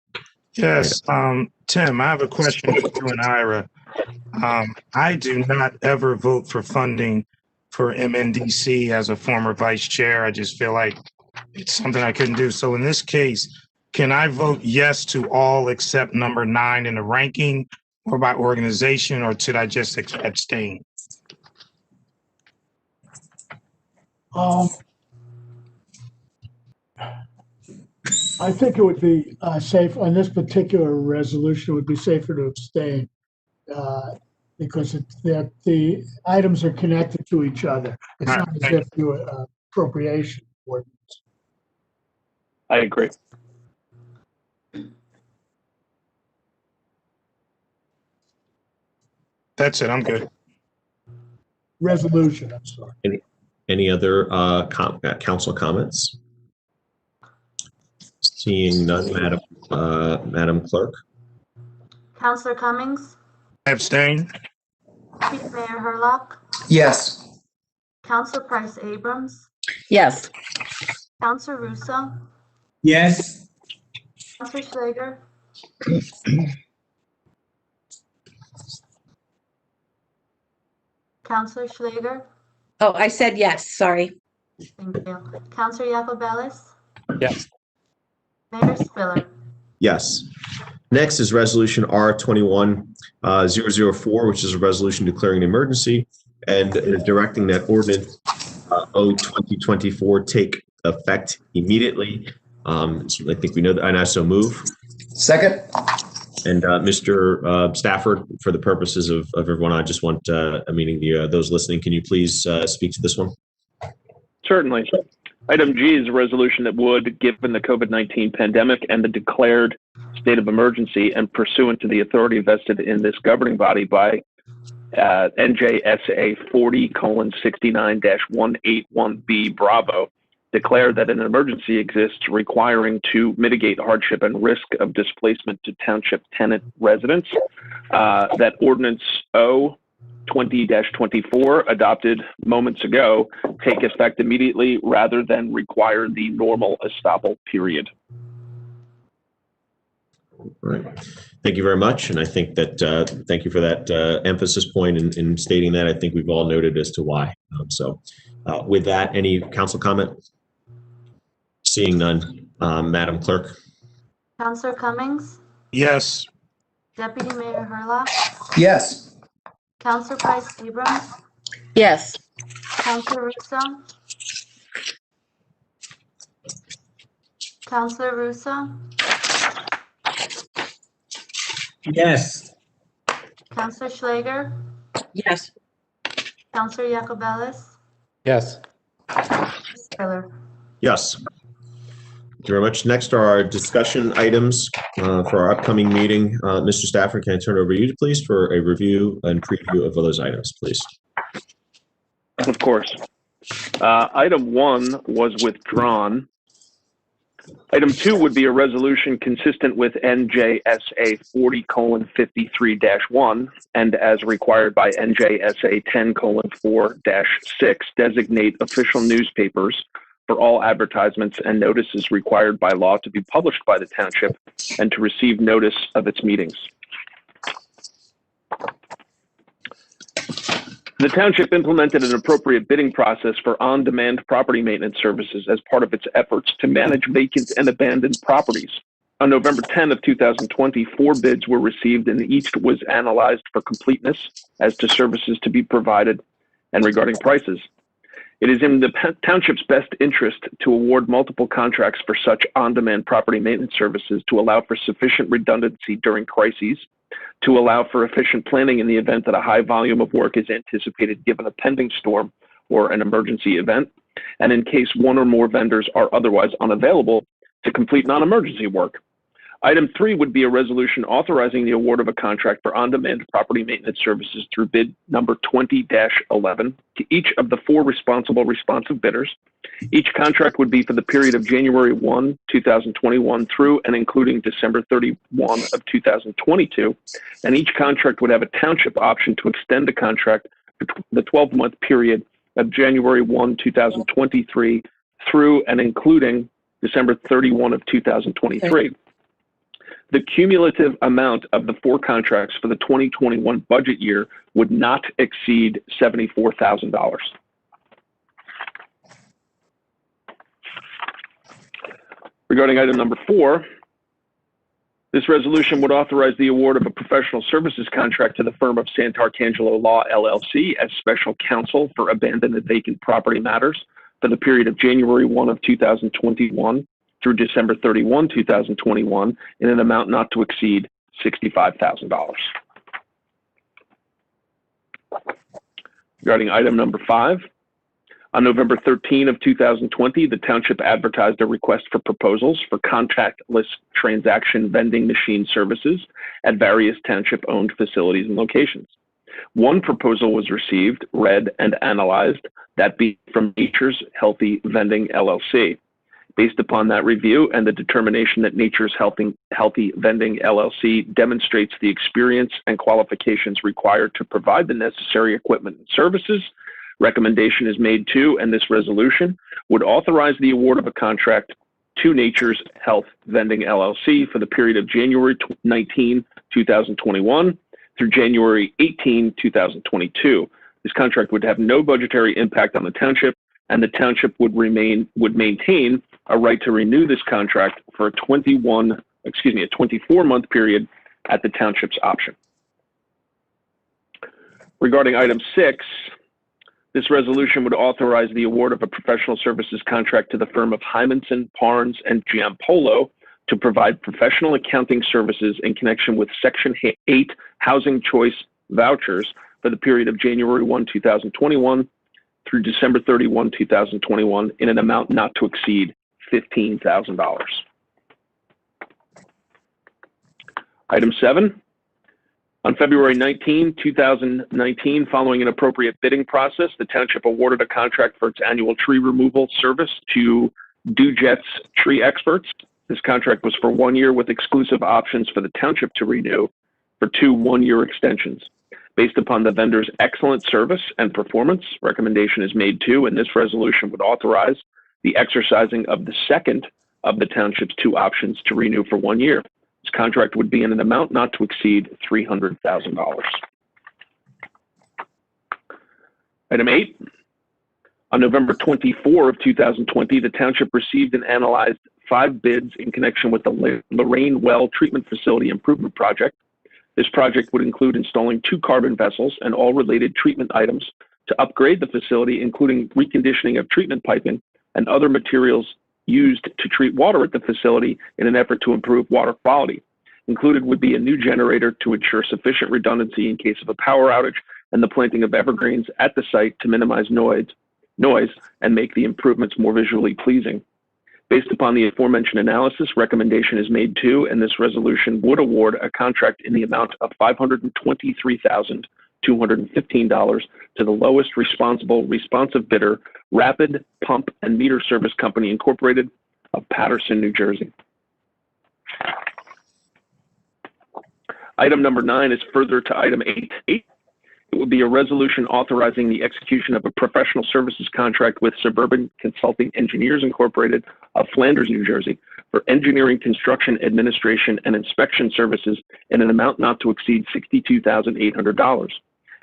Yes. Tim, I have a question for you and Ira. I do not ever vote for funding for MNDC as a former vice chair. I just feel like it's something I couldn't do. So in this case, can I vote yes to all except number 9 in the ranking, or by organization, or should I just abstain? I think it would be safe on this particular resolution. It would be safer to abstain because the items are connected to each other. It's not as if you appropriation ordinance. I agree. That's it. I'm good. Resolution, I'm sorry. Any other council comments? Seeing none, Madam Clerk. Councillor Cummings? Abstain. Deputy Mayor Hurlock? Yes. Councillor Price Abrams? Yes. Counselor Russo, Yes. Counselor Schlager, Counselor Schlager, Oh, I said yes, sorry. thank you. Counselor Yacobelis, Yes. Mayor Spiller. Yes. Next is Resolution R21-004, which is a resolution declaring an emergency and directing that Ordinance O-20-24 take effect immediately. So I think we know that, and I so move. Second. And Mr. Stafford, for the purposes of everyone, I just want, those listening, can you please speak to this one? Certainly. Item G is a resolution that would, given the COVID-19 pandemic and the declared state of emergency and pursuant to the authority vested in this governing body by N.J.S.A 40:69-181B Bravo, declare that an emergency exists requiring to mitigate hardship and risk of displacement to township tenant residents. That Ordinance O-20-24 adopted moments ago take effect immediately rather than require the normal estoppel period. All right. Thank you very much. And I think that, thank you for that emphasis point in stating that. I think we've all noted as to why. With that, any council comment? Seeing none, Madam Clerk. Counselor Cummings, Yes. Deputy Mayor Herlock, Yes. Counselor Price Abrams, Yes. Counselor Russo, Counselor Russo, Yes. Counselor Schlager, Yes. Counselor Yacobelis, Yes. Mayor Spiller. Yes. Thank you very much. Next are our discussion items for our upcoming meeting. Mr. Stafford, can I turn it over to you, please, for a review and preview of those items, please? Of course. Item 1 was withdrawn. Item 2 would be a resolution consistent with N.J.S.A 40:53-1 and as required by N.J.S.A 10:4-6 designate official newspapers for all advertisements and notices required by law to be published by the township and to receive notice of its meetings. The township implemented an appropriate bidding process for on-demand property maintenance services as part of its efforts to manage vacant and abandoned properties. On November 10 of 2020, 4 bids were received and each was analyzed for completeness as to services to be provided and regarding prices. It is in the township's best interest to award multiple contracts for such on-demand property maintenance services to allow for sufficient redundancy during crises, to allow for efficient planning in the event that a high volume of work is anticipated given a pending storm or an emergency event, and in case one or more vendors are otherwise unavailable to complete non-emergency work. Item 3 would be a resolution authorizing the award of a contract for on-demand property maintenance services through bid number 20-11 to each of the 4 responsive bidders. Each contract would be for the period of January 1, 2021 through and including December 31 of 2022. And each contract would have a township option to extend the contract for the 12-month period of January 1, 2023 through and including December 31 of 2023. The cumulative amount of the 4 contracts for the 2021 budget year would not exceed $74,000. Regarding item number 4, this resolution would authorize the award of a professional services contract to the firm of Santarcangelo Law, LLC as special counsel for abandoned and vacant property matters for the period of January 1 of 2021 through December 31, 2021 in an amount not to exceed $65,000. Regarding item number 5, on November 13 of 2020, the township advertised a request for proposals for contactless transaction vending machine services at various township-owned facilities and locations. One proposal was received, read, and analyzed, that being from Nature's Healthy Vending, LLC. Based upon that review and the determination that Nature's Healthy Vending, LLC demonstrates the experience and qualifications required to provide the necessary equipment and services, recommendation is made to, and this resolution would authorize the award of a contract to Nature's Health Vending LLC for the period of January 19, 2021 through January 18, 2022. This contract would have no budgetary impact on the township, and the township would maintain a right to renew this contract for a 24-month period at the township's option. Regarding item 6, this resolution would authorize the award of a professional services contract to the firm of Hymanson, Parnes, and Giampolo to provide professional accounting services in connection with Section 8 Housing Choice Vouchers for the period of January 1, 2021 through December 31, 2021 in an amount not to exceed $15,000. Item 7. On February 19, 2019, following an appropriate bidding process, the township awarded a contract for its annual tree removal service to N.J.S.A tree experts. This contract was for 1 year with exclusive options for the township to renew for 2 one-year extensions. Based upon the vendor's excellent service and performance, recommendation is made to, and this resolution would authorize the exercising of the second of the township's 2 options to renew for 1 year. This contract would be in an amount not to exceed $300,000. Item 8. On November 24 of 2020, the township received and analyzed 5 bids in connection with the Lorraine Well Treatment Facility Improvement Project. This project would include installing 2 carbon vessels and all related treatment items to upgrade the facility, including reconditioning of treatment piping and other materials used to treat water at the facility in an effort to improve water quality. Included would be a new generator to ensure sufficient redundancy in case of a power outage, and the planting of evergreens at the site to minimize noise and make the improvements more visually pleasing. Based upon the aforementioned analysis, recommendation is made to, and this resolution would award a contract in the amount of $523,215 to the lowest responsive bidder, Rapid Pump and Meter Service Company, Incorporated of Paterson, New Jersey. Item number 9 is further to item 8. It would be a resolution authorizing the execution of a professional services contract with Suburban Consulting Engineers, Incorporated of Flanders, New Jersey, for engineering, construction, administration, and inspection services in an amount not to exceed $62,800.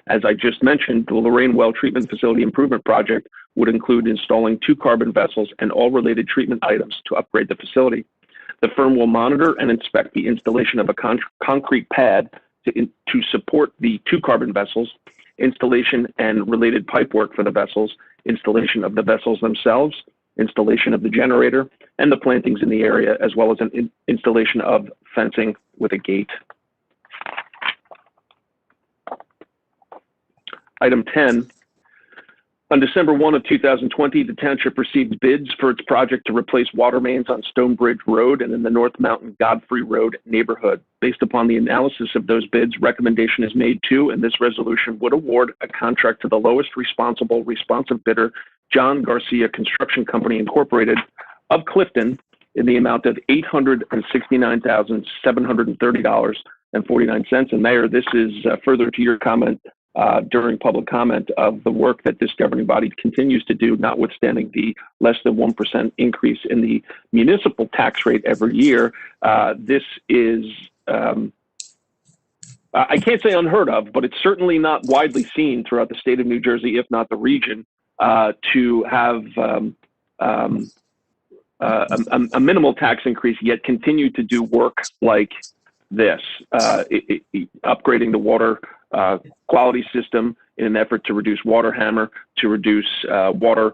As I just mentioned, the Lorraine Well Treatment Facility Improvement Project would include installing 2 carbon vessels and all related treatment items to upgrade the facility. The firm will monitor and inspect the installation of a concrete pad to support the 2 carbon vessels, installation and related pipework for the vessels, installation of the vessels themselves, installation of the generator, and the plantings in the area, as well as an installation of fencing with a gate. Item 10. On December 1 of 2020, the township received bids for its project to replace water mains on Stonebridge Road and in the North Mountain Godfrey Road neighborhood. Based upon the analysis of those bids, recommendation is made to, and this resolution would award a contract to the lowest responsive bidder, John Garcia Construction Company, Incorporated of Clifton, in the amount of $869,730.49. And Mayor, this is further to your comment during public comment of the work that this governing body continues to do, notwithstanding the less than 1% increase in the municipal tax rate every year. This is, I can't say unheard of, but it's certainly not widely seen throughout the state of New Jersey, if not the region, to have a minimal tax increase, yet continue to do work like this, upgrading the water quality system in an effort to reduce water hammer, to reduce water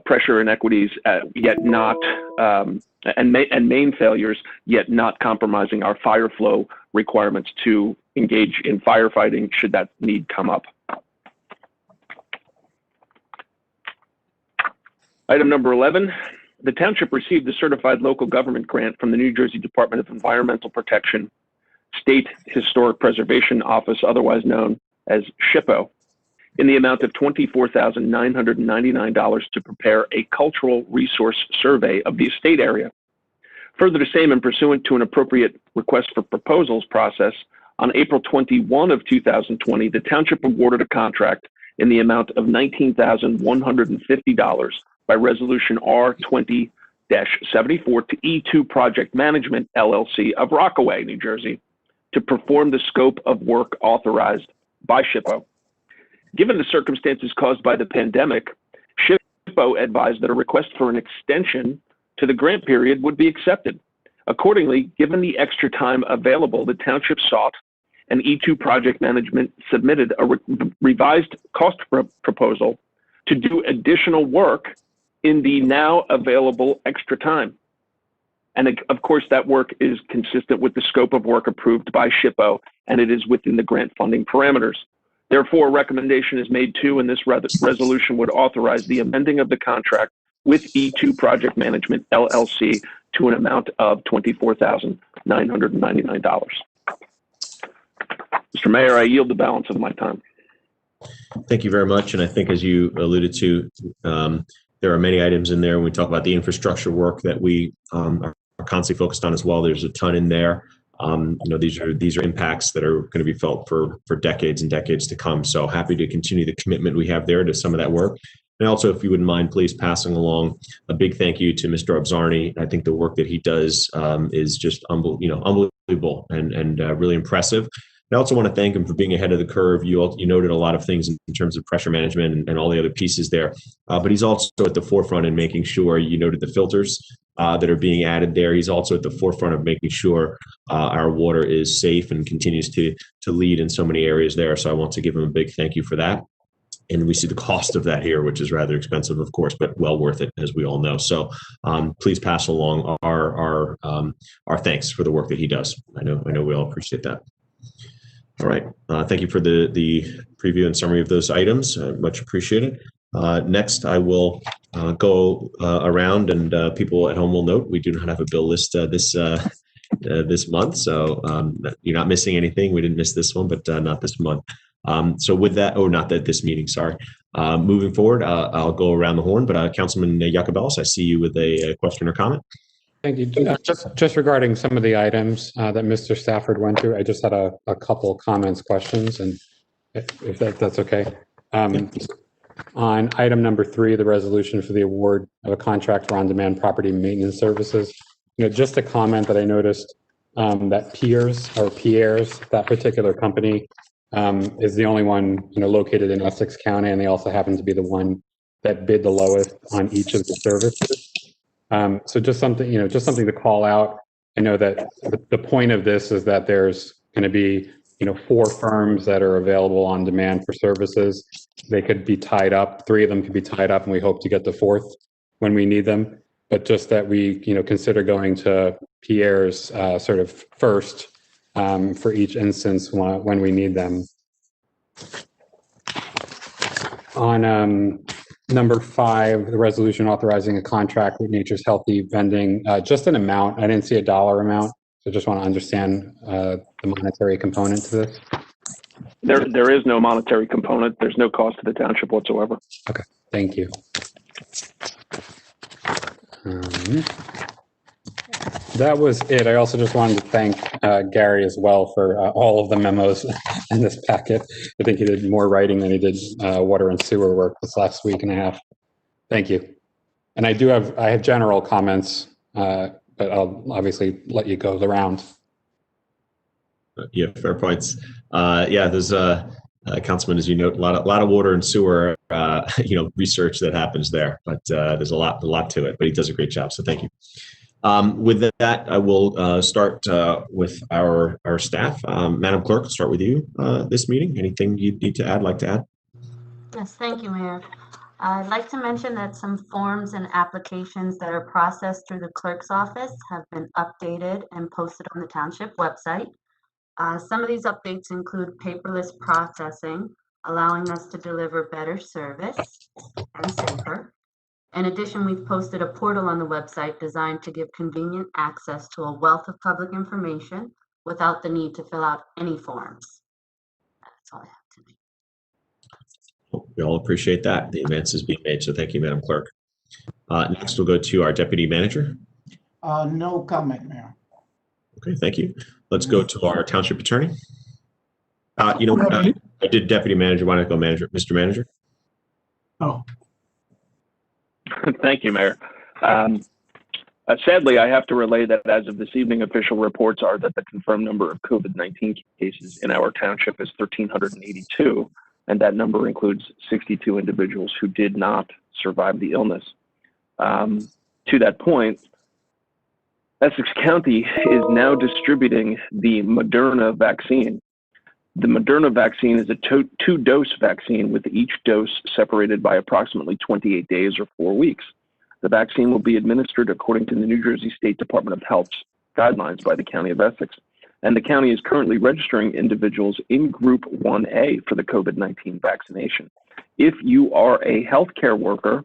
pressure inequities, yet not and main failures, yet not compromising our fire flow requirements to engage in firefighting should that need come up. Item number 11. The township received a certified local government grant from the New Jersey Department of Environmental Protection, State Historic Preservation Office, otherwise known as SHPO, in the amount of $24,999 to prepare a cultural resource survey of the estate area. Further to same, and pursuant to an appropriate request for proposals process, on April 21 of 2020, the township awarded a contract in the amount of $19,150 by Resolution R-20-74 to E2 Project Management, LLC of Rockaway, New Jersey, to perform the scope of work authorized by SHPO. Given the circumstances caused by the pandemic, SHPO advised that a request for an extension to the grant period would be accepted. Accordingly, given the extra time available, the township sought and E2 Project Management submitted a revised cost proposal to do additional work in the now available extra time. And of course, that work is consistent with the scope of work approved by SHPO, and it is within the grant funding parameters. Therefore, a recommendation is made to, and this resolution would authorize the amending of the contract with E2 Project Management, LLC, to an amount of $24,999. Mr. Mayor, I yield the balance of my time. Thank you very much. And I think, as you alluded to, there are many items in there. When we talk about the infrastructure work that we are constantly focused on as well, there's a ton in there. These are impacts that are going to be felt for decades and decades to come. So happy to continue the commitment we have there to some of that work. And also, if you wouldn't mind, please passing along a big thank you to Mr. Abzarni. I think the work that he does is just unbelievable and really impressive. I also want to thank him for being ahead of the curve. You noted a lot of things in terms of pressure management and all the other pieces there, but he's also at the forefront in making sure, you noted the filters that are being added there. He's also at the forefront of making sure our water is safe and continues to lead in so many areas there. So I want to give him a big thank you for that. And we see the cost of that here, which is rather expensive, of course, but well worth it, as we all know. So please pass along our thanks for the work that he does. I know we all appreciate that. All right. Thank you for the preview and summary of those items. Much appreciated. Next, I will go around, and people at home will note we do not have a bill list this month. So you're not missing anything. We didn't miss this one, but not this month. So with that, not that this meeting, sorry. Moving forward, I'll go around the horn, but Councilman Yacobelis, I see you with a question or comment. Thank you. Just regarding some of the items that Mr. Stafford went through, I just had a couple comments, questions, and if that's okay. On item number 3, the resolution for the award of a contract for on-demand property maintenance services, just a comment that I noticed that Pierre's, that particular company, is the only one located in Essex County, and they also happen to be the one that bid the lowest on each of the services. So just something to call out. I know that the point of this is that there's going to be 4 firms that are available on demand for services. They could be tied up. 3 of them could be tied up, and we hope to get the 4th when we need them. But just that we consider going to Pierre's sort of first for each instance when we need them. On number 5, the resolution authorizing a contract with Nature's Healthy Vending, just an amount. I didn't see a dollar amount, so just want to understand the monetary component to this. There is no monetary component. There's no cost to the township whatsoever. Okay, thank you. That was it. I also just wanted to thank Gary as well for all of the memos in this packet. I think he did more writing than he did water and sewer work this last week and a half. Thank you. And I have general comments, but I'll obviously let you go the round. Yeah, fair points. There's Councilman, as you note, a lot of water and sewer, research that happens there, but there's a lot to it. But he does a great job, so thank you. With that, I will start with our staff. Madam Clerk, I'll start with you this meeting. Anything you need to add, like to add? Yes, thank you, Mayor. I'd like to mention that some forms and applications that are processed through the clerk's office have been updated and posted on the township website. Some of these updates include paperless processing, allowing us to deliver better service and safer. In addition, we've posted a portal on the website designed to give convenient access to a wealth of public information without the need to fill out any forms. That's all I have tonight. We all appreciate that, the advances being made, so thank you, Madam Clerk. Next, we'll go to our Deputy Manager. No comment, Mayor. Okay, thank you. Let's go to our Township Attorney. I did deputy manager. Why not go manager, Mr. Manager? Oh, Thank you, Mayor. Sadly, I have to relay that as of this evening, official reports are that the confirmed number of COVID-19 cases in our township is 1,382, and that number includes 62 individuals who did not survive the illness. To that point, Essex County is now distributing the Moderna vaccine. The Moderna vaccine is a two-dose vaccine, with each dose separated by approximately 28 days or 4 weeks. The vaccine will be administered according to the New Jersey State Department of Health's guidelines by the County of Essex. And the county is currently registering individuals in Group 1A for the COVID-19 vaccination. If you are a healthcare worker,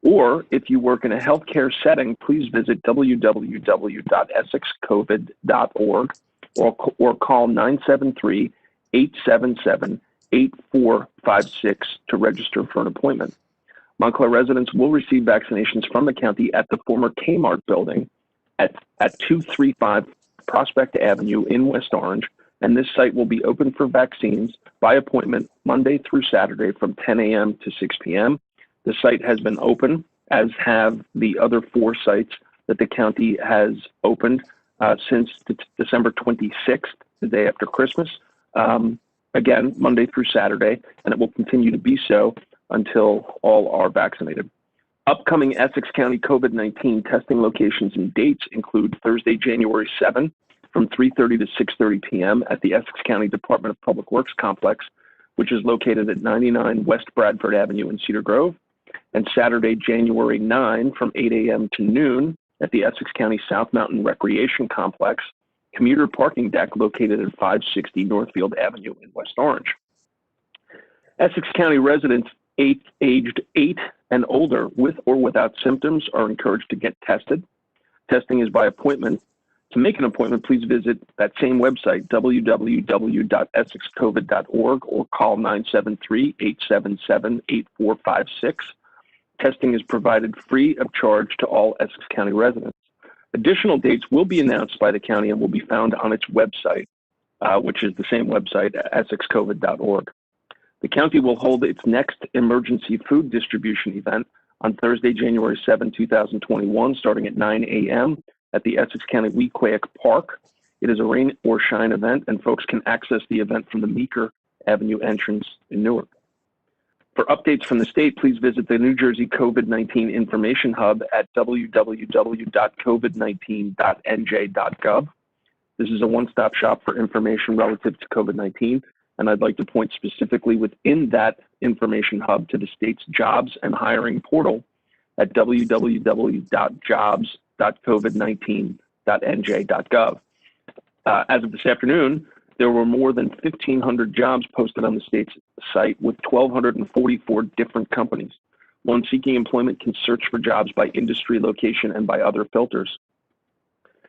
or if you work in a healthcare setting, please visit www.essexcovid.org or call 973-877-8456 to register for an appointment. Montclair residents will receive vaccinations from the county at the former Kmart building at 235 Prospect Avenue in West Orange, and this site will be open for vaccines by appointment Monday through Saturday from 10 a.m. to 6 p.m. The site has been open, as have the other 4 sites that the county has opened since December 26th, the day after Christmas. Again, Monday through Saturday, and it will continue to be so until all are vaccinated. Upcoming Essex County COVID-19 testing locations and dates include Thursday, January 7 from 3:30 to 6:30 p.m. at the Essex County Department of Public Works Complex, which is located at 99 West Bradford Avenue in Cedar Grove, and Saturday, January 9 from 8 a.m. to noon at the Essex County South Mountain Recreation Complex, commuter parking deck located at 560 Northfield Avenue in West Orange. Essex County residents aged 8 and older with or without symptoms are encouraged to get tested. Testing is by appointment. To make an appointment, please visit that same website, www.essexcovid.org, or call 973-877-8456. Testing is provided free of charge to all Essex County residents. Additional dates will be announced by the county and will be found on its website, which is the same website, essexcovid.org. The county will hold its next emergency food distribution event on Thursday, January 7, 2021, starting at 9 a.m. at the Essex County Weequahic Park. It is a rain or shine event, and folks can access the event from the Meeker Avenue entrance in Newark. For updates from the state, please visit the New Jersey COVID-19 Information Hub at www.covid19.nj.gov. This is a one-stop shop for information relative to COVID-19, and I'd like to point specifically within that information hub to the state's jobs and hiring portal at www.jobs.covid19.nj.gov. As of this afternoon, there were more than 1,500 jobs posted on the state's site with 1,244 different companies. One seeking employment can search for jobs by industry, location, and by other filters.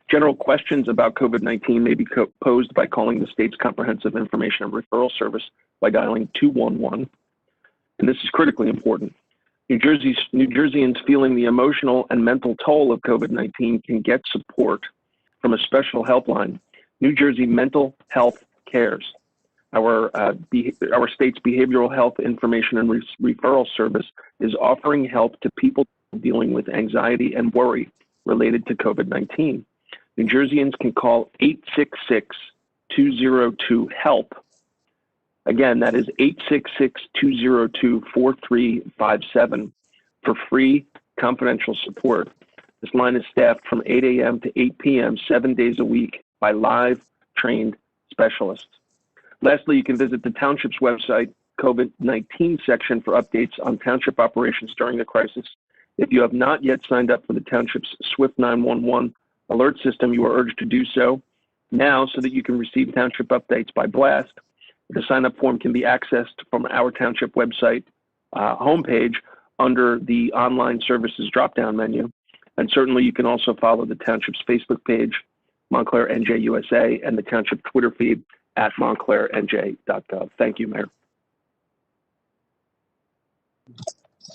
General questions about COVID-19 may be posed by calling the state's Comprehensive Information and Referral Service by dialing 211. And this is critically important. New Jerseyans feeling the emotional and mental toll of COVID-19 can get support from a special helpline, New Jersey Mental Health Cares. Our state's Behavioral Health Information and Referral Service is offering help to people dealing with anxiety and worry related to COVID-19. New Jerseyans can call 866-202-HELP. Again, that is 866-202-4357 for free confidential support. This line is staffed from 8 a.m. to 8 p.m. 7 days a week by live trained specialists. Lastly, you can visit the township's website, COVID-19 section, for updates on township operations during the crisis. If you have not yet signed up for the township's Swift 911 alert system, you are urged to do so now so that you can receive township updates by blast. The sign-up form can be accessed from our township website homepage under the online services drop-down menu. And certainly you can also follow the township's Facebook page, Montclair N.J.S.A, and the township Twitter feed at montclairnj.gov. Thank you, Mayor.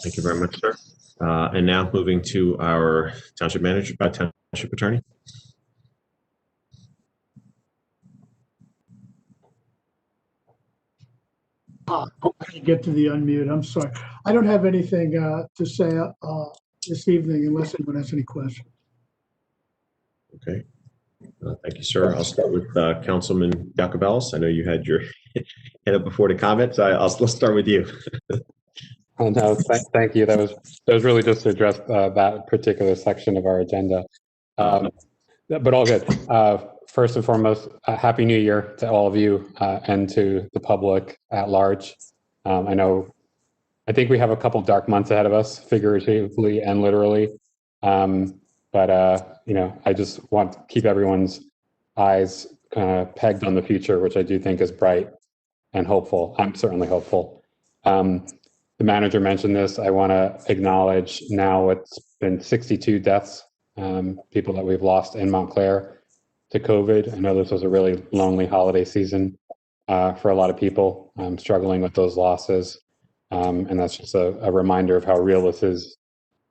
Thank you very much, sir. And now moving to our township manager, township attorney. Get to the unmute. I'm sorry. I don't have anything to say this evening unless anyone has any questions. Okay. Thank you, sir. I'll start with Councilman Jacobellis. I know you had your hand up before to comment, so let's start with you. Oh, no, thank you. That was really just to address that particular section of our agenda. But all good. First and foremost, Happy New Year to all of you and to the public at large. I think we have a couple dark months ahead of us, figuratively and literally. But I just want to keep everyone's eyes kind of pegged on the future, which I do think is bright and hopeful. I'm certainly hopeful. The manager mentioned this. I want to acknowledge now it's been 62 deaths, people that we've lost in Montclair to COVID. I know this was a really lonely holiday season for a lot of people struggling with those losses. And that's just a reminder of how real this is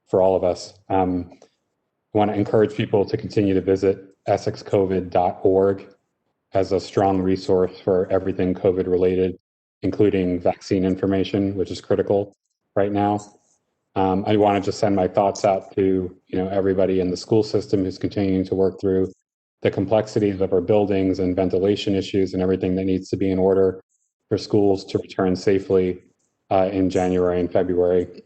for all of us. I want to encourage people to continue to visit essexcovid.org as a strong resource for everything COVID related, including vaccine information, which is critical right now. I want to just send my thoughts out to everybody in the school system who's continuing to work through the complexities of our buildings and ventilation issues and everything that needs to be in order for schools to return safely in January and February.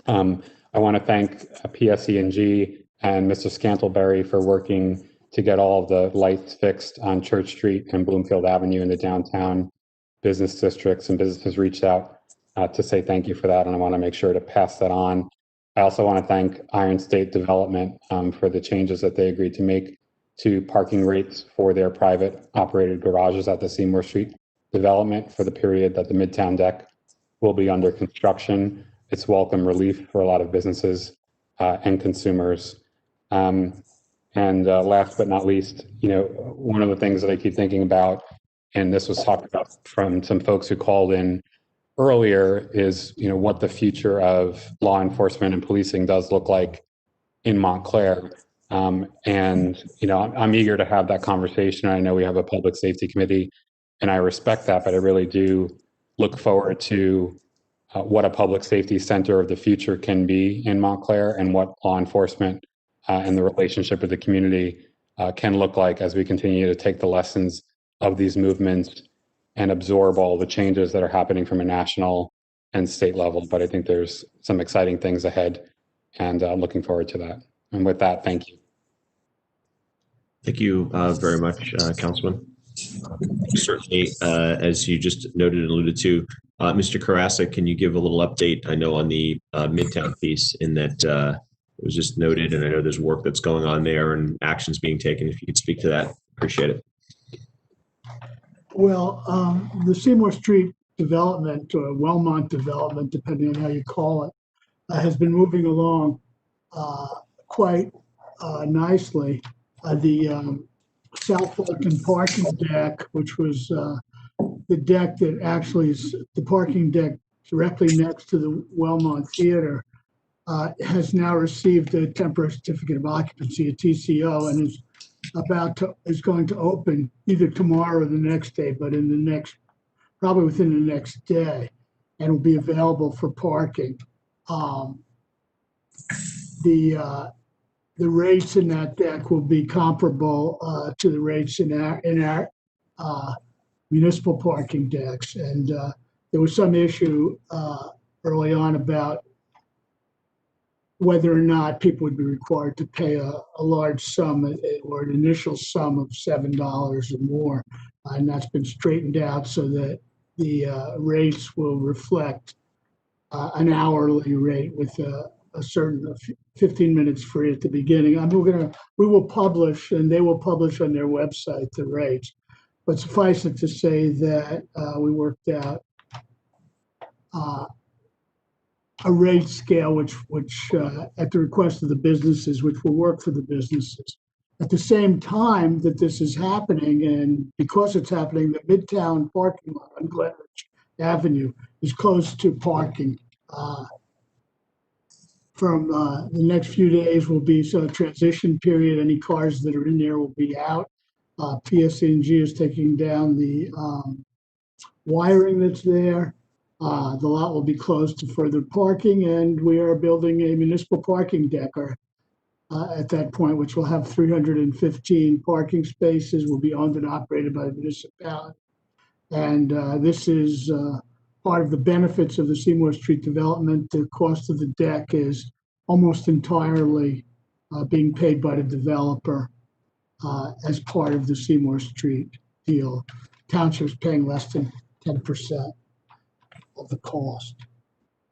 I want to thank PSE&G and Mr. Scantlebury for working to get all of the lights fixed on Church Street and Bloomfield Avenue in the downtown business districts, and businesses reached out to say thank you for that, and I want to make sure to pass that on. I also want to thank Iron State Development for the changes that they agreed to make to parking rates for their private operated garages at the Seymour Street development for the period that the Midtown deck will be under construction. It's welcome relief for a lot of businesses and consumers. And last but not least, one of the things that I keep thinking about, and this was talked about from some folks who called in earlier, is what the future of law enforcement and policing does look like in Montclair. And I'm eager to have that conversation. I know we have a public safety committee, and I respect that, but I really do look forward to what a public safety center of the future can be in Montclair, and what law enforcement and the relationship with the community can look like as we continue to take the lessons of these movements and absorb all the changes that are happening from a national and state level. But I think there's some exciting things ahead, and I'm looking forward to that. And with that, thank you. Thank you very much, Councilman. Certainly, as you just noted and alluded to, Mr. Karasik, can you give a little update? I know on the Midtown piece, in that it was just noted, and I know there's work that's going on there and actions being taken. If you could speak to that, appreciate it. Well, the Seymour Street development, or Wellmont development, depending on how you call it, has been moving along quite nicely. The South Fulton parking deck, which was the deck that actually is the parking deck directly next to the Wellmont Theater, has now received a temporary certificate of occupancy, a TCO, and is going to open either tomorrow or the next day, but probably within the next day, and will be available for parking. The rates in that deck will be comparable to the rates in our municipal parking decks. And there was some issue early on about whether or not people would be required to pay a large sum or an initial sum of $7 or more. And that's been straightened out so that the rates will reflect an hourly rate with a certain 15 minutes free at the beginning. We will publish, and they will publish on their website, the rates. But suffice it to say that we worked out a rate scale which at the request of the businesses, which will work for the businesses. At the same time that this is happening, and because it's happening, the Midtown parking lot on Glenridge Avenue is closed to parking. From the next few days will be a transition period. Any cars that are in there will be out. PSE&G is taking down the wiring that's there. The lot will be closed to further parking, and we are building a municipal parking deck at that point, which will have 315 parking spaces, will be owned and operated by the municipality. And this is part of the benefits of the Seymour Street development. The cost of the deck is almost entirely being paid by the developer as part of the Seymour Street deal. Township's paying less than 10% of the cost.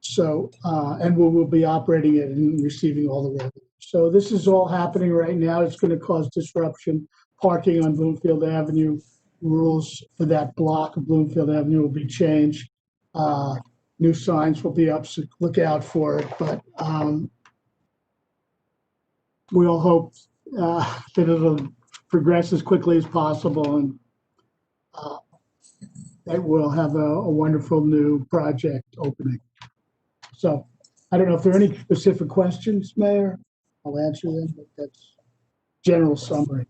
So, and we will be operating it and receiving all the revenue. So this is all happening right now. It's going to cause disruption. Parking on Bloomfield Avenue, rules for that block of Bloomfield Avenue will be changed. New signs will be up, so look out for it. But we all hope that it'll progress as quickly as possible, and that we'll have a wonderful new project opening. So I don't know if there are any specific questions, Mayor. I'll answer them, but that's general summary.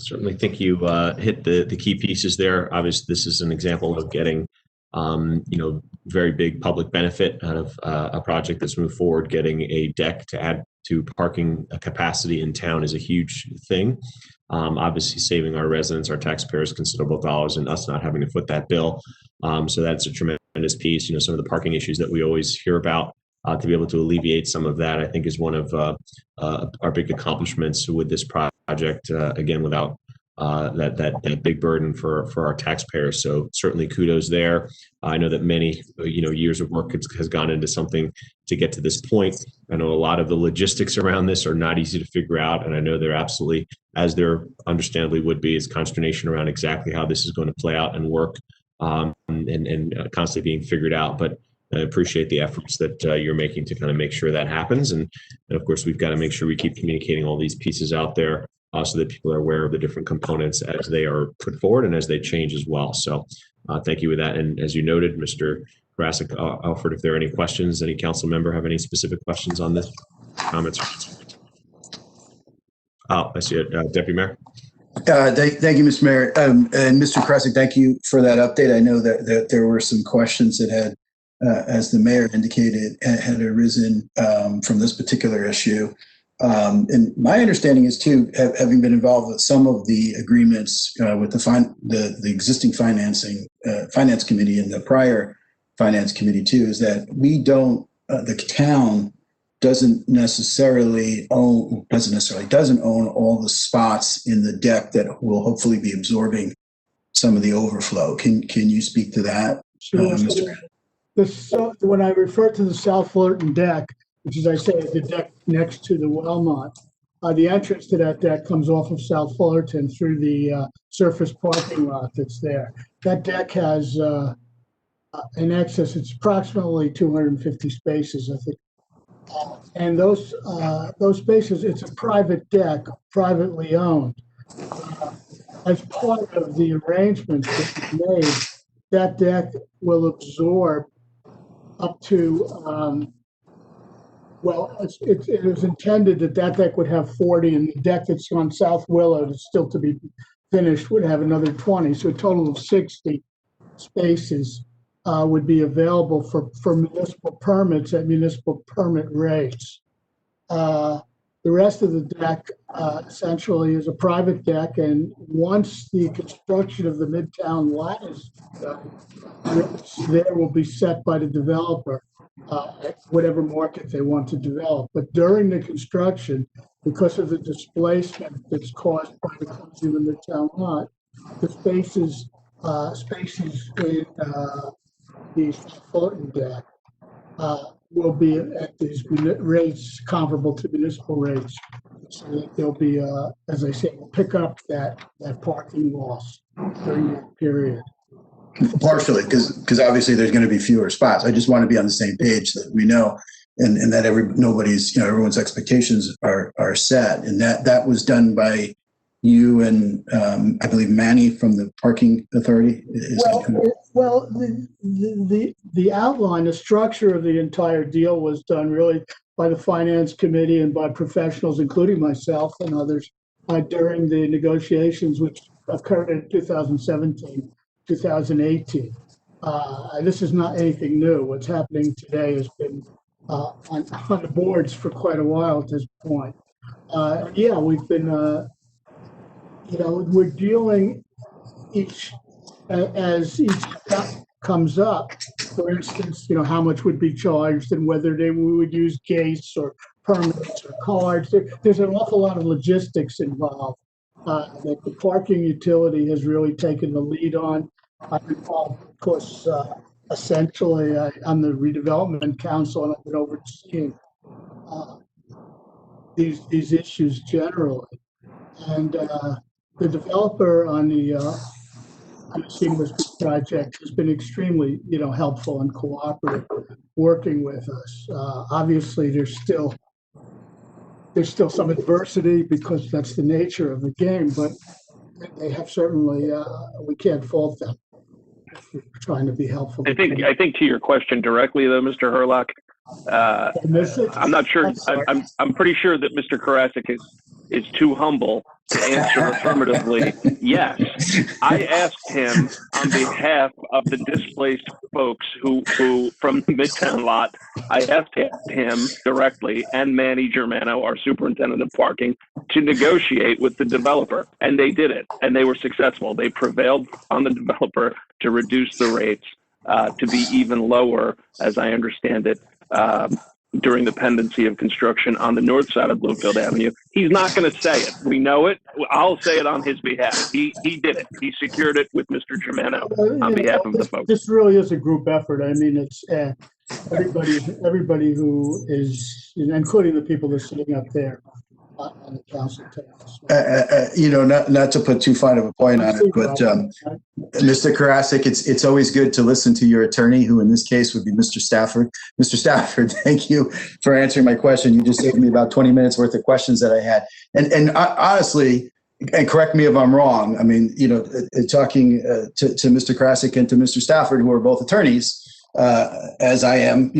Certainly think you hit the key pieces there. Obviously, this is an example of getting, very big public benefit out of a project that's moved forward. Getting a deck to add to parking capacity in town is a huge thing. Obviously, saving our residents, our taxpayers, considerable dollars, and us not having to foot that bill. So that's a tremendous piece. Some of the parking issues that we always hear about, to be able to alleviate some of that, I think, is one of our big accomplishments with this project. Again, without that big burden for our taxpayers. So certainly kudos there. I know that many years of work has gone into something to get to this point. I know a lot of the logistics around this are not easy to figure out, and I know there absolutely, as there understandably would be, is consternation around exactly how this is going to play out and work, and constantly being figured out. But I appreciate the efforts that you're making to kind of make sure that happens. And of course, we've got to make sure we keep communicating all these pieces out there so that people are aware of the different components as they are put forward and as they change as well. So thank you with that. And as you noted, Mr. Karasik, Alfred, if there are any questions, any council member have any specific questions on this? Comments? I see it. Deputy Mayor. Thank you, Mr. Mayor. And Mr. Karasik, thank you for that update. I know that there were some questions that had, as the mayor indicated, had arisen from this particular issue. And my understanding is too, having been involved with some of the agreements with the existing finance committee and the prior finance committee too, is that the town doesn't necessarily own all the spots in the deck that will hopefully be absorbing some of the overflow. Can you speak to that, Mr. When I refer to the South Fullerton deck, which, as I say, is the deck next to the Wellmont, the entrance to that deck comes off of South Fullerton through the surface parking lot that's there. That deck has in excess, it's approximately 250 spaces, I think. And those spaces, it's a private deck, privately owned. As part of the arrangements that we made, that deck will absorb up to, it was intended that deck would have 40, and the deck that's on South Willow that's still to be finished would have another 20. So a total of 60 spaces would be available for municipal permits at municipal permit rates. The rest of the deck essentially is a private deck, and once the construction of the Midtown lot is done, there will be set by the developer at whatever market they want to develop. But during the construction, because of the displacement that's caused by the closing of the Midtown lot, the spaces in the Fullerton deck will be at these rates comparable to municipal rates. So that they'll be, as I say, we'll pick up that parking loss during that period. Partially, because obviously there's going to be fewer spots. I just want to be on the same page that we know, and that everyone's expectations are set, and that was done by you and I believe Manny from the Parking Authority. Well, the outline, the structure of the entire deal was done really by the Finance Committee and by professionals, including myself and others, during the negotiations, which occurred in 2017, 2018. This is not anything new. What's happening today has been on the boards for quite a while at this point. Yeah, we've been, we're dealing as each step comes up. For instance, how much would be charged and whether we would use gates or permits or cards. There's an awful lot of logistics involved that the parking utility has really taken the lead on. I'm involved, of course, essentially, I'm the redevelopment council, and I've been overseeing these issues generally. And the developer on the Seamless project has been extremely, helpful and cooperative, working with us. Obviously, there's still some adversity because that's the nature of the game, but they have certainly, we can't fault them for trying to be helpful. I think to your question directly, though, Mr. Herlock, I'm not sure. I'm pretty sure that Mr. Karasik is too humble to answer affirmatively. Yes, I asked him on behalf of the displaced folks who from the Midtown lot. I asked him directly and Manny Germano, our superintendent of parking, to negotiate with the developer, and they did it, and they were successful. They prevailed on the developer to reduce the rates to be even lower, as I understand it, during the pendency of construction on the north side of Bloomfield Avenue. He's not going to say it. We know it. I'll say it on his behalf. He did it. He secured it with Mr. Germano on behalf of the folks. This really is a group effort. I mean, it's everybody who is, including the people that are sitting up there on the council table. Not to put too fine of a point on it, but Mr. Karasik, it's always good to listen to your attorney, who in this case would be Mr. Stafford. Mr. Stafford, thank you for answering my question. You just saved me about 20 minutes worth of questions that I had. And honestly, and correct me if I'm wrong, I mean, talking to Mr. Karasik and to Mr. Stafford, who are both attorneys, as I am,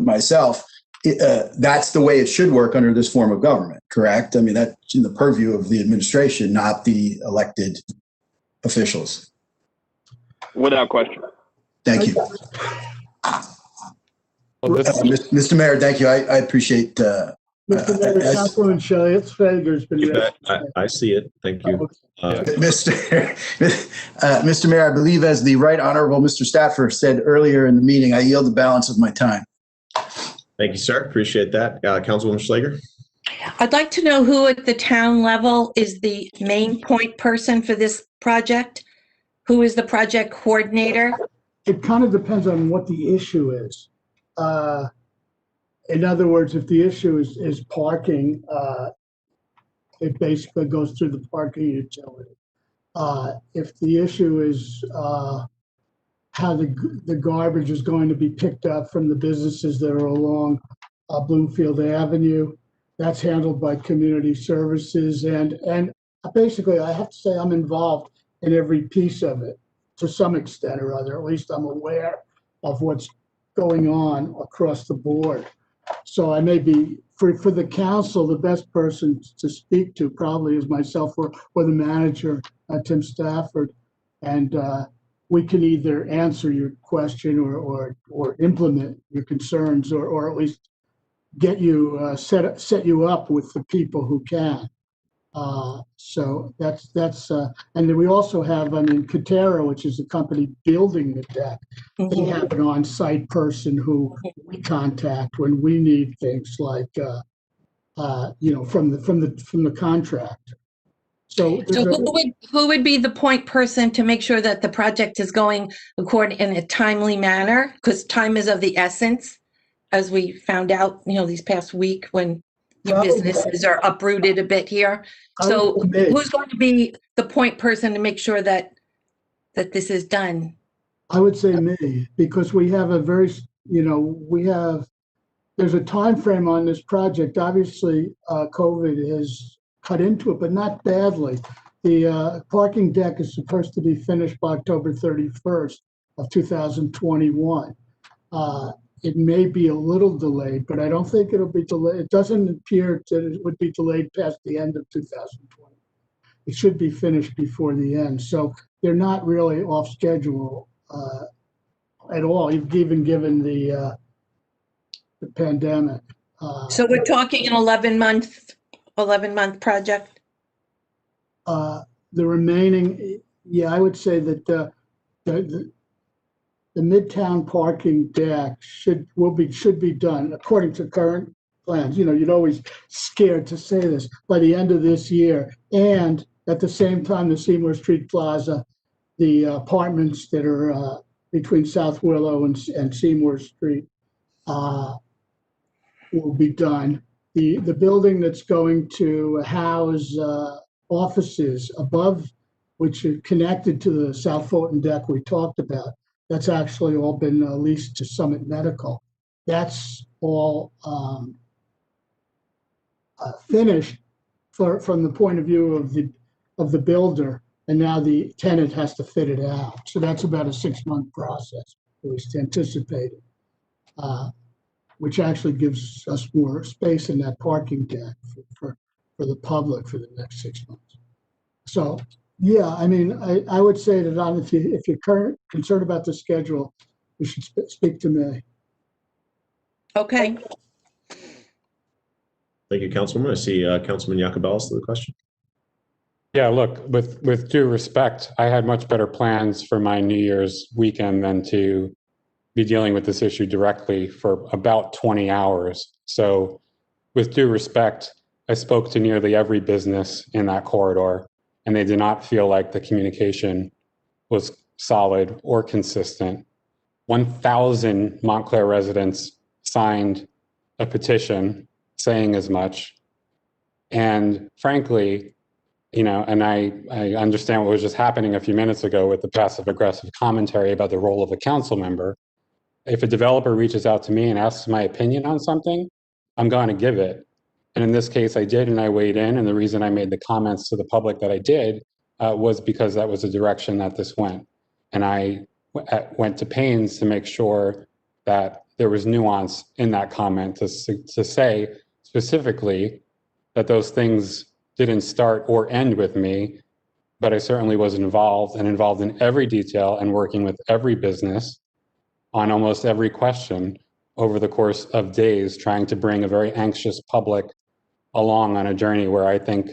myself, that's the way it should work under this form of government, correct? I mean, that's in the purview of the administration, not the elected officials. Without question. Thank you. Mr. Mayor, thank you. I appreciate Mr. Mayor, Councilman Schrager's been I see it. Thank you. Mr. Mayor, I believe as the Right Honorable Mr. Stafford said earlier in the meeting, I yield the balance of my time. Thank you, sir. Appreciate that. Councilwoman Schlager? I'd like to know who at the town level is the main point person for this project? Who is the project coordinator? It kind of depends on what the issue is. In other words, if the issue is parking, it basically goes through the parking utility. If the issue is how the garbage is going to be picked up from the businesses that are along Bloomfield Avenue, that's handled by community services. And basically, I have to say I'm involved in every piece of it to some extent or other. At least I'm aware of what's going on across the board. So I may be, for the council, the best person to speak to probably is myself or the manager, Tim Stafford. And we can either answer your question or implement your concerns or at least get you set you up with the people who can. So that's and then we also have, Katera, which is the company building the deck. They have an on-site person who we contact when we need things like, from the contractor. So who would be the point person to make sure that the project is going according in a timely manner? Because time is of the essence, as we found out, these past week when businesses are uprooted a bit here. So who's going to be the point person to make sure that this is done? I would say me, because we have there's a time frame on this project. Obviously, COVID has cut into it, but not badly. The parking deck is supposed to be finished by October 31st of 2021. It may be a little delayed, but I don't think it'll be delayed. It doesn't appear that it would be delayed past the end of 2020. it should be finished before the end. So they're not really off schedule at all, even given the pandemic. So we're talking an 11-month project? The remaining, yeah, I would say that the Midtown parking deck should be done according to current plans. You know, you'd always scared to say this, by the end of this year. And at the same time, the Seymour Street Plaza, the apartments that are between South Willow and Seymour Street will be done. The building that's going to house offices above, which are connected to the South Fulton deck we talked about, that's actually all been leased to Summit Medical. That's all finished from the point of view of the builder, and now the tenant has to fit it out. So that's about a 6-month process, at least anticipated, which actually gives us more space in that parking deck for the public for the next 6 months. So yeah, I mean, I would say that if you're concerned about the schedule, you should speak to me. Okay. Thank you, Councilwoman. I see Councilman Yacobelis to the question. Yeah, look, with due respect, I had much better plans for my New Year's weekend than to be dealing with this issue directly for about 20 hours. So with due respect, I spoke to nearly every business in that corridor, and they did not feel like the communication was solid or consistent. 1,000 Montclair residents signed a petition saying as much. And frankly, you know, and I understand what was just happening a few minutes ago with the passive aggressive commentary about the role of a council member. If a developer reaches out to me and asks my opinion on something, I'm going to give it. And in this case, I did, and I weighed in. And the reason I made the comments to the public that I did was because that was the direction that this went. And I went to pains to make sure that there was nuance in that comment to say specifically that those things didn't start or end with me, but I certainly was involved in every detail and working with every business on almost every question over the course of days, trying to bring a very anxious public along on a journey where I think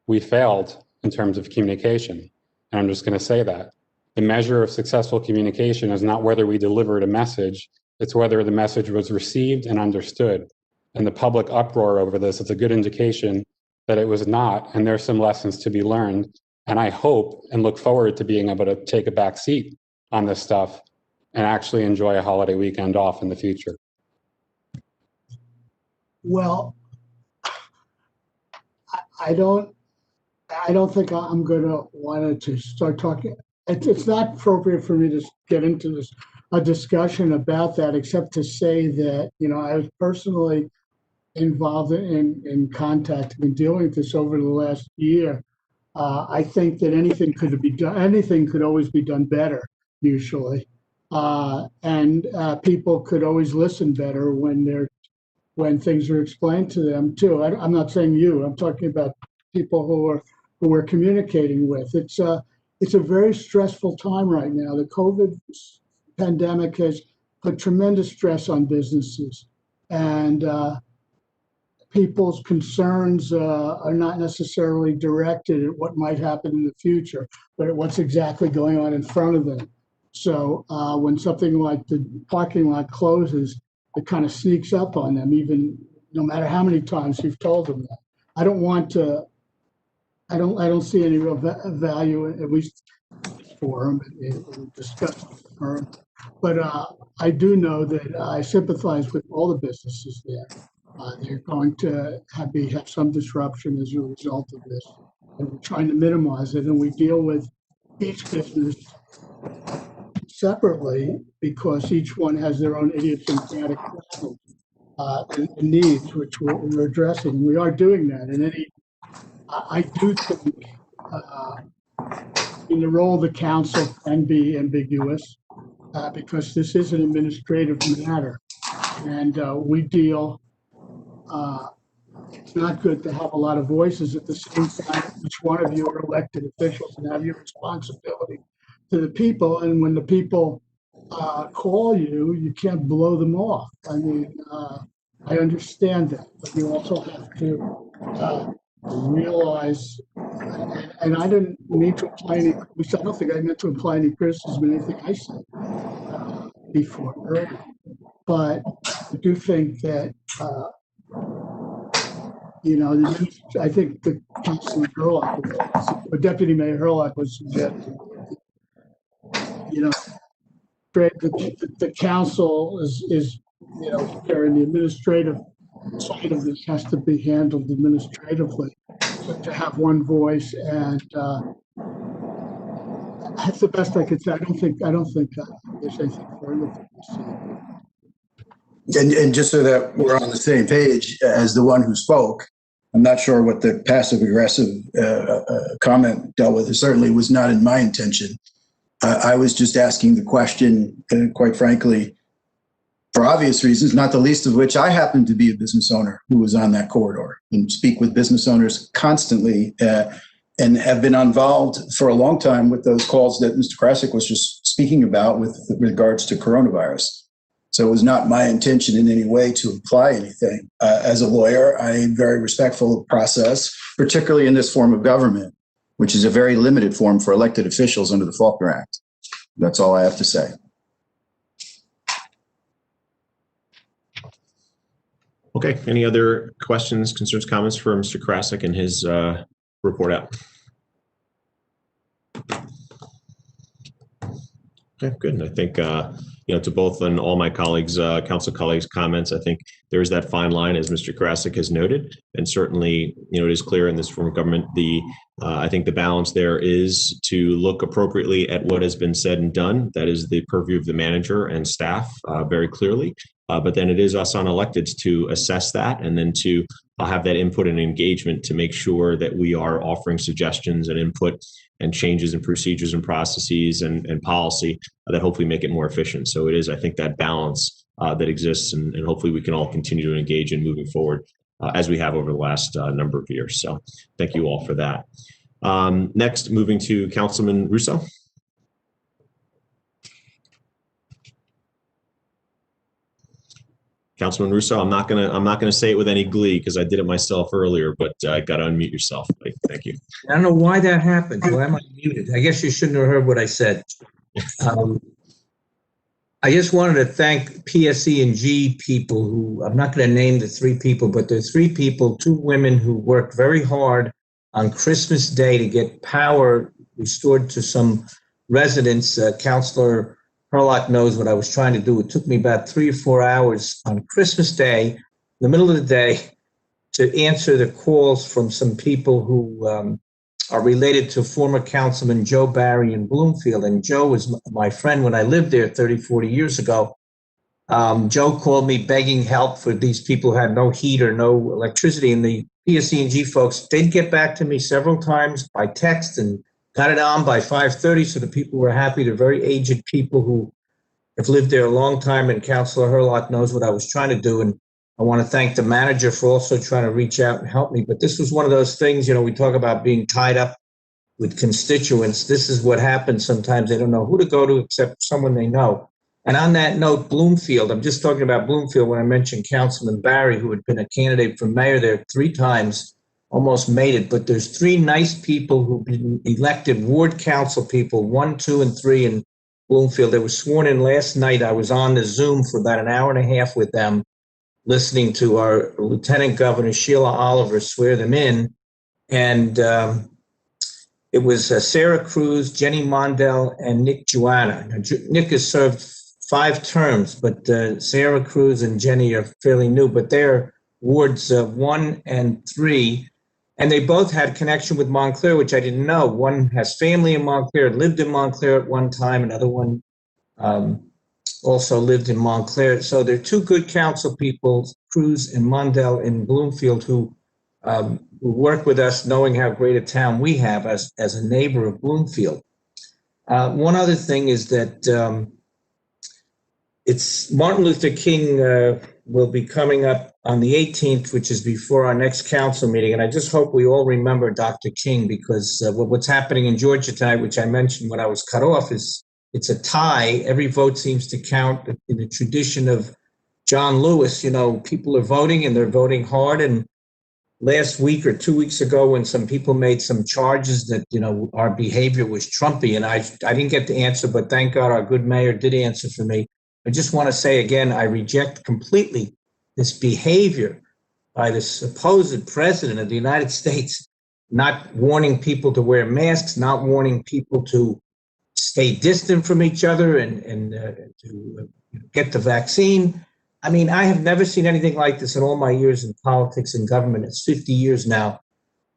we failed in terms of communication. And I'm just going to say that. The measure of successful communication is not whether we delivered a message, it's whether the message was received and understood. And the public uproar over this, it's a good indication that it was not, and there's some lessons to be learned. And I hope and look forward to being able to take a back seat on this stuff and actually enjoy a holiday weekend off in the future. Well, I don't think I'm going to want to start talking. It's not appropriate for me to get into a discussion about that, except to say that, you know, I was personally involved in contact and dealing with this over the last year. I think that anything could always be done better, usually. And people could always listen better when things are explained to them too. I'm not saying you, I'm talking about people who we're communicating with. It's a very stressful time right now. The COVID pandemic has put tremendous stress on businesses, and people's concerns are not necessarily directed at what might happen in the future, but at what's exactly going on in front of them. So when something like the parking lot closes, it kind of sneaks up on them, even no matter how many times you've told them that. I don't see any real value, at least for them, in discussing for them. But I do know that I sympathize with all the businesses there. They're going to have some disruption as a result of this, and we're trying to minimize it. And we deal with each business separately because each one has their own idiosyncratic problems and needs, which we're addressing. We are doing that. And I do think in the role of the council can be ambiguous because this is an administrative matter, and we deal It's not good to have a lot of voices at the same time. Each one of you are elected officials and have your responsibility to the people. And when the people call you, you can't blow them off. I mean, I understand that, but you also have to realize, and I didn't mean to imply any, I don't think I meant to imply any criticism in anything I said before earlier, but I do think that, you know, I think the Councilman Hurlock, or Deputy Mayor Hurlock was suggesting, you know, the council is, you know, and the administrative side of this has to be handled administratively. So to have one voice, and that's the best I could say. I don't think there's anything further to say. And just so that we're on the same page, as the one who spoke, I'm not sure what the passive aggressive comment dealt with. It certainly was not in my intention. I was just asking the question, quite frankly, for obvious reasons, not the least of which I happen to be a business owner who was on that corridor and speak with business owners constantly and have been involved for a long time with those calls that Mr. Krasik was just speaking about with regards to coronavirus. So it was not my intention in any way to imply anything. As a lawyer, I am very respectful of process, particularly in this form of government, which is a very limited form for elected officials under the Faulkner Act. That's all I have to say. Okay, any other questions, concerns, comments for Mr. Krasik and his report out? Okay, good. And I think, you know, to both and all my colleagues, council colleagues' comments, I think there is that fine line, as Mr. Krasik has noted, and certainly, you know, it is clear in this form of government, I think the balance there is to look appropriately at what has been said and done. That is the purview of the manager and staff very clearly. But then it is us on electeds to assess that and then to have that input and engagement to make sure that we are offering suggestions and input and changes in procedures and processes and policy that hopefully make it more efficient. So it is, I think, that balance that exists, and hopefully we can all continue to engage in moving forward as we have over the last number of years. So thank you all for that. Next, moving to Councilman Russo. Councilman Russo, I'm not gonna say it with any glee because I did it myself earlier, but I got to unmute yourself. Thank you. I don't know why that happened. Why am I muted? I guess you shouldn't have heard what I said. I just wanted to thank PSE&G people who, I'm not going to name the three people, but there are three people, two women who worked very hard on Christmas Day to get power restored to some residents. Councilor Hurlock knows what I was trying to do. It took me about 3 or 4 hours on Christmas Day, in the middle of the day, to answer the calls from some people who are related to former Councilman Joe Barry in Bloomfield. And Joe was my friend when I lived there 30, 40 years ago. Joe called me begging help for these people who had no heat or no electricity. And the PSE&G folks did get back to me several times by text and got it on by 5:30, so the people were happy. They're very aged people who have lived there a long time, and Councilor Hurlock knows what I was trying to do. And I want to thank the manager for also trying to reach out and help me. But this was one of those things, you know, we talk about being tied up with constituents. This is what happens sometimes. They don't know who to go to except someone they know. And on that note, Bloomfield, I'm just talking about Bloomfield when I mentioned Councilman Barry, who had been a candidate for mayor there 3 times, almost made it. But there's 3 nice people who've been elected ward council people, 1, 2, and 3 in Bloomfield. They were sworn in last night. I was on the Zoom for about an hour and a half with them, listening to our Lieutenant Governor Sheila Oliver swear them in. And it was Sarah Cruz, Jenny Mondell, and Nick Joanna. Now, Nick has served 5 terms, but Sarah Cruz and Jenny are fairly new, but they're wards 1 and 3. And they both had connection with Montclair, which I didn't know. One has family in Montclair, lived in Montclair at one time. Another one also lived in Montclair. So they're 2 good council people, Cruz and Mondell in Bloomfield, who work with us, knowing how great a town we have as a neighbor of Bloomfield. One other thing is that it's Martin Luther King will be coming up on the 18th, which is before our next council meeting. And I just hope we all remember Dr. King, because what's happening in Georgia tonight, which I mentioned when I was cut off, is it's a tie. Every vote seems to count. In the tradition of John Lewis, people are voting and they're voting hard. And last week or 2 weeks ago, when some people made some charges that, our behavior was Trumpy, and I didn't get the answer, but thank God our good mayor did answer for me. I just want to say again, I reject completely this behavior by the supposed president of the United States, not warning people to wear masks, not warning people to stay distant from each other and to get the vaccine. I mean, I have never seen anything like this in all my years in politics and government. It's 50 years now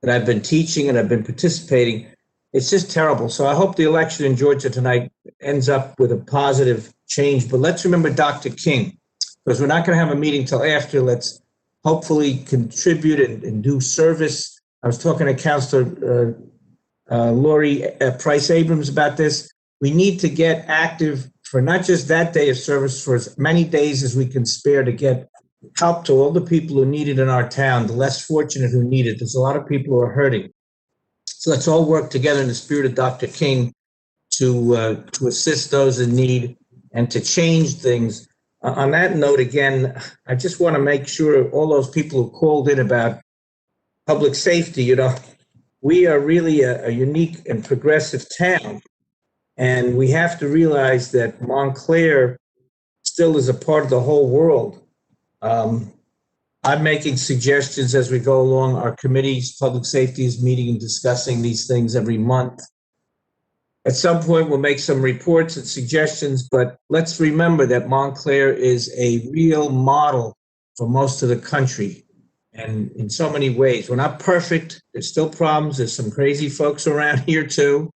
that I've been teaching and I've been participating. It's just terrible. So I hope the election in Georgia tonight ends up with a positive change. But let's remember Dr. King, because we're not going to have a meeting till after. Let's hopefully contribute and do service. I was talking to Councilor Lori Price Abrams about this. We need to get active for not just that day of service, for as many days as we can spare to get help to all the people who need it in our town, the less fortunate who need it. There's a lot of people who are hurting. So let's all work together in the spirit of Dr. King to assist those in need and to change things. On that note, again, I just want to make sure all those people who called in about public safety, we are really a unique and progressive town. And we have to realize that Montclair still is a part of the whole world. I'm making suggestions as we go along. Our committee's public safety is meeting and discussing these things every month. At some point, we'll make some reports and suggestions, but let's remember that Montclair is a real model for most of the country. And in so many ways, we're not perfect. There's still problems. There's some crazy folks around here too.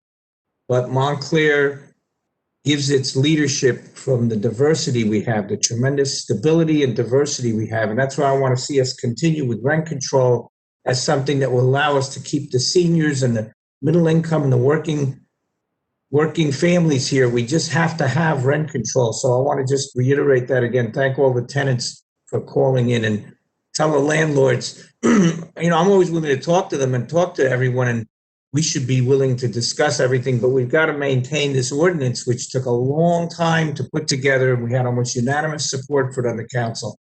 But Montclair gives its leadership from the diversity we have, the tremendous stability and diversity we have. And that's why I want to see us continue with rent control as something that will allow us to keep the seniors and the middle income and the working families here. We just have to have rent control. So I want to just reiterate that again. Thank all the tenants for calling in and tell the landlords, I'm always willing to talk to them and talk to everyone, and we should be willing to discuss everything, but we've got to maintain this ordinance, which took a long time to put together. We had almost unanimous support for it on the council.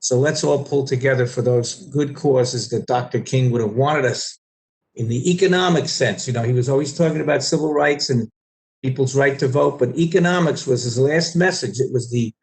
So let's all pull together for those good causes that Dr. King would have wanted us in the economic sense. He was always talking about civil rights and people's right to vote, but economics was his last message. It was the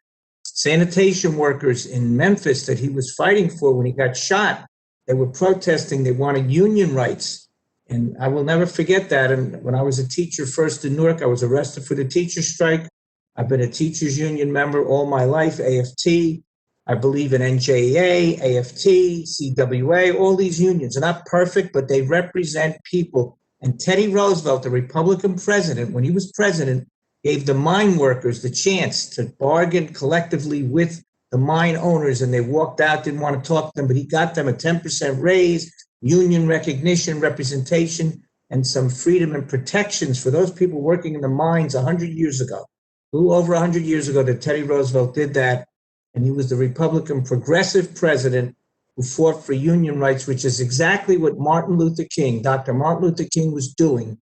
sanitation workers in Memphis that he was fighting for when he got shot. They were protesting. They wanted union rights. And I will never forget that. And when I was a teacher first in Newark, I was arrested for the teacher strike. I've been a teachers union member all my life, AFT. I believe in N.J.S.A, AFT, CWA, all these unions are not perfect, but they represent people. And Teddy Roosevelt, the Republican president, when he was president, gave the mine workers the chance to bargain collectively with the mine owners, and they walked out, didn't want to talk to them, but he got them a 10% raise, union recognition, representation, and some freedom and protections for those people working in the mines 100 years ago. A little over 100 years ago that Teddy Roosevelt did that, and he was the Republican progressive president who fought for union rights, which is exactly what Martin Luther King, Dr. Martin Luther King, was doing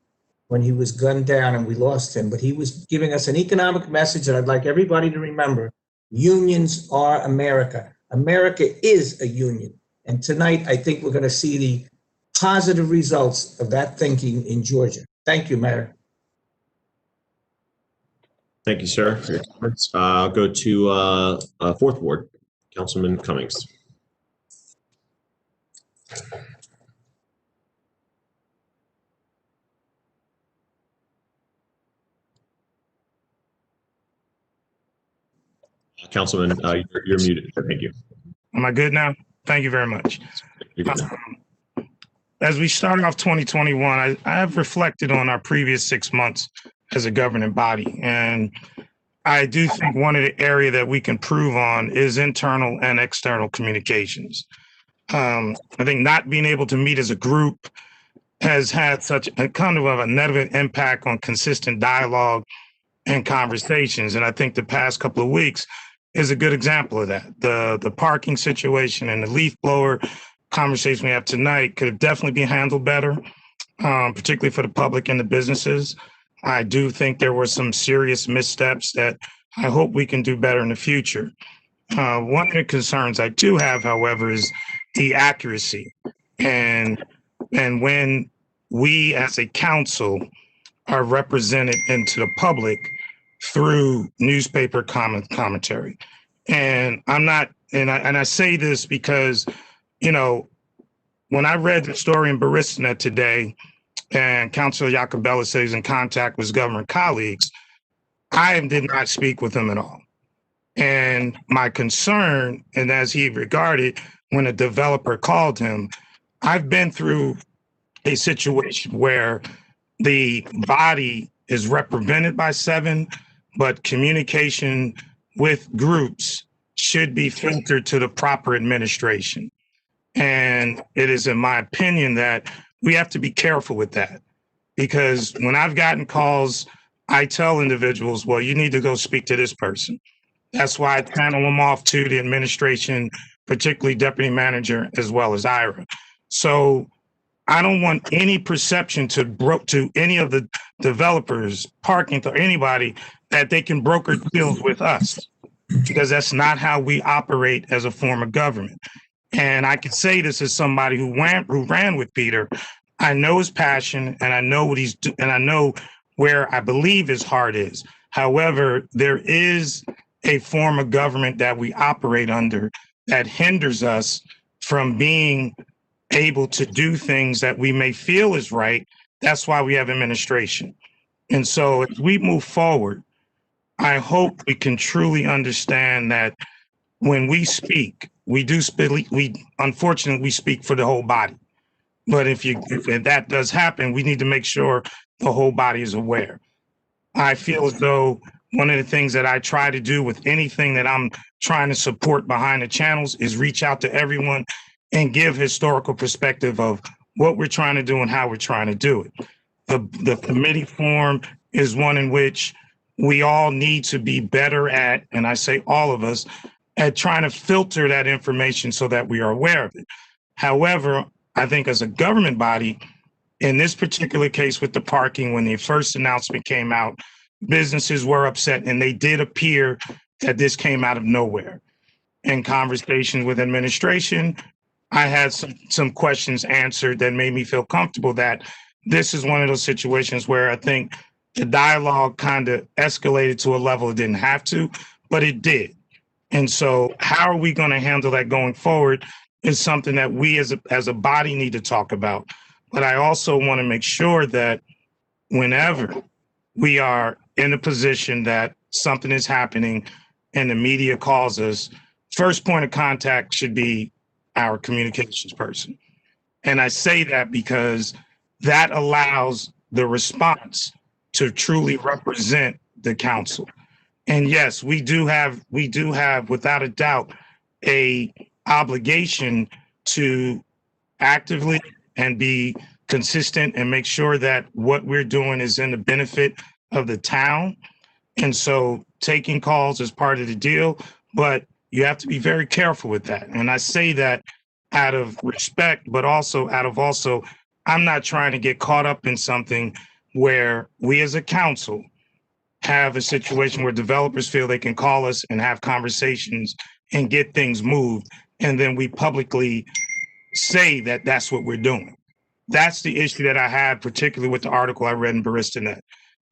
when he was gunned down and we lost him. But he was giving us an economic message that I'd like everybody to remember. Unions are America. America is a union. And tonight, I think we're going to see the positive results of that thinking in Georgia. Thank you, Mayor. Thank you, sir, for your comments. I'll go to Fourth Ward, Councilman Cummings. Councilman, you're muted. Thank you. Am I good now? Thank you very much. As we start off 2021, I have reflected on our previous 6 months as a governing body. And I do think one of the areas that we can improve on is internal and external communications. I think not being able to meet as a group has had such a kind of a negative impact on consistent dialogue and conversations. And I think the past couple of weeks is a good example of that. The parking situation and the leaf blower conversation we have tonight could have definitely been handled better, particularly for the public and the businesses. I do think there were some serious missteps that I hope we can do better in the future. One of the concerns I do have, however, is the accuracy. And when we as a council are represented into the public through newspaper commentary. And I'm not, and I say this because, you know, when I read the story in Baristina today, and Councilor Jacobella says he's in contact with his government colleagues, I did not speak with him at all. And my concern, and as he regarded, when a developer called him, I've been through a situation where the body is represented by 7, but communication with groups should be filtered to the proper administration. And it is in my opinion that we have to be careful with that, because when I've gotten calls, I tell individuals, well, you need to go speak to this person. That's why I channel them off to the administration, particularly deputy manager, as well as Ira. So I don't want any perception to any of the developers, parking, or anybody that they can broker deals with us, because that's not how we operate as a form of government. And I can say this as somebody who ran with Peter. I know his passion, and I know what he's doing, and I know where I believe his heart is. However, there is a form of government that we operate under that hinders us from being able to do things that we may feel is right. That's why we have administration. And so as we move forward, I hope we can truly understand that when we speak, unfortunately, we speak for the whole body. But if that does happen, we need to make sure the whole body is aware. I feel as though one of the things that I try to do with anything that I'm trying to support behind the channels is reach out to everyone and give historical perspective of what we're trying to do and how we're trying to do it. The committee form is one in which we all need to be better at, and I say all of us, at trying to filter that information so that we are aware of it. However, I think as a government body, in this particular case with the parking, when the first announcement came out, businesses were upset, and they did appear that this came out of nowhere. In conversations with administration, I had some questions answered that made me feel comfortable that this is one of those situations where I think the dialogue kind of escalated to a level it didn't have to, but it did. And so how are we going to handle that going forward is something that we as a body need to talk about. But I also want to make sure that whenever we are in a position that something is happening and the media calls us, first point of contact should be our communications person. And I say that because that allows the response to truly represent the council. And yes, we do have without a doubt a obligation to actively and be consistent and make sure that what we're doing is in the benefit of the town. And so taking calls is part of the deal, but you have to be very careful with that. And I say that out of respect, but also I'm not trying to get caught up in something where we as a council have a situation where developers feel they can call us and have conversations and get things moved, and then we publicly say that that's what we're doing. That's the issue that I had, particularly with the article I read in Baristina.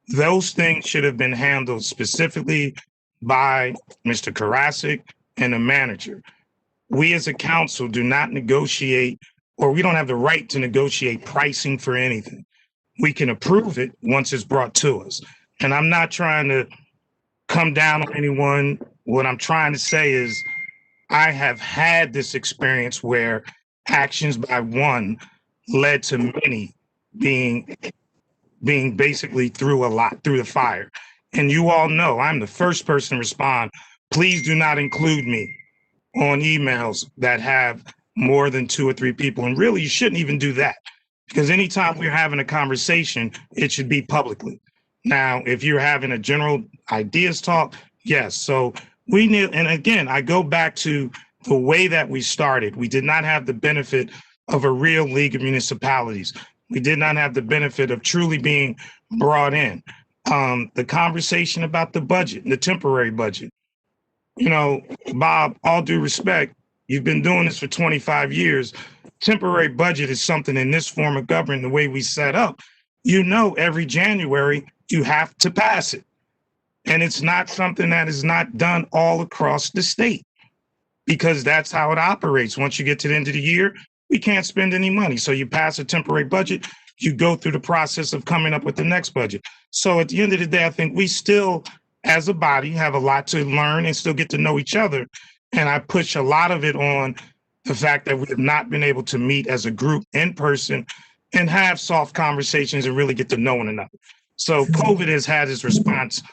Those things should have been handled specifically by Mr. Karasik and the manager. We as a council do not negotiate, or we don't have the right to negotiate pricing for anything. We can approve it once it's brought to us. And I'm not trying to come down on anyone. What I'm trying to say is I have had this experience where actions by one led to many being basically through the fire. And you all know I'm the first person to respond. Please do not include me on emails that have more than 2 or 3 people. And really, you shouldn't even do that, because anytime we're having a conversation, it should be publicly. Now, if you're having a general ideas talk, yes. So we need, and again, I go back to the way that we started. We did not have the benefit of a real League of Municipalities. We did not have the benefit of truly being brought in. The conversation about the budget, the temporary budget. You know, Bob, all due respect, you've been doing this for 25 years. Temporary budget is something in this form of government, the way we set up, you know, every January, you have to pass it. And it's not something that is not done all across the state, because that's how it operates. Once you get to the end of the year, we can't spend any money. So you pass a temporary budget, you go through the process of coming up with the next budget. So at the end of the day, I think we still, as a body, have a lot to learn and still get to know each other. And I push a lot of it on the fact that we have not been able to meet as a group in person and have soft conversations and really get to know one another. So COVID has had its response,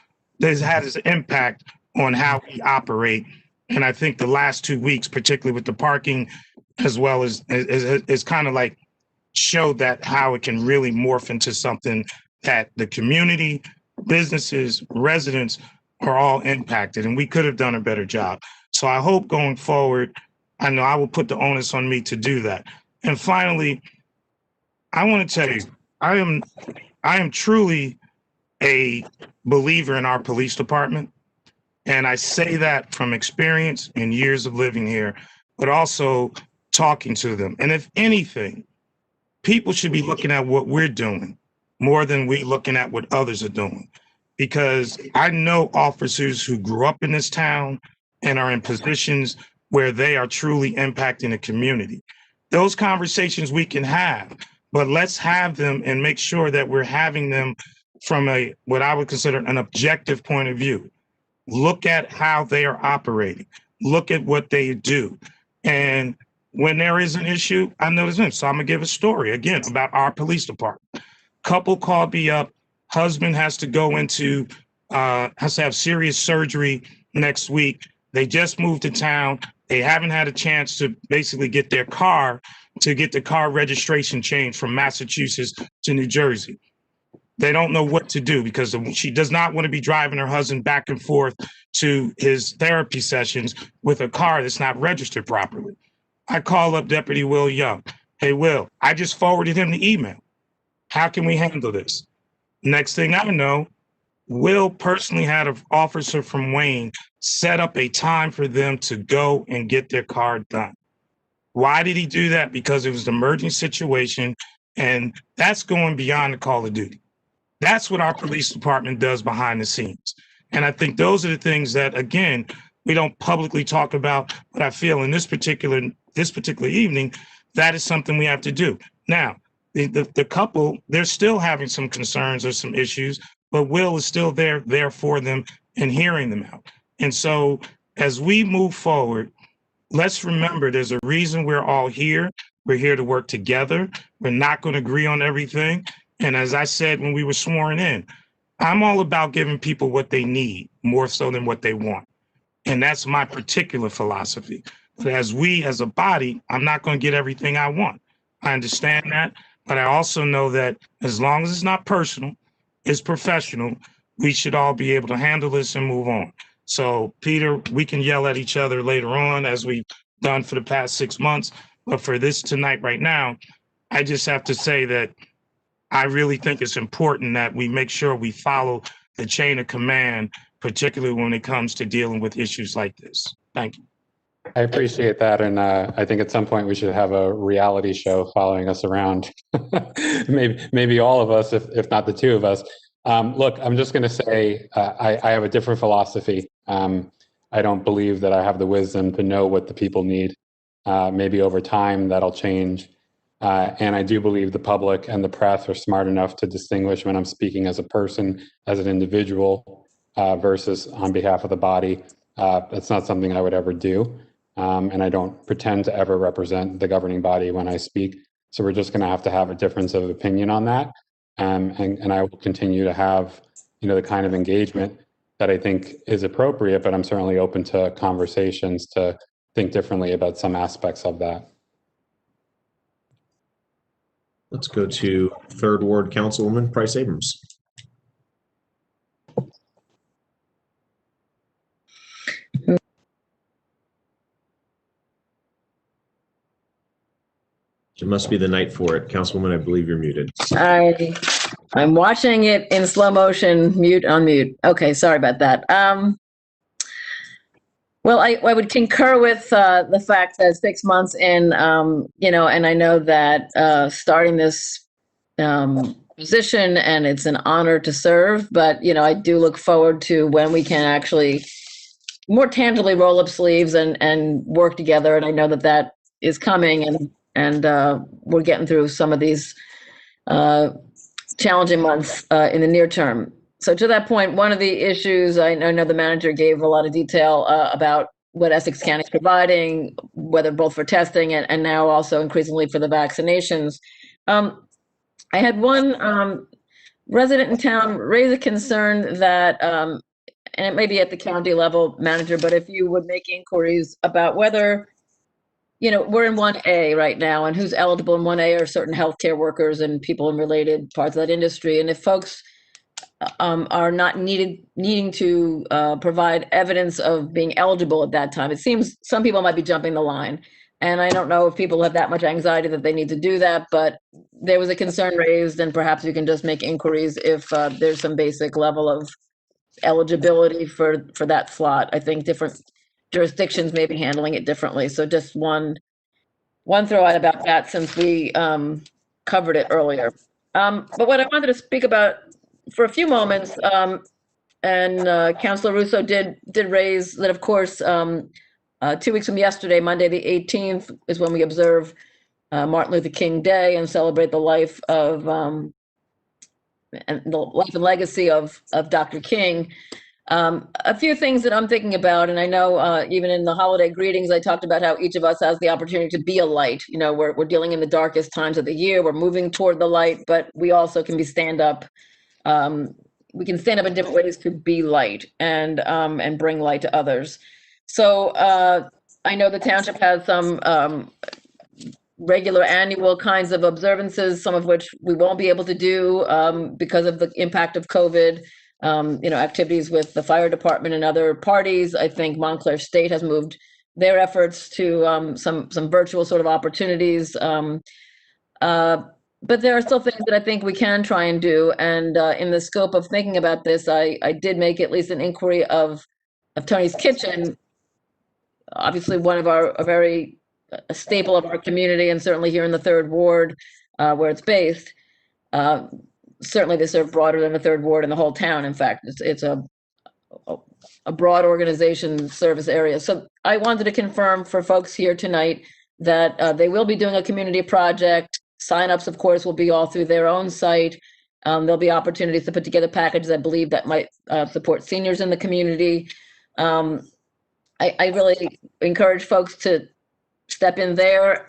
has had its impact on how we operate. And I think the last 2 weeks, particularly with the parking, as well as is kind of like showed that how it can really morph into something that the community, businesses, residents are all impacted, and we could have done a better job. So I hope going forward, I know I will put the onus on me to do that. And finally, I want to tell you, I am truly a believer in our police department. And I say that from experience and years of living here, but also talking to them. And if anything, people should be looking at what we're doing more than we looking at what others are doing. Because I know officers who grew up in this town and are in positions where they are truly impacting the community. Those conversations we can have, but let's have them and make sure that we're having them from a, what I would consider an objective point of view. Look at how they are operating. Look at what they do. And when there is an issue, I know there's an issue. So I'm gonna give a story again about our police department. Couple called me up, husband has to go into, has to have serious surgery next week. They just moved to town. They haven't had a chance to basically get their car, to get the car registration changed from Massachusetts to New Jersey. They don't know what to do because she does not want to be driving her husband back and forth to his therapy sessions with a car that's not registered properly. I call up Deputy Will Young. Hey, Will, I just forwarded him the email. How can we handle this? Next thing I know, Will personally had an officer from Wayne set up a time for them to go and get their car done. Why did he do that? Because it was an emergency situation, and that's going beyond the call of duty. That's what our police department does behind the scenes. And I think those are the things that, again, we don't publicly talk about, but I feel in this particular evening, that is something we have to do. Now, the couple, they're still having some concerns or some issues, but Will is still there for them and hearing them out. And so as we move forward, let's remember there's a reason we're all here. We're here to work together. We're not going to agree on everything. And as I said when we were sworn in, I'm all about giving people what they need more so than what they want. And that's my particular philosophy. But as a body, I'm not going to get everything I want. I understand that. But I also know that as long as it's not personal, it's professional, we should all be able to handle this and move on. So, Peter, we can yell at each other later on as we've done for the past 6 months. But for this tonight, right now, I just have to say that I really think it's important that we make sure we follow the chain of command, particularly when it comes to dealing with issues like this. Thank you. I appreciate that. And I think at some point we should have a reality show following us around. maybe all of us, if not the two of us. Look, I'm just going to say I have a different philosophy. I don't believe that I have the wisdom to know what the people need. Maybe over time that'll change. And I do believe the public and the press are smart enough to distinguish when I'm speaking as a person, as an individual, versus on behalf of the body. That's not something I would ever do. And I don't pretend to ever represent the governing body when I speak. So we're just going to have a difference of opinion on that. And I will continue to have, the kind of engagement that I think is appropriate, but I'm certainly open to conversations to think differently about some aspects of that. Let's go to 3rd Ward Councilwoman Price Abrams. It must be the night for it. Councilwoman, I believe you're muted. I'm watching it in slow motion, mute, unmute. Okay, sorry about that. Well, I would concur with the fact that 6 months in, and I know that starting this position, and it's an honor to serve, but, I do look forward to when we can actually more tangibly roll up sleeves and work together. And I know that that is coming, and we're getting through some of these challenging months in the near term. So to that point, one of the issues, I know the manager gave a lot of detail about what Essex County is providing, whether both for testing and now also increasingly for the vaccinations. I had one resident in town raise a concern that, and it may be at the county level, manager, but if you would make inquiries about whether, we're in 1A right now, and who's eligible in 1A are certain healthcare workers and people in related parts of that industry. And if folks are not needing to provide evidence of being eligible at that time, it seems some people might be jumping the line. And I don't know if people have that much anxiety that they need to do that, but there was a concern raised, and perhaps you can just make inquiries if there's some basic level of eligibility for that slot. I think different jurisdictions may be handling it differently. So just one throw out about that, since we covered it earlier. But what I wanted to speak about for a few moments, and Councilor Russo did raise that, of course, 2 weeks from yesterday, Monday the 18th, is when we observe Martin Luther King Day and celebrate the life of and the life and legacy of Dr. King. A few things that I'm thinking about, and I know even in the holiday greetings, I talked about how each of us has the opportunity to be a light. We're dealing in the darkest times of the year. We're moving toward the light, but we also can be stand up. We can stand up in different ways to be light and bring light to others. So I know the township has some regular annual kinds of observances, some of which we won't be able to do because of the impact of COVID. Activities with the fire department and other parties. I think Montclair State has moved their efforts to some virtual sort of opportunities. But there are still things that I think we can try and do. And in the scope of thinking about this, I did make at least an inquiry of Tony's Kitchen, obviously one of a very staple of our community, and certainly here in the 3rd Ward where it's based. Certainly they serve broader than the 3rd Ward in the whole town. In fact, it's a broad organization service area. So I wanted to confirm for folks here tonight that they will be doing a community project. Signups, of course, will be all through their own site. There'll be opportunities to put together packages, I believe, that might support seniors in the community. I really encourage folks to step in there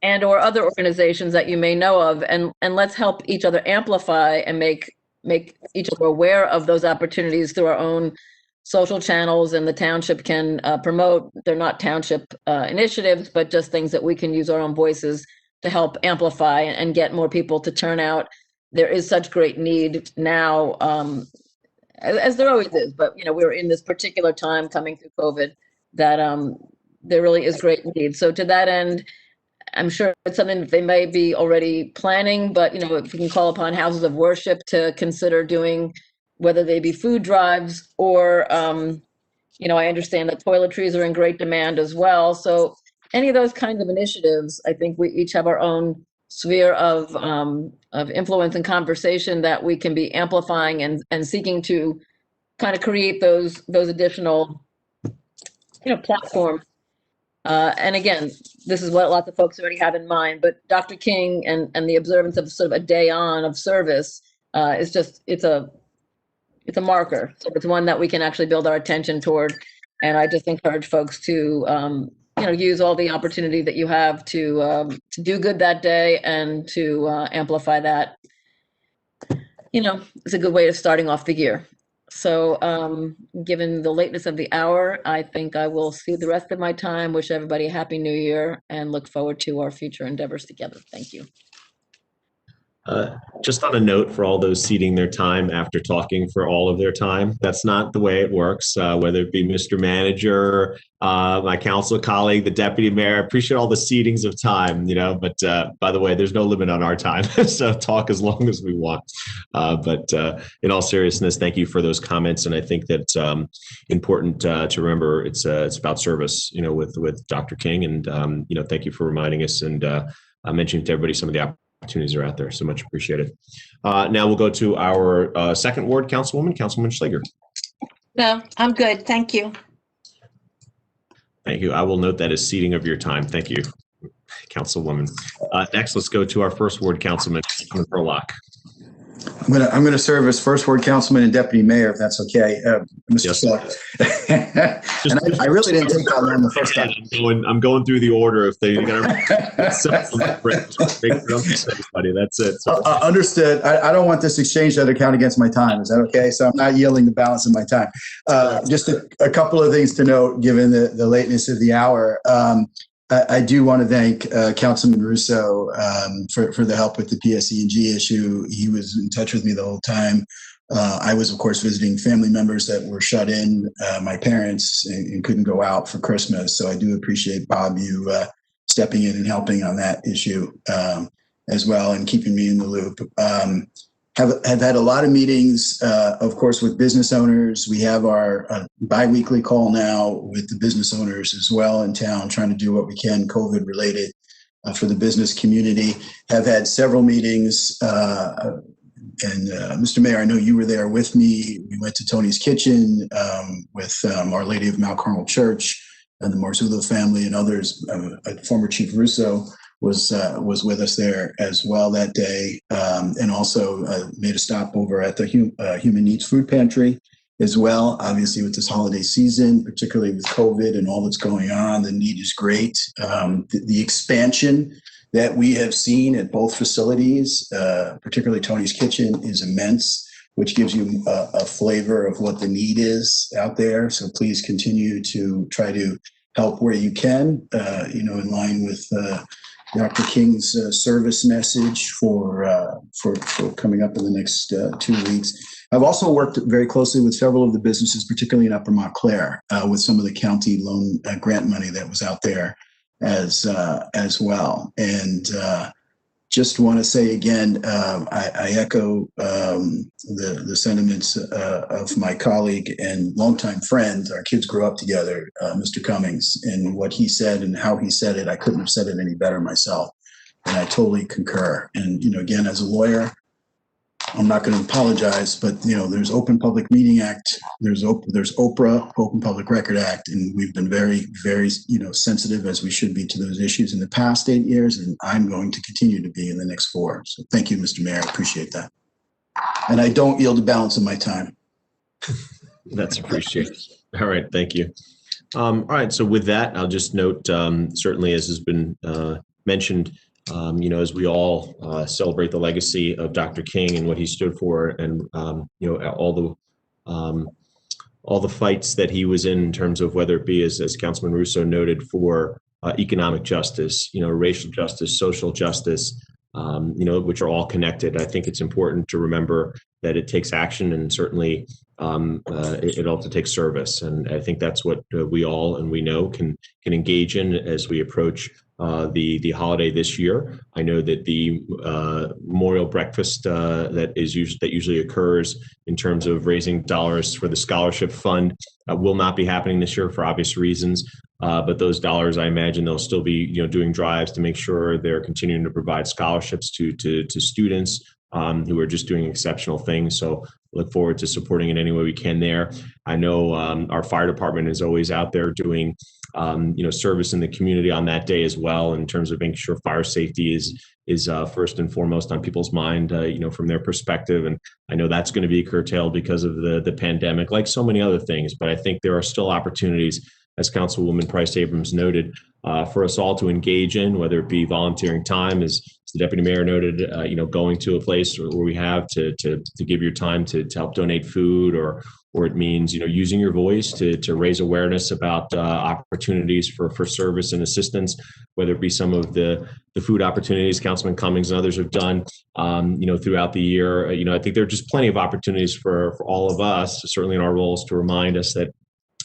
and or other organizations that you may know of, and let's help each other amplify and make each other aware of those opportunities through our own social channels. And the township can promote. They're not township initiatives, but just things that we can use our own voices to help amplify and get more people to turn out. There is such great need now, as there always is, but we're in this particular time coming through COVID that there really is great need. So to that end, I'm sure it's something that they may be already planning, but if we can call upon houses of worship to consider doing, whether they be food drives or, I understand that toiletries are in great demand as well. So any of those kinds of initiatives, I think we each have our own sphere of influence and conversation that we can be amplifying and seeking to kind of create those additional, platforms. And again, this is what lots of folks already have in mind, but Dr. King and the observance of sort of a day on of service is just, it's a marker. So it's one that we can actually build our attention toward. And I just encourage folks to, use all the opportunity that you have to do good that day and to amplify that. It's a good way of starting off the year. So given the lateness of the hour, I think I will see the rest of my time, wish everybody a happy new year, and look forward to our future endeavors together. Thank you. Just on a note for all those ceding their time after talking for all of their time, that's not the way it works. Whether it be Mr. Manager, my council colleague, the deputy mayor, I appreciate all the cedings of time, but by the way, there's no limit on our time. So talk as long as we want. But in all seriousness, thank you for those comments. And I think that's important to remember. It's about service, with Dr. King. And, thank you for reminding us and mentioning to everybody some of the opportunities are out there. So much appreciated. Now we'll go to our second ward councilwoman, Councilwoman Schlager. No, I'm good. Thank you. Thank you. I will note that as ceding of your time. Thank you, Councilwoman. Next, let's go to our first ward councilman, Councilman Perlock. I'm going to serve as first ward councilman and deputy mayor, if that's okay, Mr. Clark. And I really didn't take that long the first time. I'm going through the order. If they got to, that's it. Understood. I don't want this exchange to count against my time. Is that okay? So I'm not yielding the balance of my time. Just a couple of things to note, given the lateness of the hour. I do want to thank Councilman Russo for the help with the PSE&G issue. He was in touch with me the whole time. I was, of course, visiting family members that were shut in, my parents, and couldn't go out for Christmas. So I do appreciate, Bob, you stepping in and helping on that issue as well and keeping me in the loop. Have had a lot of meetings, of course, with business owners. We have our biweekly call now with the business owners as well in town, trying to do what we can COVID related for the business community. Have had several meetings. And Mr. Mayor, I know you were there with me. We went to Tony's Kitchen with Our Lady of Mount Carmel Church and the Marzullo family and others. Former Chief Russo was with us there as well that day, and also made a stop over at the Human Needs Food Pantry as well. Obviously, with this holiday season, particularly with COVID and all that's going on, the need is great. The expansion that we have seen at both facilities, particularly Tony's Kitchen, is immense, which gives you a flavor of what the need is out there. So please continue to try to help where you can, in line with Dr. King's service message for coming up in the next 2 weeks. I've also worked very closely with several of the businesses, particularly in Upper Montclair, with some of the county loan grant money that was out there as well. And just want to say again, I echo the sentiments of my colleague and longtime friend. Our kids grew up together, Mr. Cummings, and what he said and how he said it, I couldn't have said it any better myself. And I totally concur. And, again, as a lawyer, I'm not going to apologize, but, there's Open Public Meeting Act, there's OPRA, Open Public Record Act, and we've been very, very, sensitive as we should be to those issues in the past 8 years, and I'm going to continue to be in the next 4. So thank you, Mr. Mayor. I appreciate that. And I don't yield the balance of my time. That's appreciated. All right. Thank you. All right. So with that, I'll just note, certainly as has been mentioned, as we all celebrate the legacy of Dr. King and what he stood for, and all the fights that he was in terms of whether it be, as Councilman Russo noted, for economic justice, racial justice, social justice, which are all connected. I think it's important to remember that it takes action, and certainly it also takes service. And I think that's what we all and we know can engage in as we approach the holiday this year. I know that the memorial breakfast that usually occurs in terms of raising dollars for the scholarship fund will not be happening this year for obvious reasons. But those dollars, I imagine they'll still be doing drives to make sure they're continuing to provide scholarships to students who are just doing exceptional things. So look forward to supporting in any way we can there. I know our fire department is always out there doing service in the community on that day as well, in terms of making sure fire safety is first and foremost on people's mind, from their perspective. And I know that's going to be curtailed because of the pandemic, like so many other things. But I think there are still opportunities, as Councilwoman Price Abrams noted, for us all to engage in, whether it be volunteering time, as the Deputy Mayor noted, going to a place where we have to give your time to help donate food, or or it means, using your voice to raise awareness about opportunities for service and assistance, whether it be some of the food opportunities Councilman Cummings and others have done, throughout the year. I think there are just plenty of opportunities for all of us, certainly in our roles, to remind us that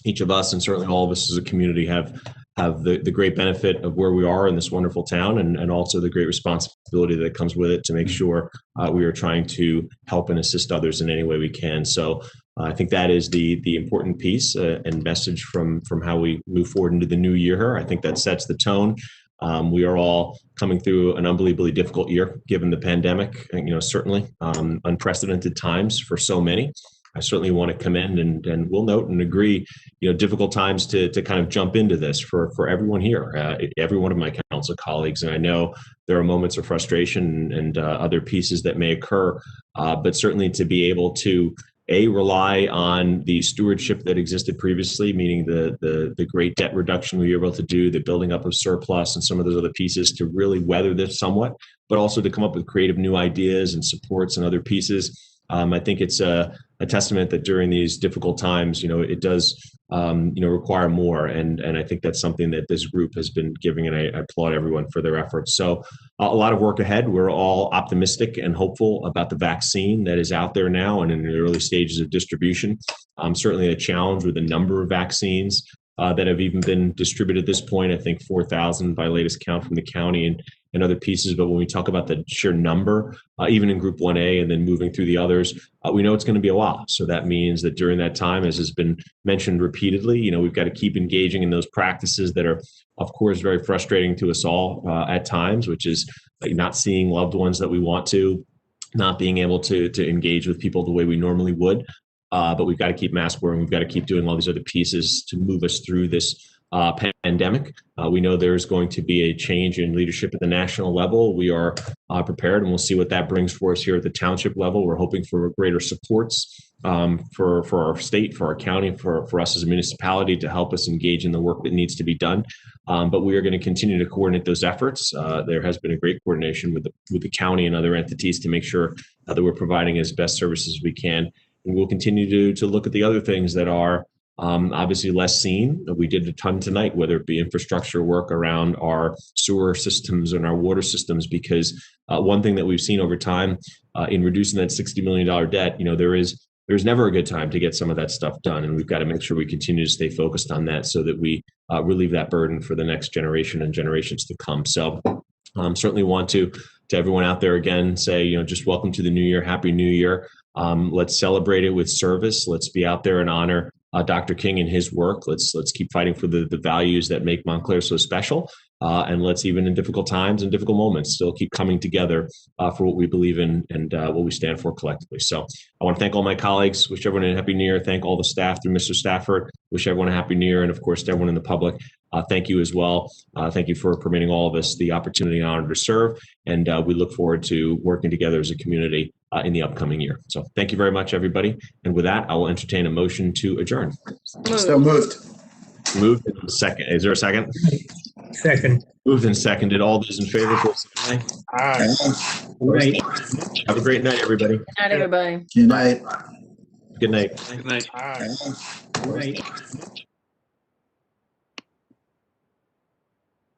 each of us, and certainly all of us as a community, have the great benefit of where we are in this wonderful town, and also the great responsibility that comes with it to make sure we are trying to help and assist others in any way we can. So I think that is the important piece and message from how we move forward into the new year. I think that sets the tone. We are all coming through an unbelievably difficult year given the pandemic, certainly unprecedented times for so many. I certainly want to commend and will note and agree, difficult times to kind of jump into this for everyone here, every one of my council colleagues. And I know there are moments of frustration and other pieces that may occur, but certainly to be able to rely on the stewardship that existed previously, meaning the great debt reduction we were able to do, the building up of surplus and some of those other pieces to really weather this somewhat, but also to come up with creative new ideas and supports and other pieces. I think it's a testament that during these difficult times, it does, require more. And I think that's something that this group has been giving, and I applaud everyone for their efforts. So a lot of work ahead. We're all optimistic and hopeful about the vaccine that is out there now and in the early stages of distribution. Certainly a challenge with the number of vaccines that have even been distributed at this point. I think 4,000 by latest count from the county and other pieces. But when we talk about the sheer number, even in Group 1A and then moving through the others, we know it's going to be a while. So that means that during that time, as has been mentioned repeatedly, we've got to keep engaging in those practices that are, of course, very frustrating to us all at times, which is not seeing loved ones that we want to, not being able to engage with people the way we normally would. But we've got to keep mask wearing. We've got to keep doing all these other pieces to move us through this pandemic. We know there's going to be a change in leadership at the national level. We are prepared, and we'll see what that brings for us here at the township level. We're hoping for greater supports for our state, for our county, for us as a municipality to help us engage in the work that needs to be done. But we are going to continue to coordinate those efforts. There has been a great coordination with the county and other entities to make sure that we're providing as best services as we can. And we'll continue to look at the other things that are obviously less seen. We did a ton tonight, whether it be infrastructure work around our sewer systems and our water systems, because one thing that we've seen over time in reducing that $60 million debt, there's never a good time to get some of that stuff done. And we've got to make sure we continue to stay focused on that so that we relieve that burden for the next generation and generations to come. So certainly want to everyone out there again say, just welcome to the new year. Happy New Year. Let's celebrate it with service. Let's be out there and honor Dr. King and his work. Let's keep fighting for the values that make Montclair so special. And let's, even in difficult times and difficult moments, still keep coming together for what we believe in and what we stand for collectively. So I want to thank all my colleagues, wish everyone a happy new year, thank all the staff through Mr. Stafford, wish everyone a happy new year, and of course to everyone in the public, thank you as well. Thank you for permitting all of us the opportunity and honor to serve, and we look forward to working together as a community in the upcoming year. So thank you very much, everybody. And with that, I will entertain a motion to adjourn. So moved. Moved in second. Is there a second? Second. Moved and seconded. All those in favor, please say aye. Right. Have a great night, everybody. Good night, everybody. Good night. Good night. Good night. Right.